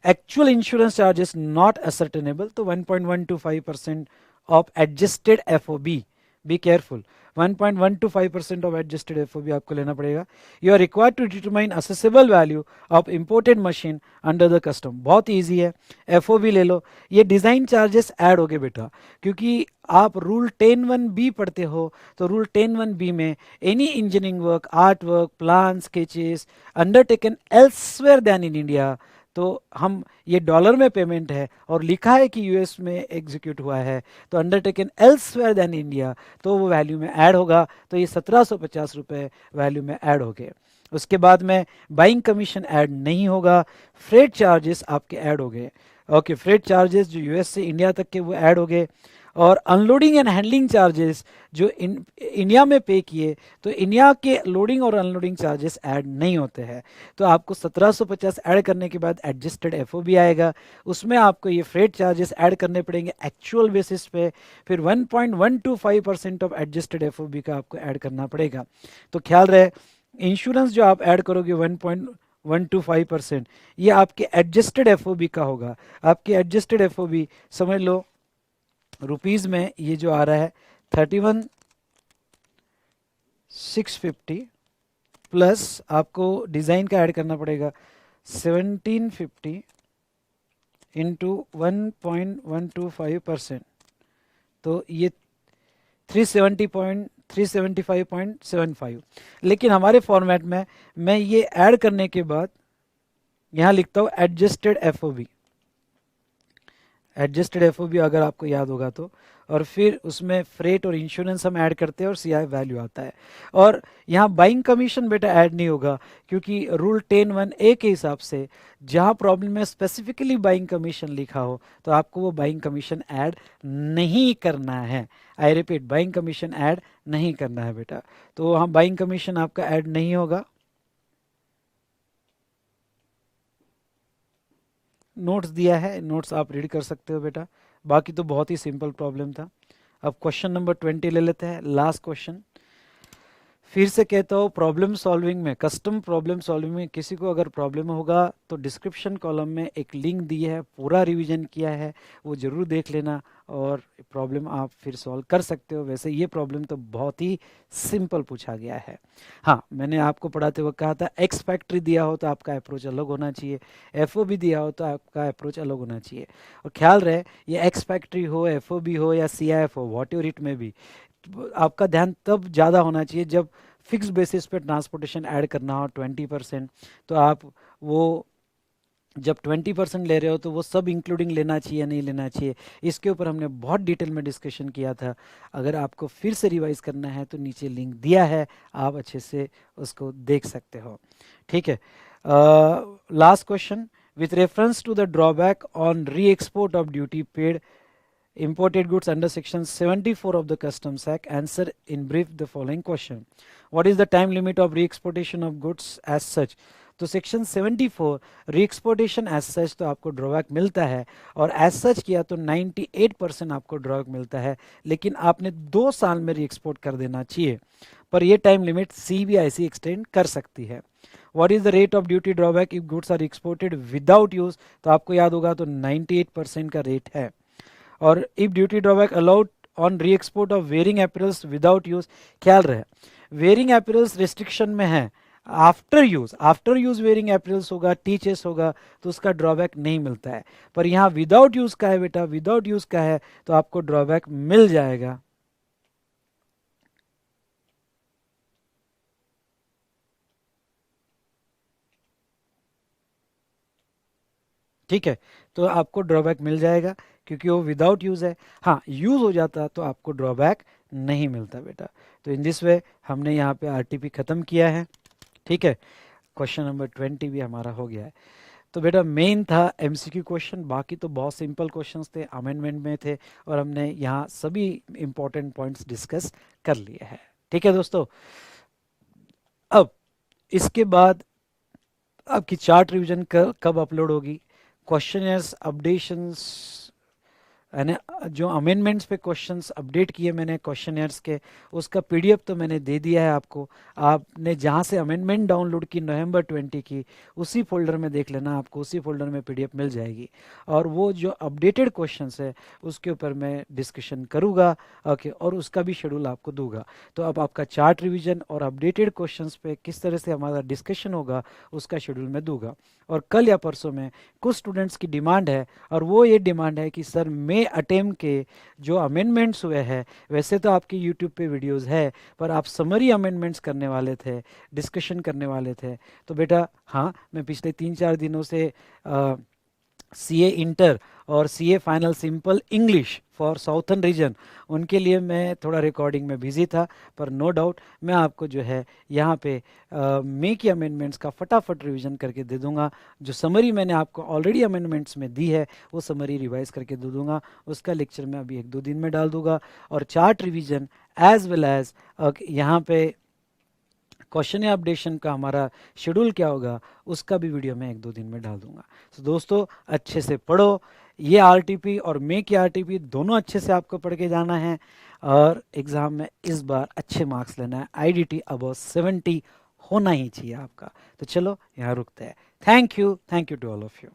Actual insurance charges not ascertainable, तो 1.125% of adjusted FOB. Be careful, 1.125% of adjusted FOB आपको लेना पड़ेगा। You are required to determine assessable value of imported machine under the custom। बहुत easy है, FOB ले लो। ये design charges add हो गए बेटा, क्योंकि आप रूल 10(1)(b पढ़ते हो, तो रूल 10(1)(b में any engineering work, art work, plan, sketches undertaken elsewhere than in India, तो हम ये डॉलर में पेमेंट है और लिखा है कि यूएस में एग्जीक्यूट हुआ है, तो अंडरटेकन एल्सवेयर देन इंडिया, तो वो वैल्यू में ऐड होगा। तो ये 1750 रुपये वैल्यू में ऐड हो गए। उसके बाद में बाइंग कमीशन ऐड नहीं होगा, फ्रेट चार्जेस आपके ऐड हो गए। ओके, फ्रेट चार्जेस जो यूएस से इंडिया तक के वो ऐड हो गए, और अनलोडिंग एंड हैंडलिंग चार्जेस जो इंडिया में पे किए, तो इंडिया के लोडिंग और अनलोडिंग चार्जेस ऐड नहीं होते हैं। तो आपको 1750 ऐड करने के बाद एडजस्टेड एफओबी आएगा, उसमें आपको ये फ्रेट चार्जेस ऐड करने पड़ेंगे एक्चुअल बेसिस पे, फिर 1.125% ऑफ एडजस्टेड एफओबी का आपको ऐड करना पड़ेगा। तो ख्याल रहे, इंश्योरेंस जो आप ऐड करोगे 1.125%, ये आपके एडजस्टेड एफओबी का होगा। आपके एडजस्टेड एफओबी समझ लो रुपीज में ये जो आ रहा है 31,650 प्लस आपको डिज़ाइन का ऐड करना पड़ेगा 1750 इंटू 1.125%, तो ये 375.75। लेकिन हमारे फॉर्मेट में मैं ये ऐड करने के बाद यहाँ लिखता हूँ एडजस्टेड एफओबी। एडजस्टेड एफओबी अगर आपको याद होगा तो, और फिर उसमें फ्रेट और इंश्योरेंस हम ऐड करते हैं और सीआई वैल्यू आता है। और यहाँ बाइंग कमीशन बेटा ऐड नहीं होगा, क्योंकि रूल 10(1)(a) के हिसाब से जहाँ प्रॉब्लम में स्पेसिफिकली बाइंग कमीशन लिखा हो तो आपको वो बाइंग कमीशन ऐड नहीं करना है। I repeat, buying commission add नहीं करना है बेटा। तो वहाँ बाइंग कमीशन आपका ऐड नहीं होगा। नोट्स दिया है, नोट्स आप रीड कर सकते हो बेटा, बाकी तो बहुत ही सिंपल प्रॉब्लम था। अब क्वेश्चन नंबर 20 ले लेते हैं, लास्ट क्वेश्चन। फिर से कहता हूँ, प्रॉब्लम सॉल्विंग में, कस्टम प्रॉब्लम सॉल्विंग में किसी को अगर प्रॉब्लम होगा तो डिस्क्रिप्शन कॉलम में एक लिंक दी है, पूरा रिवीजन किया है, वो ज़रूर देख लेना और प्रॉब्लम आप फिर सॉल्व कर सकते हो। वैसे ये प्रॉब्लम तो बहुत ही सिंपल पूछा गया है। हाँ, मैंने आपको पढ़ाते वक्त कहा था एक्स फैक्ट्री दिया हो तो आपका अप्रोच अलग होना चाहिए, एफ भी दिया हो तो आपका अप्रोच अलग होना चाहिए। और ख्याल रहे, ये एक्स फैक्ट्री हो, एफ हो या सी हो, वॉट एवर इट में भी, आपका ध्यान तब ज़्यादा होना चाहिए जब फिक्स बेसिस पे ट्रांसपोर्टेशन ऐड करना हो 20%, तो आप वो जब 20% ले रहे हो तो वो सब इंक्लूडिंग लेना चाहिए या नहीं लेना चाहिए, इसके ऊपर हमने बहुत डिटेल में डिस्कशन किया था। अगर आपको फिर से रिवाइज करना है तो नीचे लिंक दिया है, आप अच्छे से उसको देख सकते हो। ठीक है, last question, with reference to the drawback on re export of duty paid imported goods under section 74 of the customs act, answer in brief the following question. What is the time limit of re-exportation of goods as such? तो section 74 री exportation as such तो आपको drawback मिलता है, और as such किया तो 98% आपको ड्रॉबैक मिलता है, लेकिन आपने 2 साल में री एक्सपोर्ट कर देना चाहिए, पर ये टाइम लिमिट सीबीआईसी एक्सटेंड कर सकती है। What is the rate of duty drawback if goods are exported without use, तो आपको याद होगा तो 98% का रेट है। और if duty drawback allowed on re export of wearing apparels without use, ख्याल रहे वेयरिंग एपरल्स रिस्ट्रिक्शन में है, आफ्टर यूज वेयरिंग एपरल्स होगा, टीचर्स होगा, तो उसका ड्रॉबैक नहीं मिलता है। पर यहाँ विदाउट यूज का है बेटा, विदाउट यूज का है तो आपको ड्रॉबैक मिल जाएगा। ठीक है, तो आपको ड्रॉबैक मिल जाएगा क्योंकि वो विदाउट यूज है। हाँ, यूज हो जाता तो आपको ड्रॉबैक नहीं मिलता बेटा। तो इन दिस वे हमने यहाँ पे आरटीपी खत्म किया है। ठीक है, क्वेश्चन नंबर 20 भी हमारा हो गया है। तो बेटा मेन था एमसीक्यू क्वेश्चन, बाकी तो बहुत सिंपल क्वेश्चंस थे, अमेंडमेंट में थे, और हमने यहाँ सभी इंपॉर्टेंट पॉइंट्स डिस्कस कर लिए हैं। ठीक है दोस्तों, अब इसके बाद आपकी चार्ट रिवीजन कब अपलोड होगी, क्वेश्चनर्स अपडेशंस, यानी जो अमेंडमेंट्स पे क्वेश्चंस अपडेट किए मैंने क्वेश्चनर्स के, उसका पीडीएफ तो मैंने दे दिया है आपको। आपने जहाँ से अमेंडमेंट डाउनलोड की नवंबर 20 की, उसी फोल्डर में देख लेना, आपको उसी फोल्डर में पीडीएफ मिल जाएगी। और वो जो अपडेटेड क्वेश्चंस है उसके ऊपर मैं डिस्कशन करूँगा, ओके, और उसका भी शेड्यूल आपको दूंगा। तो अब आपका चार्ट रिविजन और अपडेटेड क्वेश्चंस पे किस तरह से हमारा डिस्कशन होगा उसका शेड्यूल मैं दूंगा। और कल या परसों में कुछ स्टूडेंट्स की डिमांड है, और वो ये डिमांड है कि सर मे अटेम्प्ट के जो अमेंडमेंट्स हुए हैं, वैसे तो आपकी यूट्यूब पे वीडियोस है, पर आप समरी अमेंडमेंट्स करने वाले थे, डिस्कशन करने वाले थे। तो बेटा हाँ, मैं पिछले 3-4 दिनों से सीए इंटर और CA final simple English for southern reason, उनके लिए मैं थोड़ा रिकॉर्डिंग में बिजी था, पर नो डाउट मैं आपको जो है यहाँ पे मे की अमेंडमेंट्स का फटाफट रिवीजन करके दे दूंगा। जो समरी मैंने आपको ऑलरेडी अमेंडमेंट्स में दी है वो समरी रिवाइज करके दे दूंगा, उसका लेक्चर मैं अभी 1-2 दिन में डाल दूंगा। और chart revision as well as यहाँ पे क्वेश्चन या अपडेशन का हमारा शेड्यूल क्या होगा उसका भी वीडियो मैं 1-2 दिन में डाल दूंगा। तो दोस्तों अच्छे से पढ़ो, ये आरटीपी और मे की आरटीपी दोनों अच्छे से आपको पढ़ के जाना है, और एग्ज़ाम में इस बार अच्छे मार्क्स लेना है, आईडीटी अबव 70 होना ही चाहिए आपका। तो चलो यहाँ रुकते हैं। Thank you to all of you.